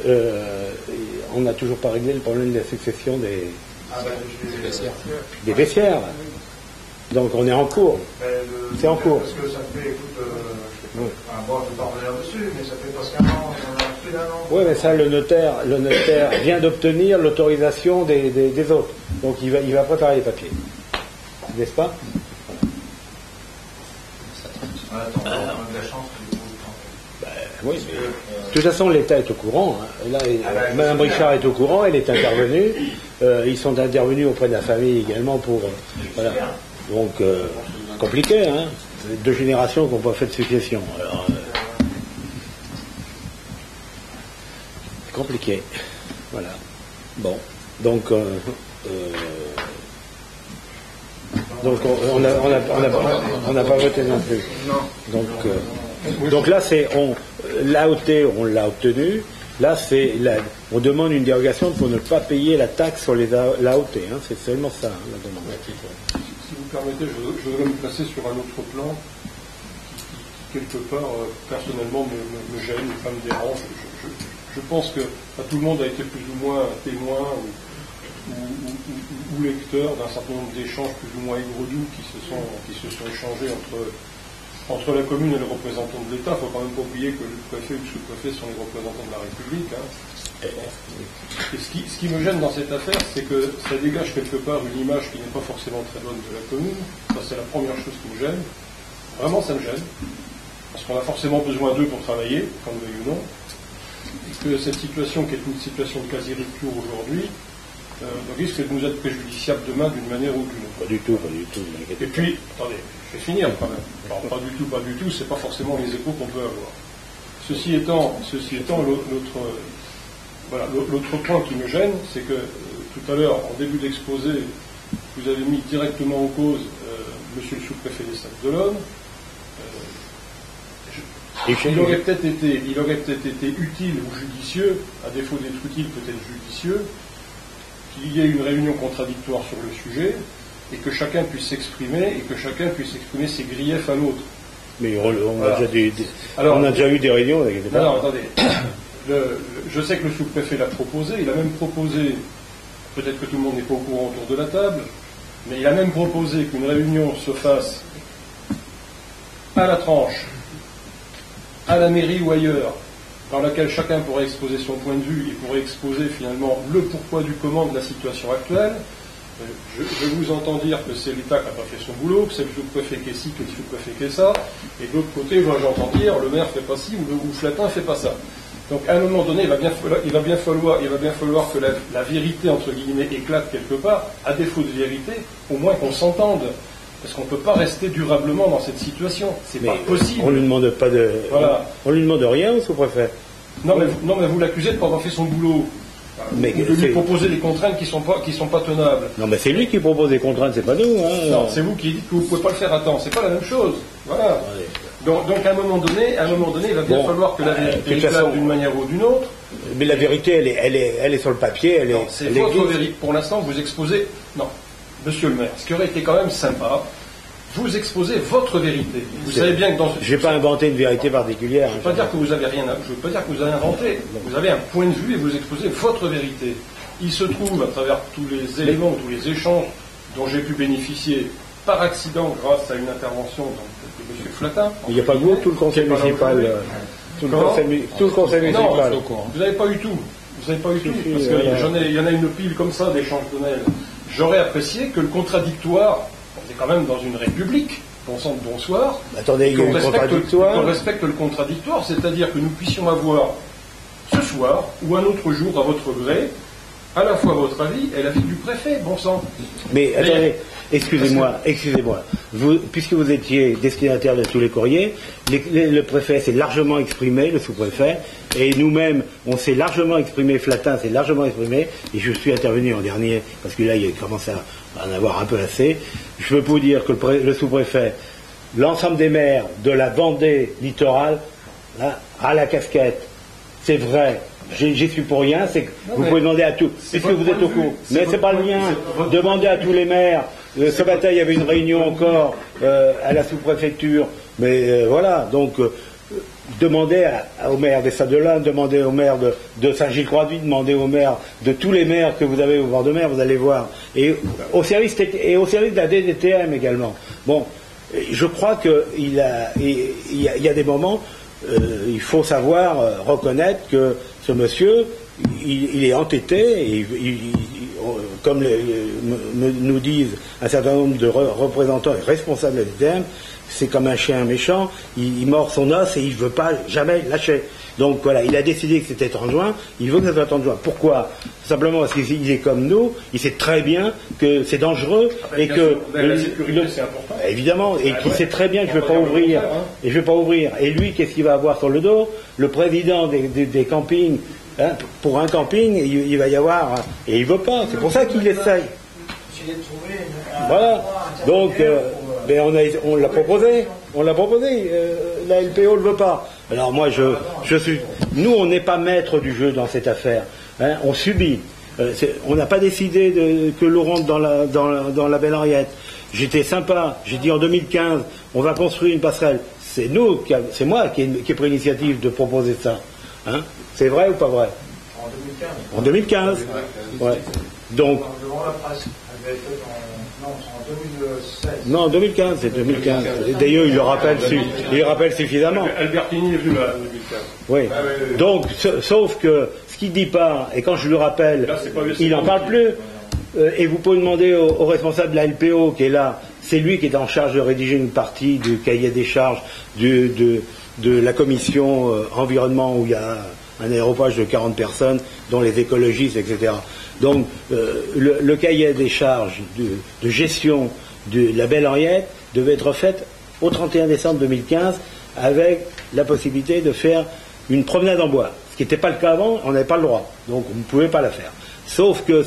on n'a toujours pas réglé le problème de la succession des baissières. Donc on est en cours. C'est en cours. Parce que ça fait, écoute, bon, je ne vais pas revenir dessus, mais ça fait presque un an, plus d'un an. Oui, mais ça, le notaire vient d'obtenir l'autorisation des autres. Donc il va préparer les papiers. N'est-ce pas? On a de la chance que oui, mais de toute façon, l'État est au courant. Hein. Là, Mme Richard est au courant, elle est intervenue. Ils sont intervenus auprès de la famille également pour... voilà. Donc, compliqué, hein. 2 générations qui n'ont pas fait de succession. Alors, compliqué. Voilà. Bon. Donc on n'a pas voté non plus. Donc, Donc là, l'AOT, on l'a obtenu. Là, on demande une dérogation pour ne pas payer la taxe sur l'AOT. Hein, c'est seulement ça, la demande. Si vous permettez, je voudrais me placer sur un autre plan qui quelque part, personnellement, me gêne, enfin me dérange. Je pense que tout le monde a été plus ou moins témoin ou lecteur d'un certain nombre d'échanges plus ou moins aigre-doux qui se sont échangés entre la commune et les représentants de l'État. Il ne faut quand même pas oublier que le préfet ou le sous-préfet sont les représentants de la République. Hein. Et ce qui me gêne dans cette affaire, c'est que ça dégage quelque part une image qui n'est pas forcément très bonne de la commune. Ça, c'est la première chose qui me gêne. Vraiment, ça me gêne. Parce qu'on a forcément besoin d'eux pour travailler, qu'on le veuille ou non. Et que cette situation, qui est une situation de quasi-rupture aujourd'hui, risque de nous être préjudiciable demain d'une manière ou d'une autre. Pas du tout. Et puis, attendez, je vais finir quand même. Alors, pas du tout, c'est pas forcément les échos qu'on peut avoir. Ceci étant, l'autre point qui me gêne, c'est que tout à l'heure, en début d'exposé, vous avez mis directement en cause monsieur le sous-préfet des Sables-d'Olonne. Il aurait peut-être été utile ou judicieux, à défaut d'être utile, peut-être judicieux, qu'il y ait une réunion contradictoire sur le sujet et que chacun puisse s'exprimer ses griefs à l'autre. Mais on a déjà eu des réunions avec des Alors, attendez. Je sais que le sous-préfet l'a proposé, il a même proposé, peut-être que tout le monde n'est pas au courant autour de la table, mais il a même proposé qu'une réunion se fasse à la tranche, à la mairie ou ailleurs, dans laquelle chacun pourrait exposer son point de vue et pourrait exposer finalement le pourquoi du comment de la situation actuelle. Je vous entends dire que c'est l'État qui n'a pas fait son boulot, que c'est le sous-préfet qui est ci, que le sous-préfet qui est ça, et de l'autre côté, moi j'entends dire le maire fait pas ci ou Flatin fait pas ça. Donc à un moment donné, il va bien falloir que la vérité entre guillemets éclate quelque part, à défaut de vérité, au moins qu'on s'entende. Parce qu'on ne peut pas rester durablement dans cette situation. C'est pas possible. On ne lui demande pas on lui demande rien au sous-préfet. Non, mais vous l'accusez de ne pas avoir fait son boulot. Ou de lui proposer des contraintes qui sont pas tenables. Non, mais c'est lui qui propose des contraintes, c'est pas nous. Hein. Non, c'est vous qui dites que vous ne pouvez pas le faire à temps. C'est pas la même chose. Voilà. Donc à un moment donné, il va bien falloir que la vérité éclate d'une manière ou d'une autre. Mais la vérité, elle est sur le papier. C'est votre vérité. Pour l'instant, vous exposez. Non. Monsieur le maire, ce qui aurait été quand même sympa, vous exposez votre vérité. Vous savez bien que je n'ai pas inventé une vérité particulière. Je ne veux pas dire que vous avez inventé. Vous avez un point de vue et vous exposez votre vérité. Il se trouve, à travers tous les éléments, tous les échanges dont j'ai pu bénéficier par accident grâce à une intervention de M. Flatin. Il n'y a pas vous, tout le conseil municipal. Tout le conseil municipal. Vous n'avez pas eu tout. Parce qu'il y en a une pile comme ça d'échanges de mails. J'aurais apprécié que le contradictoire, on est quand même dans une république, bon sang de bonsoir, attendez, il y a un contradictoire. Qu'on respecte le contradictoire, c'est-à-dire que nous puissions avoir ce soir ou un autre jour à votre gré, à la fois votre avis et l'avis du préfet, bon sang. Mais attendez, excusez-moi. Puisque vous étiez destinataire de tous les courriers, le préfet s'est largement exprimé, le sous-préfet, et nous-mêmes, on s'est largement exprimé, Flatin s'est largement exprimé, et je suis intervenu en dernier, parce que là, il commence à en avoir un peu assez. Je peux vous dire que le sous-préfet, l'ensemble des maires de la Vendée littorale, là, à la casquette, c'est vrai. J'y suis pour rien, c'est que vous pouvez demander à tous, puisque vous êtes au courant. Mais c'est pas le mien. Demandez à tous les maires. Ce matin, il y avait une réunion encore à la sous-préfecture. Mais voilà, donc demandez au maire des Sables-d'Olonne, demandez au maire de Saint-Gilles-Croix-de-Vie, demandez au maire de tous les maires que vous avez au bord de mer, vous allez voir. Et au service de la DDTM également. Bon, je crois qu'il y a des moments, il faut savoir reconnaître que ce monsieur, il est entêté, et comme nous disent un certain nombre de représentants et responsables de la DDTM, c'est comme un chien méchant, il mord son os et il ne veut pas jamais lâcher. Donc voilà, il a décidé que c'était en juin, il veut que ça soit en juin. Pourquoi ? Simplement parce qu'il est comme nous, il sait très bien que c'est dangereux et que la sécurité c'est important. Évidemment, et qu'il sait très bien que je ne vais pas ouvrir. Et lui, qu'est-ce qu'il va avoir sur le dos ? Le président des campings, hein, pour un camping, il va y avoir, et il ne veut pas. C'est pour ça qu'il essaye. Voilà. Donc Mais on l'a proposé. La LPO ne le veut pas. Alors moi, nous, on n'est pas maître du jeu dans cette affaire. Hein, on subit. On n'a pas décidé que l'eau rentre dans la Belle Henriette. J'étais sympa. J'ai dit en 2015, on va construire une passerelle. C'est moi qui ai pris l'initiative de proposer ça. Hein, c'est vrai ou pas vrai? En 2015. Ouais. Donc. Devant la presse. Non, en 2015, c'est 2015. D'ailleurs, il le rappelle suffisamment. Albertini est venu là, en 2015. Oui. Donc, sauf que ce qu'il ne dit pas, et quand je le rappelle, il n'en parle plus. Et vous pouvez demander au responsable de la LPO qui est là, c'est lui qui est en charge de rédiger une partie du cahier des charges de la commission environnement où il y a un aéropage de 40 personnes, dont les écologistes, etc. Donc, le cahier des charges de gestion de la Belle Henriette devait être fait au 31 décembre 2015 avec la possibilité de faire une promenade en bois. Ce qui n'était pas le cas avant, on n'avait pas le droit. Donc, on ne pouvait pas la faire. Sauf que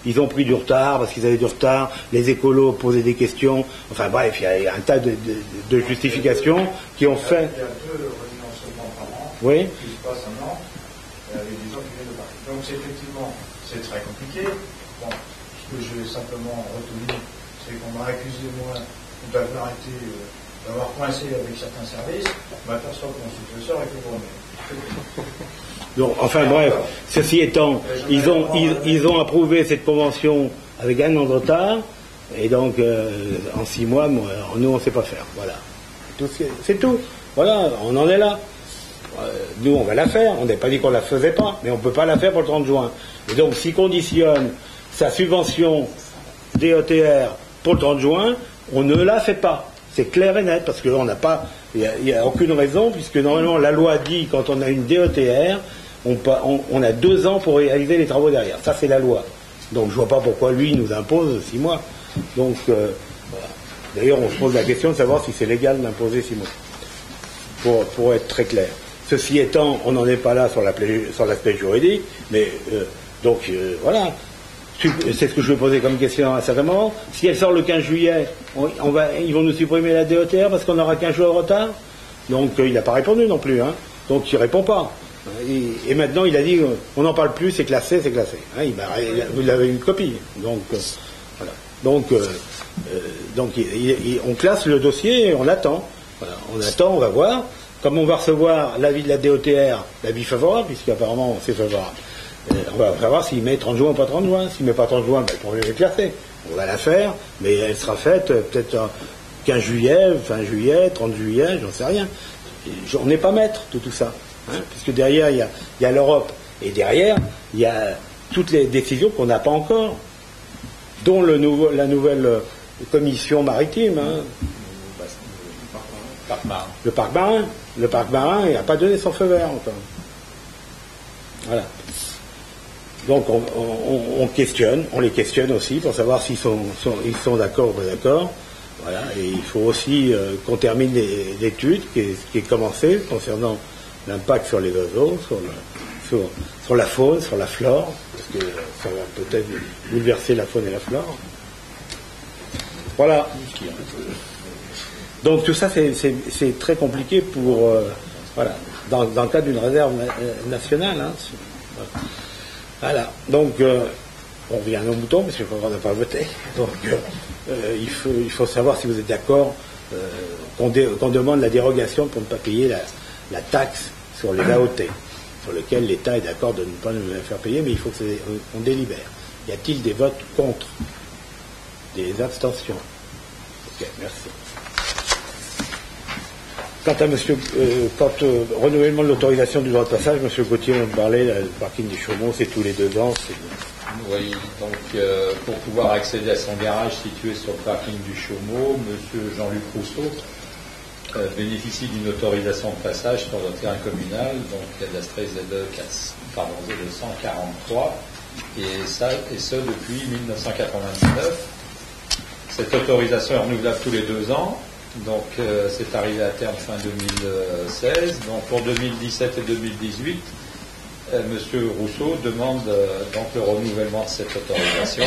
ils ont pris du retard, parce qu'ils avaient du retard, les écolos posaient des questions, enfin bref, il y a un tas de justifications qui ont fait... Il y a 2 réunions seulement par an, oui. Qui se passent un an, avec des gens qui viennent de partir. Donc effectivement, c'est très compliqué. Bon, ce que j'ai simplement retenu, c'est qu'on m'a accusé, moi, d'avoir coincé avec certains services. Je m'aperçois que mon successeur est couronné. Donc, enfin bref, ceci étant, ils ont approuvé cette convention avec un an de retard, et donc en 6 mois, nous on ne sait pas faire. Voilà. C'est tout. Voilà, on en est là. Nous on va la faire, on n'a pas dit qu'on la faisait pas, mais on ne peut pas la faire pour le 30 juin. Et donc s'il conditionne sa subvention DETR pour le 30 juin, on ne la fait pas. C'est clair et net, parce que on n'a pas, il n'y a aucune raison, puisque normalement la loi dit quand on a une DETR, on a 2 ans pour réaliser les travaux derrière. Ça, c'est la loi. Donc, je ne vois pas pourquoi lui nous impose 6 mois. Donc, voilà. D'ailleurs, on se pose la question de savoir si c'est légal d'imposer 6 mois. Pour être très clair. Ceci étant, on n'en est pas là sur l'aspect juridique, mais voilà. C'est ce que je vais poser comme question à un certain moment. Si elle sort le 15 juillet, ils vont nous supprimer la DETR parce qu'on aura 15 jours de retard. Donc, il n'a pas répondu non plus. Hein. Donc, il ne répond pas. Et maintenant, il a dit, on n'en parle plus, c'est classé, c'est classé. Hein, vous avez une copie. Donc, voilà. Donc, on classe le dossier et on attend. Voilà. On attend, on va voir. Comme on va recevoir l'avis de la DETR, l'avis favorable, puisqu'apparemment c'est favorable, on va savoir s'il met 30 juin ou pas 30 juin. S'il ne met pas 30 juin, le problème est classé. On va la faire, mais elle sera faite peut-être 15 juillet, fin juillet, 30 juillet, j'en sais rien. On n'est pas maître de tout ça. Hein, puisque derrière, il y a l'Europe. Et derrière, il y a toutes les décisions qu'on n'a pas encore, dont la nouvelle commission maritime. Hein. Le parc marin. Le parc marin, il n'a pas donné son feu vert encore. Voilà. Donc, on les questionne aussi pour savoir s'ils sont d'accord ou pas d'accord. Voilà. Et il faut aussi qu'on termine l'étude qui est commencée concernant l'impact sur les oiseaux, sur la faune, sur la flore, parce que ça va peut-être bouleverser la faune et la flore. Voilà. Donc tout ça, c'est très compliqué pour... voilà, dans le cadre d'une réserve nationale. Hein, voilà. Donc, on revient à nos moutons, parce qu'on n'a pas voté. Donc, il faut savoir si vous êtes d'accord qu'on demande la dérogation pour ne pas payer la taxe sur les AOT, sur lequel l'État est d'accord de ne pas nous faire payer, mais il faut qu'on délibère. Y a-t-il des votes contre? Des abstentions? Ok, merci. Quant à renouvellement de l'autorisation du droit de passage, M. Gauthier vient de parler, le parking du Chaumont, c'est tous les 2 ans. Oui, donc pour pouvoir accéder à son garage situé sur le parking du Chaumont, M. Jean-Luc Rousseau bénéficie d'une autorisation de passage sur le terrain communal, donc cadastré ZE 143, et ce depuis 1999. Cette autorisation est renouvelable tous les 2 ans. Donc c'est arrivé à terme fin 2016. Donc pour 2017 et 2018, M. Rousseau demande donc le renouvellement de cette autorisation.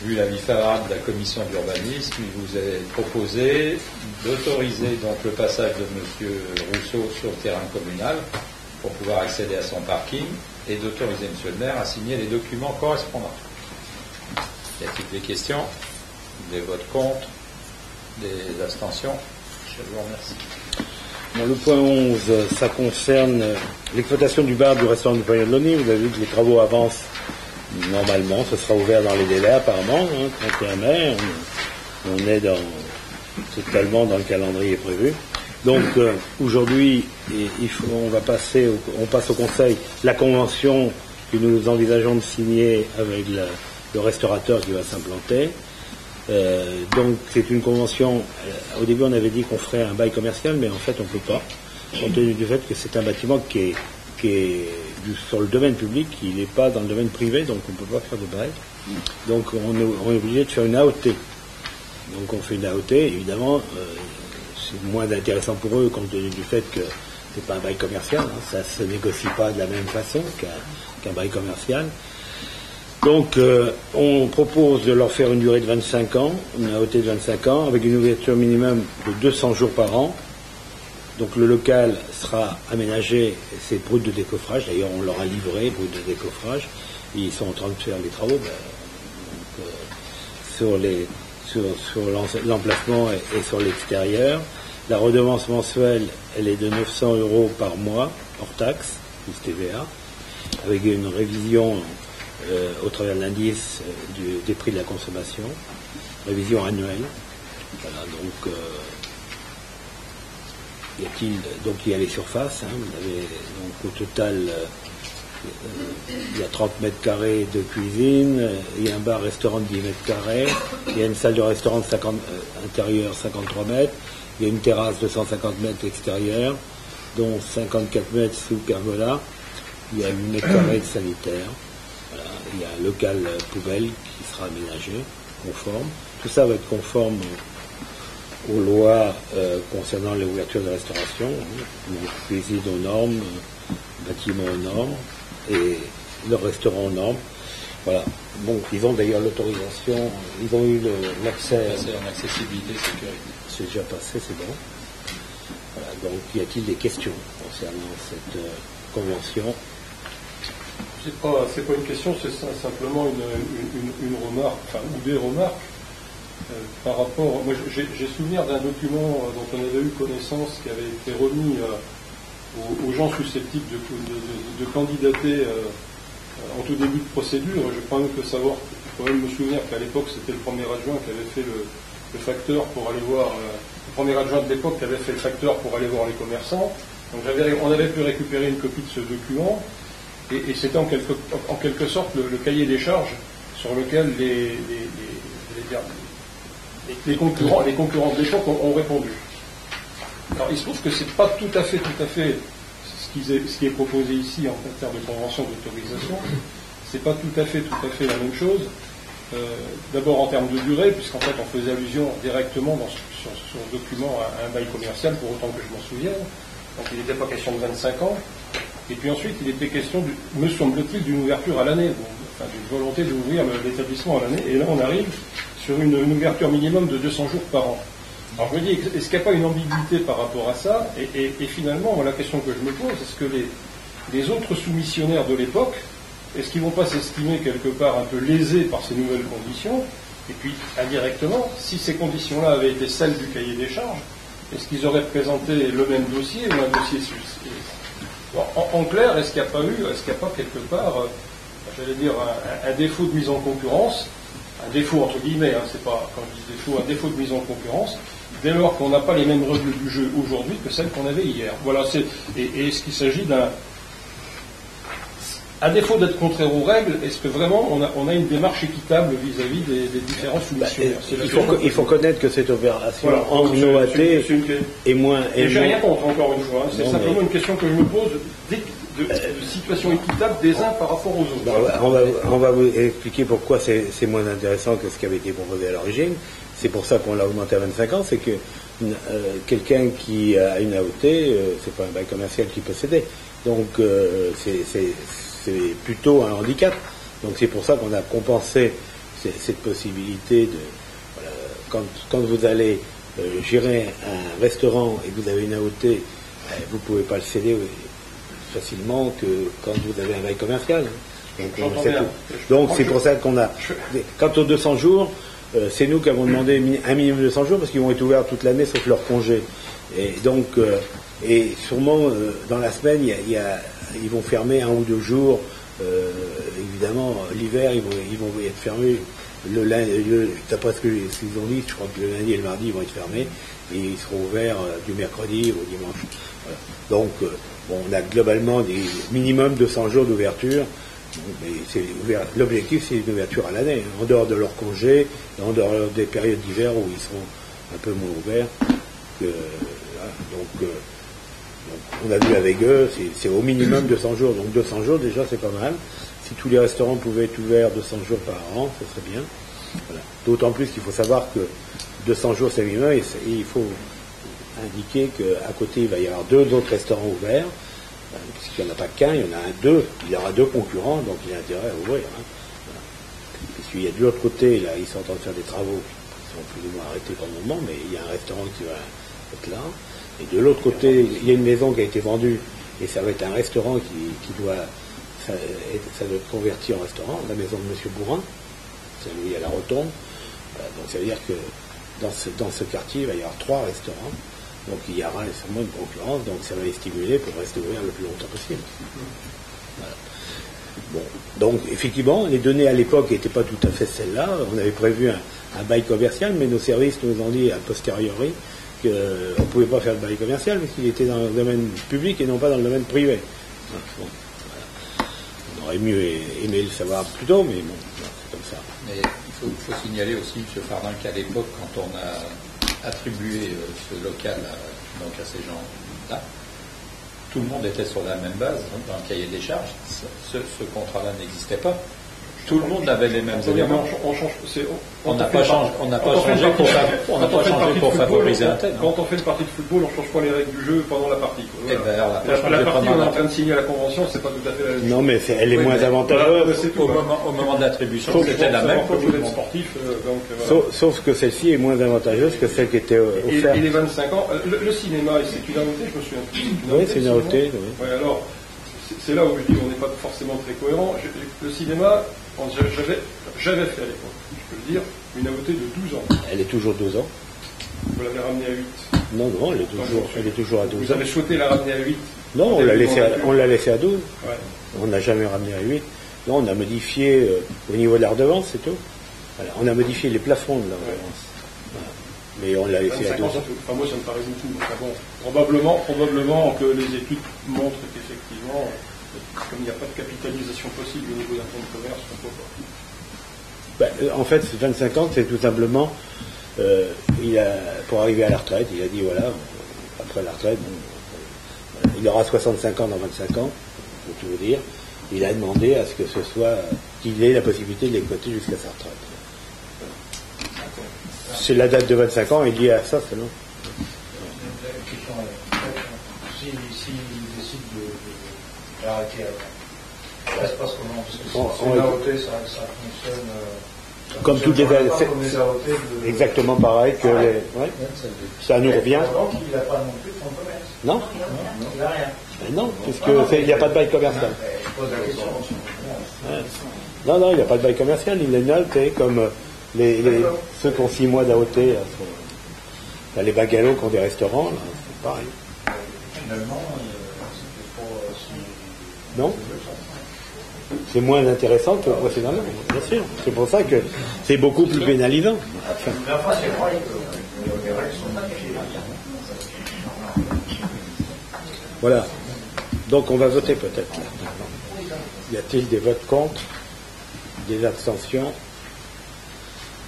vu l'avis favorable de la commission d'urbanisme, il vous est proposé d'autoriser donc le passage de M. Rousseau sur le terrain communal pour pouvoir accéder à son parking et d'autoriser M. le maire à signer les documents correspondants. Y a-t-il des questions, des votes contre, des abstentions? Je vous remercie. Bon, le point 11, ça concerne l'exploitation du bar du restaurant du Pavillon de Loni. Vous avez vu que les travaux avancent normalement, ce sera ouvert dans les délais apparemment, 31 mai, on est totalement dans le calendrier prévu. Donc aujourd'hui, on passe au Conseil la convention que nous envisageons de signer avec le restaurateur qui va s'implanter. Donc c'est une convention, au début on avait dit qu'on ferait un bail commercial, mais en fait on ne peut pas, compte tenu du fait que c'est un bâtiment qui est sur le domaine public, il n'est pas dans le domaine privé, donc on ne peut pas faire de bail. Donc on est obligé de faire une AOT. Donc on fait une AOT, évidemment, c'est moins intéressant pour eux compte tenu du fait que c'est pas un bail commercial, ça ne se négocie pas de la même façon qu'un bail commercial. Donc on propose de leur faire une durée de 25 ans, une AOT de 25 ans, avec une ouverture minimum de 200 jours par an. Donc le local sera aménagé, c'est brut de décoffrage, d'ailleurs on leur a livré brut de décoffrage, ils sont en train de faire les travaux sur l'emplacement et sur l'extérieur. La redevance mensuelle, elle est de 900 € par mois, hors taxe, plus TVA, avec une révision au travers de l'indice des prix de la consommation, révision annuelle. Voilà, donc il y a les surfaces, vous avez donc au total il y a 30 mètres carrés de cuisine, il y a un bar-restaurant de 10 mètres carrés, il y a une salle de restaurant de intérieure 53 mètres, il y a une terrasse de 150 mètres extérieure, dont 54 mètres sous pergola, il y a 8 mètres carrés de sanitaire, voilà, il y a un local poubelle qui sera aménagé, conforme. Tout ça va être conforme aux lois concernant l'ouverture de restauration, cuisine aux normes, bâtiment aux normes et le restaurant aux normes. Voilà. Bon, ils ont d'ailleurs l'autorisation, ils ont eu l'accès en accessibilité sécurité. C'est déjà passé, c'est bon. Voilà. Donc, y a-t-il des questions concernant cette convention? C'est pas une question, c'est simplement une remarque, enfin, ou des remarques. Par rapport, moi j'ai souvenir d'un document dont on avait eu connaissance qui avait été remis aux gens susceptibles de candidater en tout début de procédure. Je crois même faut même me souvenir qu'à l'époque c'était le premier adjoint qui avait fait le facteur pour aller voir, le premier adjoint de l'époque qui avait fait le facteur pour aller voir les commerçants. Donc on avait pu récupérer une copie de ce document et c'était en quelque sorte le cahier des charges sur lequel les concurrents de l'époque ont répondu. Alors il se trouve que c'est pas tout à fait ce qui est proposé ici en termes de convention d'autorisation. C'est pas tout à fait la même chose. D'abord en termes de durée, puisqu'en fait on faisait allusion directement sur ce document à un bail commercial, pour autant que je m'en souvienne. Donc il n'était pas question de 25 ans. Et puis ensuite il était question, me semble-t-il, d'une ouverture à l'année, d'une volonté d'ouvrir l'établissement à l'année. Et là on arrive sur une ouverture minimum de 200 jours par an. Alors je me dis, est-ce qu'il n'y a pas une ambiguïté par rapport à ça et finalement, la question que je me pose, est-ce que les autres soumissionnaires de l'époque, est-ce qu'ils ne vont pas s'estimer quelque part un peu lésés par ces nouvelles conditions? Et puis, indirectement, si ces conditions-là avaient été celles du cahier des charges, est-ce qu'ils auraient présenté le même dossier ou un dossier en clair, est-ce qu'il n'y a pas quelque part, j'allais dire, un défaut de mise en concurrence, un défaut entre guillemets, c'est pas, quand je dis défaut, un défaut de mise en concurrence, dès lors qu'on n'a pas les mêmes règles du jeu aujourd'hui que celles qu'on avait hier. Voilà, et est-ce qu'il s'agit à défaut d'être contraire aux règles, est-ce que vraiment on a une démarche équitable vis-à-vis des différents soumissionnaires? Il faut connaître que cette opération en OAT est moins... Et j'ai rien contre, encore une fois, c'est simplement une question que je me pose de situation équitable des uns par rapport aux autres. On va vous expliquer pourquoi c'est moins intéressant que ce qui avait été proposé à l'origine. C'est pour ça qu'on l'a augmenté à 25 ans, c'est que quelqu'un qui a une AOT, c'est pas un bail commercial qui peut céder. Donc c'est plutôt un handicap. Donc c'est pour ça qu'on a compensé cette possibilité de... Voilà, quand vous allez gérer un restaurant et que vous avez une AOT, vous ne pouvez pas le céder facilement que quand vous avez un bail commercial. Donc c'est pour ça qu'on a... Quant aux 200 jours, c'est nous qui avons demandé un minimum de 200 jours parce qu'ils vont être ouverts toute l'année sauf leur congé. Et donc, et sûrement dans la semaine, ils vont fermer 1 ou 2 jours. Évidemment, l'hiver, ils vont être fermés. D'après ce qu'ils ont dit, je crois que le lundi et le mardi, ils vont être fermés. Et ils seront ouverts du mercredi au dimanche. Voilà. Donc, on a globalement des minimum 200 jours d'ouverture. Mais l'objectif, c'est une ouverture à l'année, en dehors de leur congé, et en dehors des périodes d'hiver où ils seront un peu moins ouverts. Donc, on a vu avec eux, c'est au minimum 200 jours. Donc 200 jours, déjà, c'est pas mal. Si tous les restaurants pouvaient être ouverts 200 jours par an, ce serait bien. Voilà. D'autant plus qu'il faut savoir que 200 jours, c'est minimum, et il faut indiquer qu'à côté, il va y avoir 2 autres restaurants ouverts. Puisqu'il n'y en a pas qu'un, il y en a deux. Il y aura 2 concurrents, donc il y a intérêt à ouvrir. Voilà. Puisqu'il y a de l'autre côté, là, ils sont en train de faire des travaux qui sont plus ou moins arrêtés pour le moment, mais il y a un restaurant qui va être là. Et de l'autre côté, il y a une maison qui a été vendue, et ça va être un restaurant qui doit... Ça doit être converti en restaurant, la maison de M. Bourrin, Saint-Louis à la Rotonde. Donc ça veut dire que dans ce quartier, il va y avoir 3 restaurants. Donc il y aura nécessairement une concurrence, donc ça va les stimuler pour rester ouvert le plus longtemps possible. Voilà. Bon, donc effectivement, les données à l'époque n'étaient pas tout à fait celles-là. On avait prévu un bail commercial, mais nos services nous ont dit a posteriori qu'on ne pouvait pas faire de bail commercial parce qu'il était dans le domaine public et non pas dans le domaine privé. Donc, bon, voilà. On aurait mieux aimé le savoir plus tôt, mais bon, c'est comme ça. Mais il faut signaler aussi, M. Fardin, qu'à l'époque, quand on a attribuer ce local à ces gens-là. Tout le monde était sur la même base, dans le cahier des charges. Ce contrat-là n'existait pas. Tout le monde avait les mêmes éléments. On n'a pas changé pour favoriser un tel. Quand on fait une partie de football, on ne change pas les règles du jeu pendant la partie. Voilà. La partie où on est en train de signer la convention, c'est pas tout à fait la même chose. Non, mais elle est moins avantageuse. Au moment de l'attribution, c'était la même. Sportif, sauf que celle-ci est moins avantageuse que celle qui était offerte. Et les 25 ans, le cinéma, c'est une AOT, je me souviens. Oui, c'est une AOT. Oui, alors, c'est là où je dis on n'est pas forcément très cohérent. Le cinéma, j'avais fait à l'époque, je peux le dire, une AOT de 12 ans. Elle est toujours 12 ans. Vous l'avez ramenée à 8. Non, elle est toujours à 12 ans. Vous avez souhaité la ramener à 8? Non, on l'a laissé à 12. Ouais. On n'a jamais ramené à 8. Non, on a modifié au niveau de la redevance, c'est tout. Voilà. On a modifié les plafonds de la redevance. Voilà. Mais on l'a laissé à 12 ans. Enfin, moi, ça me paraît beaucoup. Enfin, bon, probablement que les études montrent qu'effectivement, comme il n'y a pas de capitalisation possible au niveau d'un fonds de commerce, on ne peut pas. En fait, 25 ans, c'est tout simplement, pour arriver à la retraite, il a dit voilà, après la retraite, il aura 65 ans dans 25 ans, pour tout vous dire. Il a demandé à ce que ce soit, qu'il ait la possibilité de l'exploiter jusqu'à sa retraite. C'est la date de 25 ans, il lié à ça seulement. S'il décide d'arrêter avant, ça se passe comment? Parce que c'est une AOT, ça fonctionne comme toutes les AOT. Exactement pareil que les. Ouais. Ça nous revient. Donc il n'a pas non plus de fonds de commerce. Non. Il n'a rien. Non, puisqu'il n'y a pas de bail commercial. Je pose la question. Non, il n'y a pas de bail commercial. Il est noté comme ceux qui ont 6 mois d'AOT. Les bagalos qui ont des restaurants, là, c'est pareil. Finalement, c'était pas si. Non. C'est moins intéressant que précédemment, bien sûr. C'est pour ça que c'est beaucoup plus pénalisant. Mais enfin, c'est vrai que les règles sont modifiées. Voilà. Donc on va voter peut-être. Y a-t-il des votes contre? Des abstentions?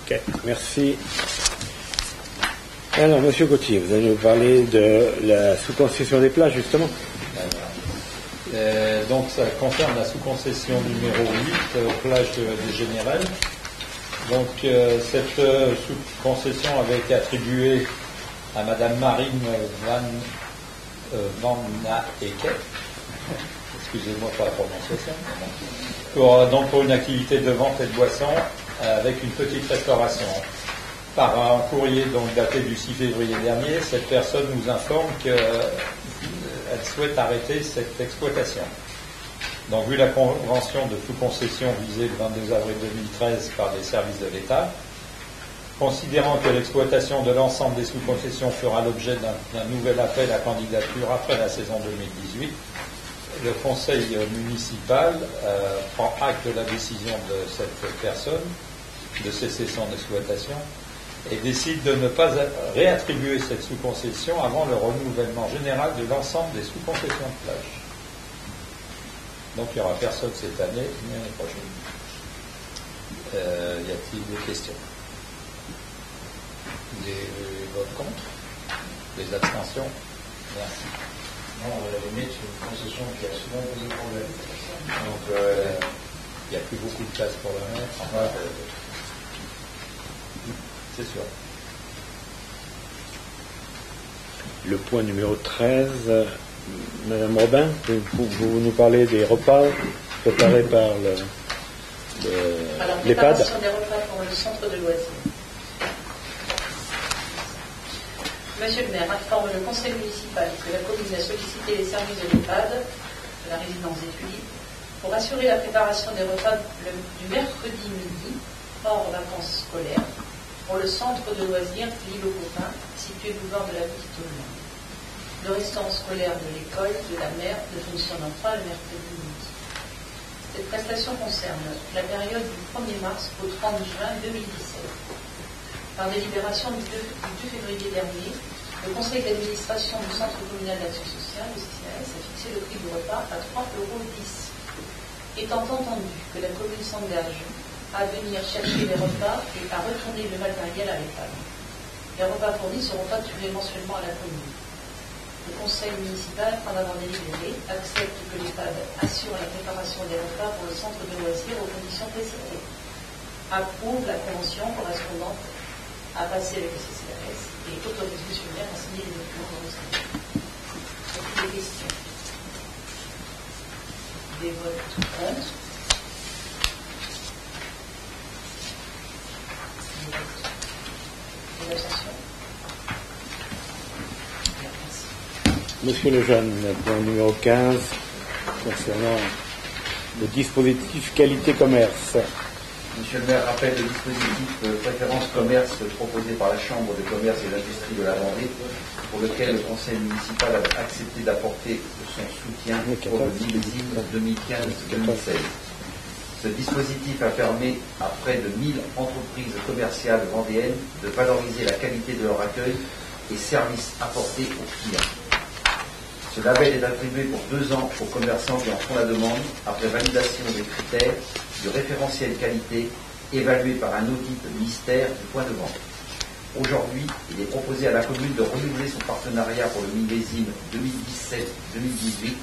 Ok, merci. Alors, Monsieur Gauthier, vous allez nous parler de la sous-concession des plages, justement. Donc ça concerne la sous-concession numéro 8, plage des Générales. Donc cette sous-concession avait été attribuée à Madame Marine Van Naeke, excusez-moi pour la prononciation, pour une activité de vente et de boissons avec une petite restauration. Par un courrier donc daté du 6 février dernier, cette personne nous informe qu'elle souhaite arrêter cette exploitation. Donc, vu la convention de sous-concession visée le 22 avril 2013 par les services de l'État, considérant que l'exploitation de l'ensemble des sous-concessions fera l'objet d'un nouvel appel à candidature après la saison 2018, le conseil municipal prend acte de la décision de cette personne de cesser son exploitation et décide de ne pas réattribuer cette sous-concession avant le renouvellement général de l'ensemble des sous-concessions de plage. Donc il n'y aura personne cette année ni l'année prochaine. Y a-t-il des questions? Des votes contre? Des abstentions? Merci. Non, à la limite, c'est une concession qui a souvent posé problème. Donc il n'y a plus beaucoup de place pour le mettre. Enfin, c'est sûr. Le point numéro 13, Madame Robin, vous nous parlez des repas préparés par l'EHPAD. Préparation des repas pour le centre de loisirs. Monsieur le maire informe le conseil municipal que la commune a sollicité les services de l'EHPAD, de la résidence des Tulipes, pour assurer la préparation des repas du mercredi midi, hors vacances scolaires, pour le centre de loisirs L'Île aux Copains, situé boulevard de la Petite Hollande. Le restaurant scolaire de l'école de la mer ne fonctionnant pas le mercredi midi. Cette prestation concerne la période du 1er mars au 30 juin 2017. Par délibération du 2 février dernier, le conseil d'administration du Centre communal d'action sociale, le CCAS, a fixé le prix du repas à 3,10 €. Étant entendu que la commune s'engage à venir chercher les repas et à retourner le matériel à l'EHPAD. Les repas fournis seront facturés mensuellement à la commune. Le conseil municipal, en avant délibéré, accepte que l'EHPAD assure la préparation des repas pour le centre de loisirs aux conditions précitées. Approuve la convention correspondant à passer avec le CCAS et autorise M. le maire à signer les documents dans le centre. Des questions? Des votes contre? Des abstentions? Monsieur Lejeune, point numéro 15, concernant le dispositif qualité-commerce. Monsieur le maire rappelle le dispositif préférence commerce proposé par la Chambre de commerce et d'industrie de la Vendée, pour lequel le conseil municipal a accepté d'apporter son soutien pour le millésime 2015-2016. Ce dispositif a permis à près de 1000 entreprises commerciales vendéennes de valoriser la qualité de leur accueil et services apportés aux clients. Ce label est attribué pour 2 ans aux commerçants qui en font la demande, après validation des critères de référentiel qualité évalués par un audit ministère du point de vente. Aujourd'hui, il est proposé à la commune de renouveler son partenariat pour le millésime 2017-2018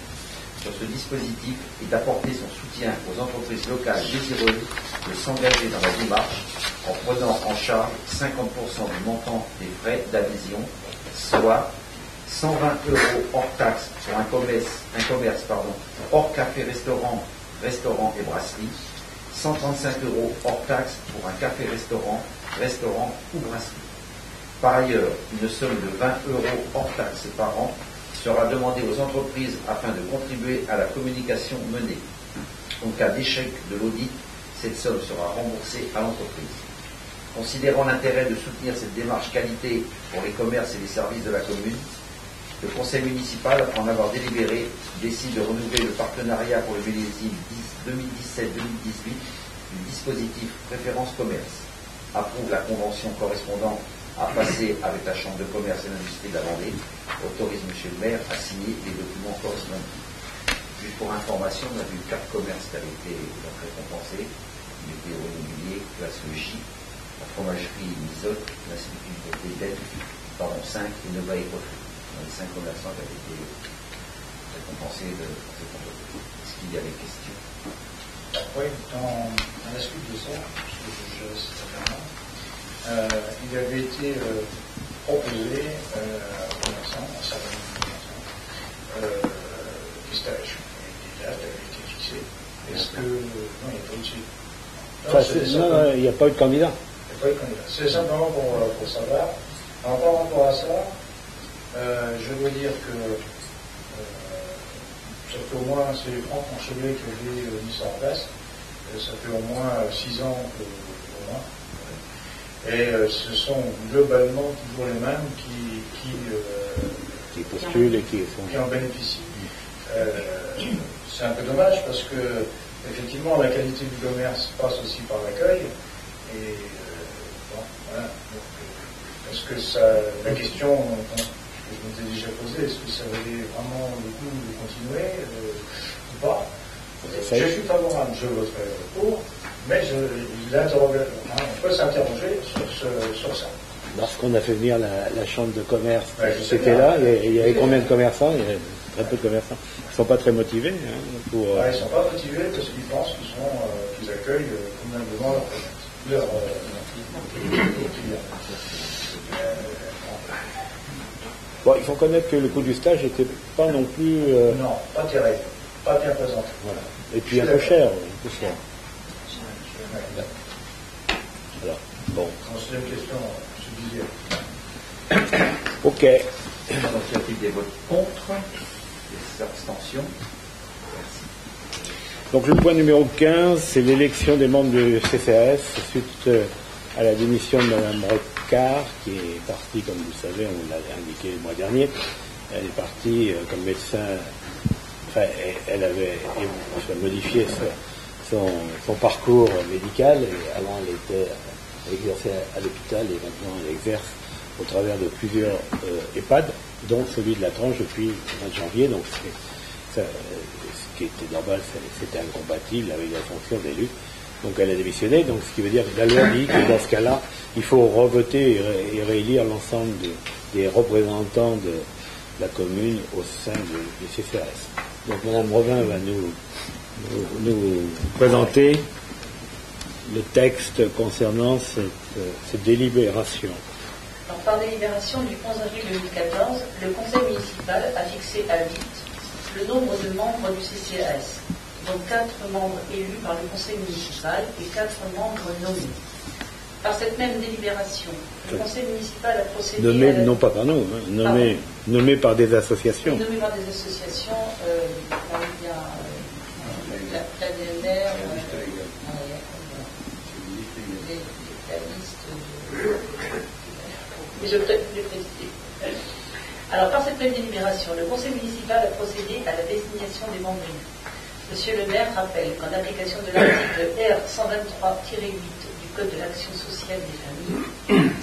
sur ce dispositif et d'apporter son soutien aux entreprises locales désireuses de s'engager dans la démarche en prenant en charge 50% du montant des frais d'adhésion, soit 120 € hors taxe pour un commerce hors café-restaurant, restaurant et brasserie, 135 € hors taxe pour un café-restaurant, restaurant ou brasserie. Par ailleurs, une somme de 20 € hors taxe par an sera demandée aux entreprises afin de contribuer à la communication menée. En cas d'échec de l'audit, cette somme sera remboursée à l'entreprise. Considérant l'intérêt de soutenir cette démarche qualité pour les commerces et les services de la commune, le conseil municipal, après en avoir délibéré, décide de renouveler le partenariat pour le millésime 2017-2018 du dispositif préférence commerce. Approuve la convention correspondant à passer avec la Chambre de commerce et d'industrie de la Vendée. Autorise M. le maire à signer les documents correspondants. Juste pour information, on a vu 4 commerces qui avaient été récompensés. Il était au immobilier, classe J, la fromagerie Misotte, l'Institut des Belles, 5 et Nova et Poterie. Dans les 5 commerçants qui avaient été récompensés de cette entreprise. Est-ce qu'il y a des questions? Oui, à la suite de ça, parce que je gère cette affaire-là, il avait été proposé aux commerçants, à certains commerçants, des stages. Des dates avaient été fixées. Est-ce que. Non, il n'y a pas de suite. Enfin, non, il n'y a pas eu de candidat. Il n'y a pas eu de candidat. C'est simplement pour savoir. Alors, par rapport à ça, je dois dire que ça fait au moins, c'est Franck Manchelet qui avait mis ça en place. Ça fait au moins 6 ans au moins. Et ce sont globalement toujours les mêmes qui postulent et qui en bénéficient. C'est un peu dommage parce que effectivement la qualité du commerce passe aussi par l'accueil. Et bon, voilà. Donc, est-ce que ça, la question que je m'étais déjà posée, est-ce que ça valait vraiment le coup de continuer ou pas? Je suis favorable, je voterai pour, mais on peut s'interroger sur ça. Lorsqu'on a fait venir la chambre de commerce, c'était là, il y avait combien de commerçants? Il y avait très peu de commerçants. Ils ne sont pas très motivés. Ils ne sont pas motivés parce qu'ils pensent qu'ils accueillent convenablement leurs clients. Bon, il faut connaître que le coût du stage n'était pas non plus... Non, pas terrible, pas bien présenté. Voilà. Et puis un peu cher. Voilà. Bon. C'est une question subsidiaire. Ok. Donc, y a-t-il des votes contre? Des abstentions? Merci. Donc le point numéro 15, c'est l'élection des membres du CCAS suite à la démission de Mme Rocard, qui est partie, comme vous le savez, on l'avait indiqué le mois dernier. Elle est partie comme médecin. Enfin, elle avait modifié son parcours médical. Et avant, elle exerçait à l'hôpital et maintenant elle exerce au travers de plusieurs EHPAD, dont celui de la Tranche depuis le mois de janvier. Donc, ce qui était normal, c'était incompatible avec la fonction d'élu. Donc, elle a démissionné. Donc, ce qui veut dire que la loi dit que dans ce cas-là, il faut revoter et réélire l'ensemble des représentants de la commune au sein du CCAS. Donc Mme Robin va nous présenter le texte concernant cette délibération. Alors, par délibération du 11 avril 2014, le conseil municipal a fixé à 8 le nombre de membres du CCAS, dont 4 membres élus par le conseil municipal et 4 membres nommés. Par cette même délibération, le conseil municipal a procédé nommé, non pas par nous, nommé par des associations. Nommé par des associations, il y a la DNR, la liste mais je voudrais les préciser. Alors, par cette même délibération, le conseil municipal a procédé à la désignation des membres élus. Monsieur le maire rappelle qu'en application de l'article R 123-8 du Code de l'action sociale des familles,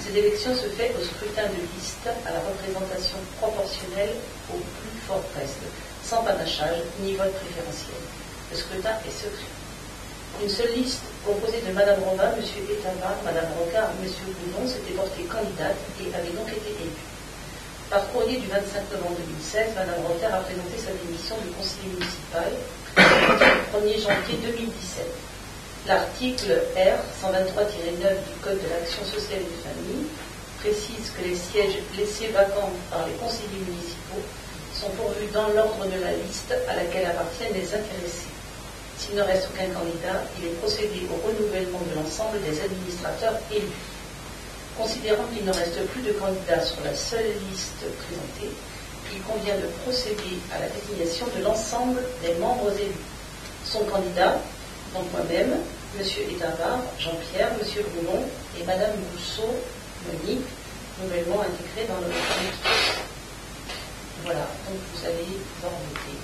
cette élection se fait au scrutin de liste à la représentation proportionnelle au plus fort reste, sans panachage ni vote préférentiel. Le scrutin est secret. Une seule liste composée de Mme Robin, M. Etava, Mme Rocard et M. Boudon s'était portée candidate et avait donc été élue. Par courrier du 25 novembre 2016, Mme Rocard a présenté sa démission du conseiller municipal le 1er janvier 2017. L'article R 123-9 du Code de l'action sociale et des familles précise que les sièges laissés vacants par les conseillers municipaux sont pourvus dans l'ordre de la liste à laquelle appartiennent les intéressés. S'il ne reste aucun candidat, il est procédé au renouvellement de l'ensemble des administrateurs élus. Considérant qu'il ne reste plus de candidats sur la seule liste présentée, il convient de procéder à la désignation de l'ensemble des membres élus. Son candidat, donc moi-même, M. Etava, Jean-Pierre, M. Boulon et Mme Bousseau, Monique, nouvellement intégrés dans notre équipe. Voilà, donc vous allez en voter.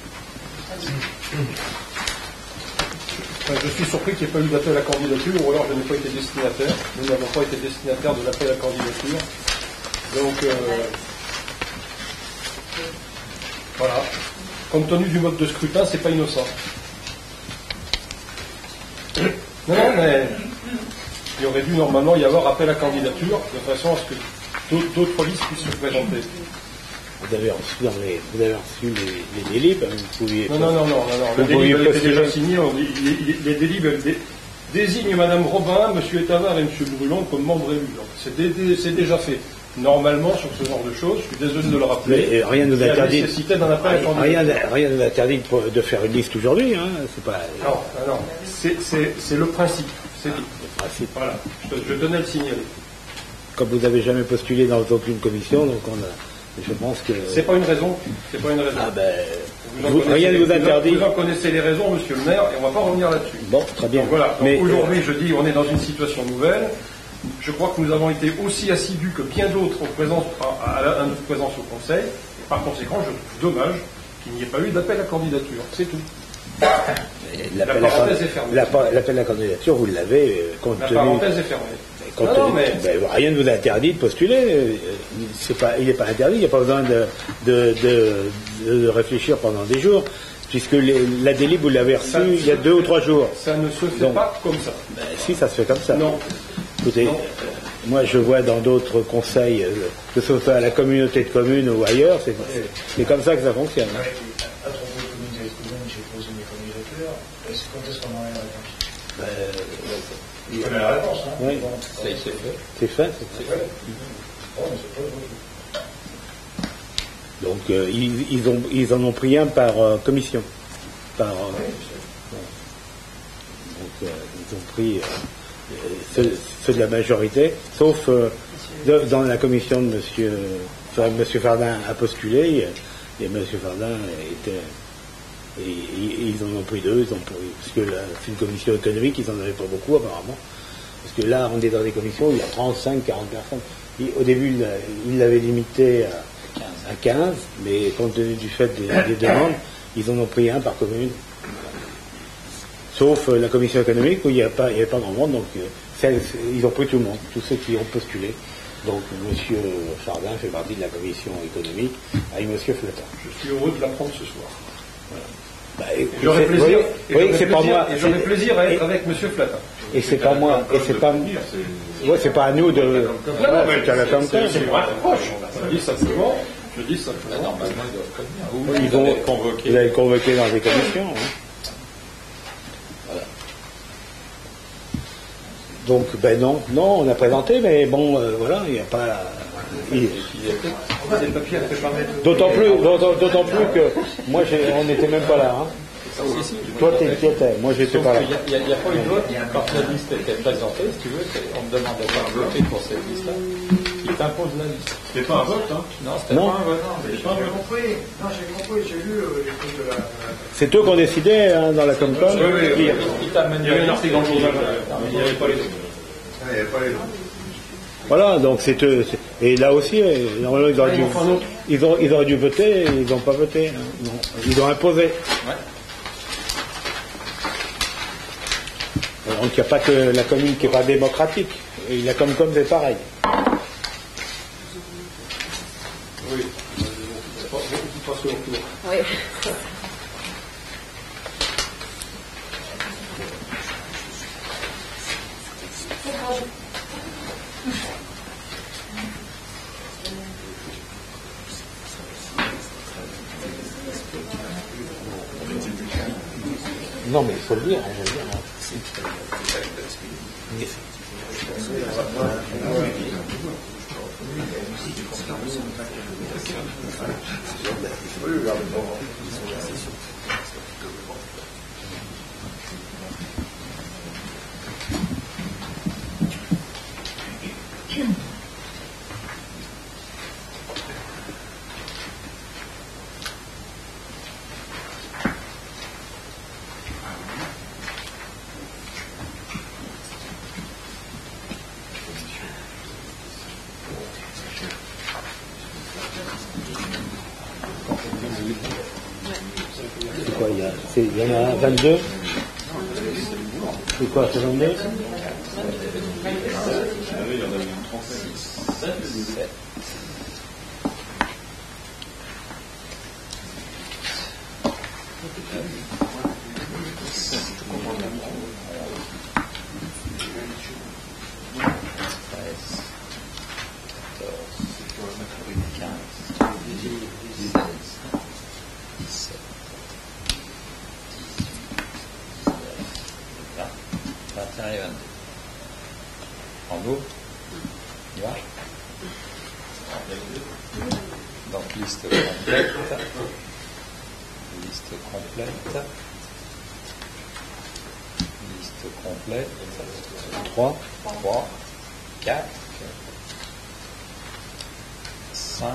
Je suis surpris qu'il n'y ait pas eu d'appel à candidature, ou alors je n'ai pas été destinataire. Nous n'avons pas été destinataires de l'appel à candidature. Donc, voilà. Compte tenu du mode de scrutin, c'est pas innocent. Non, mais il aurait dû normalement y avoir appel à candidature, de façon à ce que d'autres listes puissent se présenter. Vous avez reçu les délibes, vous pouviez... Non. Le délib était déjà signé. Les délibes désignent Mme Robin, M. Etavard et M. Brulon comme membres élus. C'est déjà fait. normalement, sur ce genre de choses, je suis désolé de le rappeler, Mais rien ne nous interdit. nécessité d'un appel à candidature. Rien ne nous interdit de faire une liste aujourd'hui. Hein. C'est pas. Non. C'est le principe. C'est dit. Le principe. Voilà. Je tenais à le signaler. Comme vous n'avez jamais postulé dans aucune commission, donc je pense que. C'est pas une raison. C'est pas une raison. Ah ben. Rien ne vous interdit. Vous en connaissez les raisons, monsieur le maire, et on ne va pas revenir là-dessus. Bon, très bien. Donc voilà. Mais aujourd'hui, je dis, on est dans une situation nouvelle. Je crois que nous avons été aussi assidus que bien d'autres à notre présence au Conseil. Et par conséquent, je trouve dommage qu'il n'y ait pas eu d'appel à candidature. C'est tout. La parenthèse est fermée. L'appel à candidature, vous l'avez compte tenu. La parenthèse est fermée. Rien ne vous interdit de postuler. Il n'est pas interdit. Il n'y a pas besoin de réfléchir pendant des jours, puisque la délit, vous l'avez reçue il y a 2 ou 3 jours. Ça ne se fait pas comme ça. Si, ça se fait comme ça. Non. Écoutez, moi je vois dans d'autres conseils, que ce soit à la communauté de communes ou ailleurs, c'est comme ça que ça fonctionne. À propos de communauté de communes, j'ai posé mes candidatures. Quand est-ce qu'on en a la réponse? Il y a la réponse, hein. Oui. Bon, c'est fait. Bon, mais c'est pas Donc ils en ont pris un par commission. Donc ils ont pris ceux de la majorité, sauf dans la commission de Monsieur Fardin a postulé, et Monsieur Fardin ils en ont pris 2, parce que c'est une commission économique, ils n'en avaient pas beaucoup apparemment. Parce que là, on est dans des commissions où il y a 35, 40 personnes. Au début, il l'avait limité à 15, mais compte tenu du fait des demandes, ils en ont pris un par commune. Sauf la commission économique où il n'y avait pas grand monde, donc ils ont pris tout le monde, tous ceux qui ont postulé. Donc M. Chardin fait partie de la commission économique avec M. Flatin. Je suis heureux de l'apprendre ce soir. Voilà. J'aurais plaisir, j'aurais plaisir à être avec M. Flatin. Et c'est pas moi, et c'est pas c'est pas à nous de. C'est à la Comcom. C'est moi proche. Je dis simplement. Normalement, ils doivent prévenir. Vous avez convoqué dans les commissions. Hein. Voilà. Donc, non, on a présenté, mais bon, voilà, il n'y a pas. D'autant plus que moi, on n'était même pas là. Hein. Toi, tu étais, moi, j'étais pas là. Il n'y a pas eu de vote quand la liste était présentée, si tu veux, on ne demandait pas de voter pour cette liste-là. Il t'impose la liste. C'était pas un vote, hein? Non, c'était pas un vote. J'ai compris, j'ai lu les trucs de la. C'est eux qui ont décidé hein, dans la Comcom. Oui. Il y avait un article dans le journal, mais il n'y avait pas les autres. Il n'y avait pas les autres. Voilà, donc c'est eux. Et là aussi, normalement, ils auraient dû voter, ils n'ont pas voté. Hein. Non, ils ont imposé. Ouais. Donc il n'y a pas que la commune qui n'est pas démocratique. Et la Comcom, c'est pareil. Oui. Oui. Non, mais il faut le dire, je veux dire. Hein. C'est quoi, il y en a 22. C'est quoi, c'est 22? Il y en avait 36. En gros, il va. Donc liste complète. Liste complète. Liste complète. 3, 4, 5,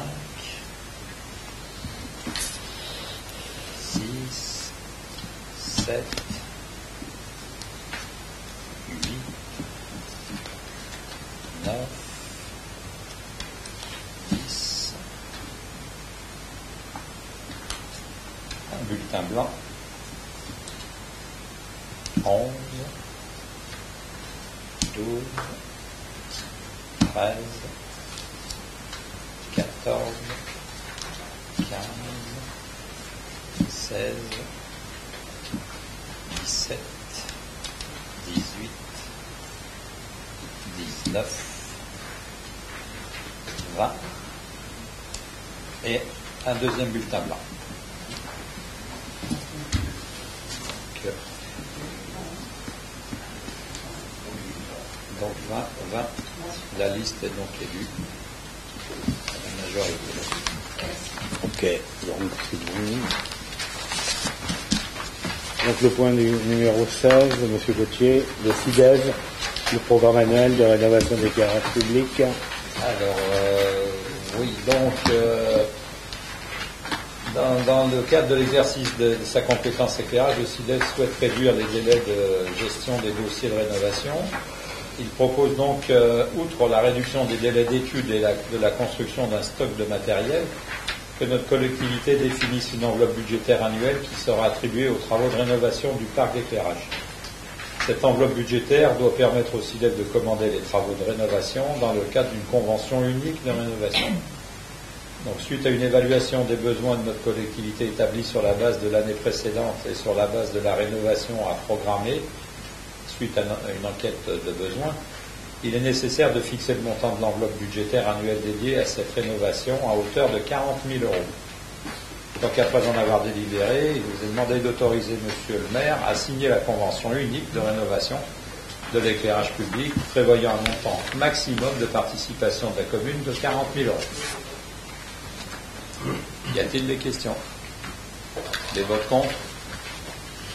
6, 7, 8, 9, 10, un bulletin blanc, 11, 12, 13, 14, 15, 16, 17, 18, 19, 20 et un deuxième bulletin blanc. Donc 20, la liste est donc élue. La majorité. Ok, donc c'est bon. Donc le point numéro 16, M. Gauthier, le CIDEV, le programme annuel de rénovation des éclairages publics. Alors, oui, donc dans le cadre de l'exercice de sa compétence éclairage, le CIDEV souhaite réduire les délais de gestion des dossiers de rénovation. Il propose donc, outre la réduction des délais d'études et de la construction d'un stock de matériel, que notre collectivité définisse une enveloppe budgétaire annuelle qui sera attribuée aux travaux de rénovation du parc d'éclairage. Cette enveloppe budgétaire doit permettre au CIDEV de commander les travaux de rénovation dans le cadre d'une convention unique de rénovation. Donc, suite à une évaluation des besoins de notre collectivité établie sur la base de l'année précédente et sur la base de la rénovation à programmer, suite à une enquête de besoins, il est nécessaire de fixer le montant de l'enveloppe budgétaire annuelle dédiée à cette rénovation à hauteur de 40 000 €. Donc après en avoir délibéré, il vous est demandé d'autoriser Monsieur le maire à signer la convention unique de rénovation de l'éclairage public, prévoyant un montant maximum de participation de la commune de 40 000 €. Y a-t-il des questions? Des votes contre?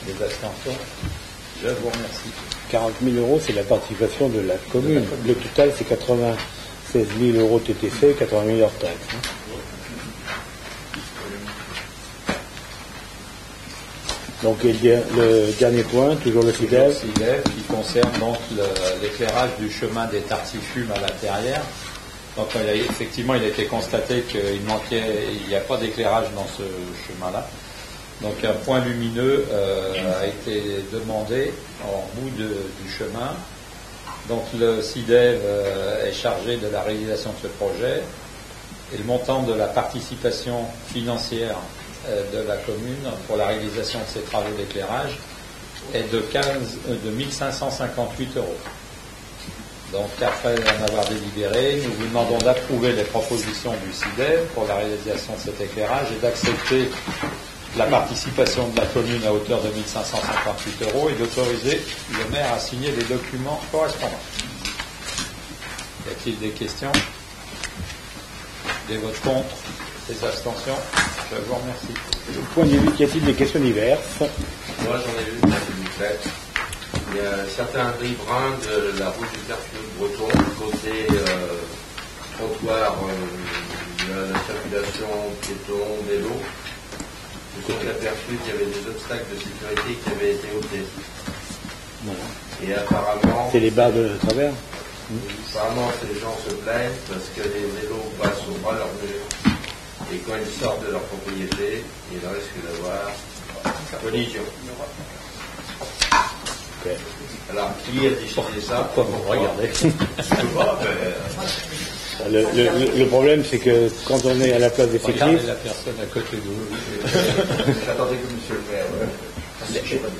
Des abstentions? Je vous remercie. 40 000 €, c'est la participation de la commune. Le total, c'est 96 000 € TTC, 80 000 € hors taxe. Donc, le dernier point, toujours le CIDEV. Qui concerne donc l'éclairage du chemin des Tartifumes à l'intérieur. Donc, effectivement, il a été constaté qu'il n'y a pas d'éclairage dans ce chemin-là. Donc un point lumineux a été demandé en bout du chemin. Donc le CIDEV est chargé de la réalisation de ce projet et le montant de la participation financière de la commune pour la réalisation de ces travaux d'éclairage est de 1 558 €. Donc après en avoir délibéré, nous vous demandons d'approuver les propositions du CIDEV pour la réalisation de cet éclairage et d'accepter la participation de la commune à hauteur de 1 558 € et d'autoriser le maire à signer les documents correspondants. Y a-t-il des questions? Des votes contre? Des abstentions? Je vous remercie. Au point de vue, y a-t-il des questions diverses? Moi j'en ai une, s'il vous plaît. Il y a certains riverains de la route du Carrefour breton, côté trottoir de la circulation piéton, vélo. Je me suis aperçu qu'il y avait des obstacles de sécurité qui avaient été ôtés. Voilà. Et apparemment... C'est les barres de travers. Apparemment, ces gens se plaignent parce que les vélos passent au bras de leur mur. Et quand ils sortent de leur propriété, il risque d'avoir collision. Okay. Alors, qui a décidé ça? Pourquoi vous regardez? Le problème, c'est que quand on est à la place des cyclistes... Regardez la personne à côté de vous. J'attendais que monsieur le maire...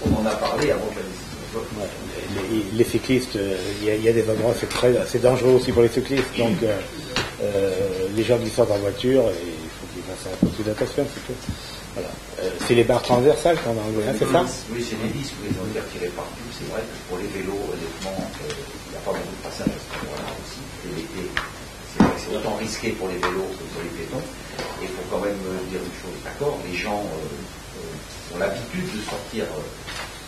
On en a parlé avant que la décision. Les cyclistes, il y a des endroits, c'est dangereux aussi pour les cyclistes. Donc, les gens qui sortent en voiture, il faut qu'ils fassent un peu plus d'attention, c'est tout. Voilà. C'est les barres transversales qu'on a enlevé, hein, c'est ça? Oui, c'est des disques, ils ont été retirés partout. C'est vrai que pour les vélos, honnêtement, il n'y a pas beaucoup de passages à ce moment-là aussi. Et c'est autant risqué pour les vélos que pour les piétons. Et il faut quand même dire une chose, d'accord, les gens ont l'habitude de sortir,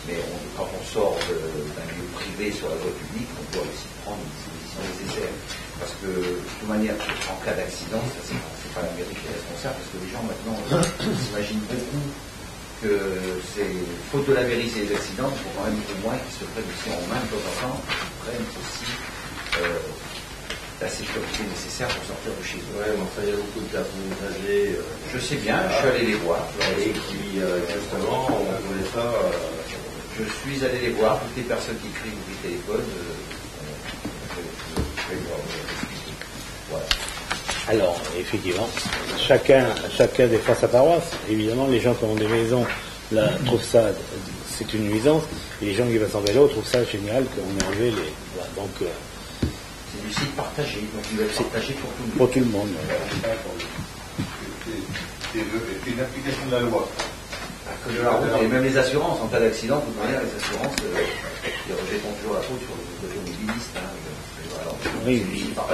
mais quand on sort d'un lieu privé sur la voie publique, on doit aussi prendre les dispositions nécessaires. Parce que, de toute manière, en cas d'accident, c'est pas la mairie qui est responsable, parce que les gens maintenant s'imaginent beaucoup que c'est faute de la mairie, c'est des accidents, il faut quand même au moins qu'ils se prennent aussi en main de temps en temps, qu'ils prennent aussi la sécurité nécessaire pour sortir de chez eux. Ouais, mais enfin, il y a beaucoup de personnes âgées. Je sais bien, je suis allé les voir. Et qui, justement, on voulait ça. Je suis allé les voir, toutes les personnes qui crient au téléphone, je vais voir. Voilà. Alors, effectivement, chacun défend sa paroisse. Évidemment, les gens qui ont des maisons là, trouvent ça, c'est une nuisance, et les gens qui passent en vélo trouvent ça génial qu'on ait enlevé les. Voilà, donc, c'est du site partagé, donc il va être partagé pour tout le monde. Pour tout le monde. C'est une application de la loi. Que de la route, et même les assurances, en cas d'accident, de toute manière, les assurances, ils rejettent toujours la faute sur les automobilistes. Oui, non,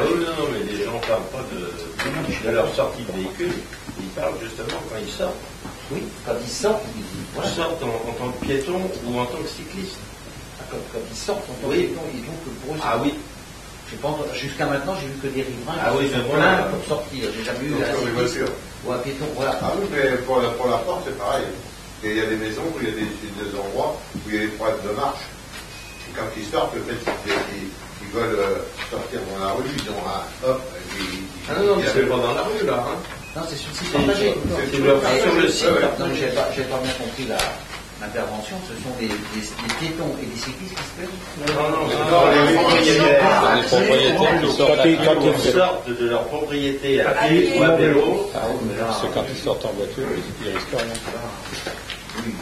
mais les gens ne parlent pas de leur sortie de véhicule, ils parlent justement quand ils sortent. Oui, quand ils sortent, ils sortent en tant que piéton ou en tant que cycliste. Quand ils sortent en tant que piéton, ils vont que pour eux. Ah oui. Jusqu'à maintenant, j'ai vu que des riverains qui sont pleins pour sortir. J'ai jamais eu un cycliste ou un piéton. Voilà. Ah oui, mais pour la porte, c'est pareil. Il y a des maisons où il y a des endroits où il y a des problèmes de marche. Et quand ils sortent, le fait qu'ils veulent sortir dans la rue, ils ont un hop. Non, c'est pas dans la rue là. Non, c'est sur le site partagé. C'est sur le site. Non, j'ai pas bien compris l'intervention. Ce sont des piétons et des cyclistes qui se perdent. Non, les propriétaires. Les propriétaires qui sortent de leur propriété à pied ou à vélo. C'est quand ils sortent en voiture, ils risquent rien. Oui.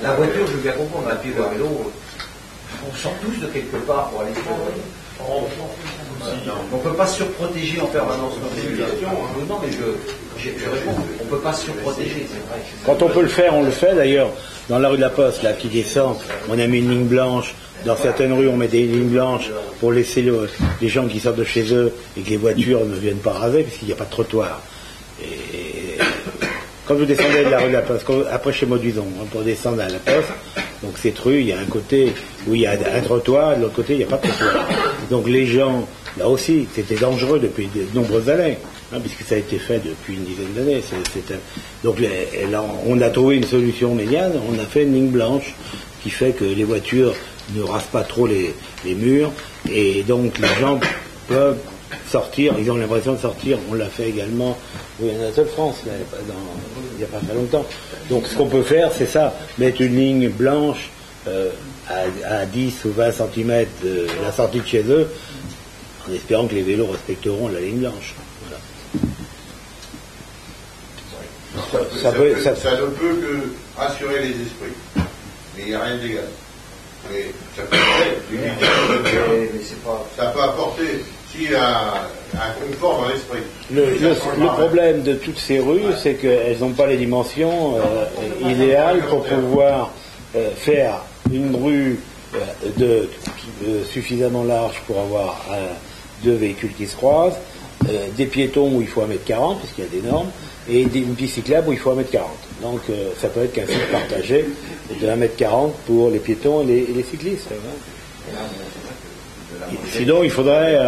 La voiture, je veux bien comprendre, à pied ou à vélo, on sort tous de quelque part pour aller faire. On ne peut pas surprotéger en permanence. Non, mais je réponds. On ne peut pas surprotéger, c'est vrai. Quand on peut le faire, on le fait. D'ailleurs, dans la rue de la Poste, là, qui descend, on a mis une ligne blanche. Dans certaines rues, on met des lignes blanches pour laisser les gens qui sortent de chez eux et que les voitures ne viennent pas raser, parce qu'il n'y a pas de trottoir. Et quand vous descendez de la rue de la Poste, après chez Mauduison, pour descendre à la Poste, donc cette rue, il y a un côté où il y a un trottoir, de l'autre côté, il n'y a pas de trottoir. Donc les gens, là aussi, c'était dangereux depuis de nombreuses années, puisque ça a été fait depuis une dizaine d'années. Donc là, on a trouvé une solution médiane, on a fait une ligne blanche qui fait que les voitures ne rasent pas trop les murs, et donc les gens peuvent sortir, ils ont l'impression de sortir. On l'a fait également au Anatole France, là, il n'y a pas très longtemps. Donc ce qu'on peut faire, c'est ça, mettre une ligne blanche à 10 ou 20 cm de la sortie de chez eux, en espérant que les vélos respecteront la ligne blanche. Voilà. Ça ne peut que rassurer les esprits, mais il n'y a rien de légal. Mais ça peut apporter un confort dans l'esprit. Le problème de toutes ces rues, c'est qu'elles n'ont pas les dimensions idéales pour pouvoir faire une rue suffisamment large pour avoir deux véhicules qui se croisent, des piétons où il faut 1,40 m, parce qu'il y a des normes, et une piste cyclable où il faut 1,40 m. Donc ça peut être qu'un site partagé de 1,40 m pour les piétons et les cyclistes. Sinon, il faudrait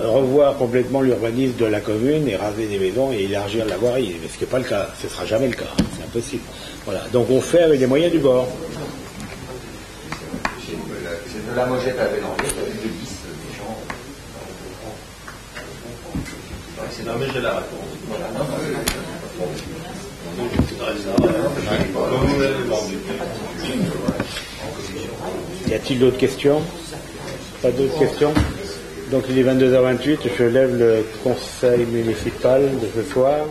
revoir complètement l'urbanisme de la commune et raser des maisons et élargir la voirie. Mais ce n'est pas le cas, ce ne sera jamais le cas, c'est impossible. Voilà. Donc on fait avec les moyens du bord. C'est de la mojette à Bélanger, avec de lisse, des gens. Non, mais je la raconte. Voilà. Y a-t-il d'autres questions? Pas d'autres questions? Donc il est 22h28, je lève le conseil municipal de ce soir.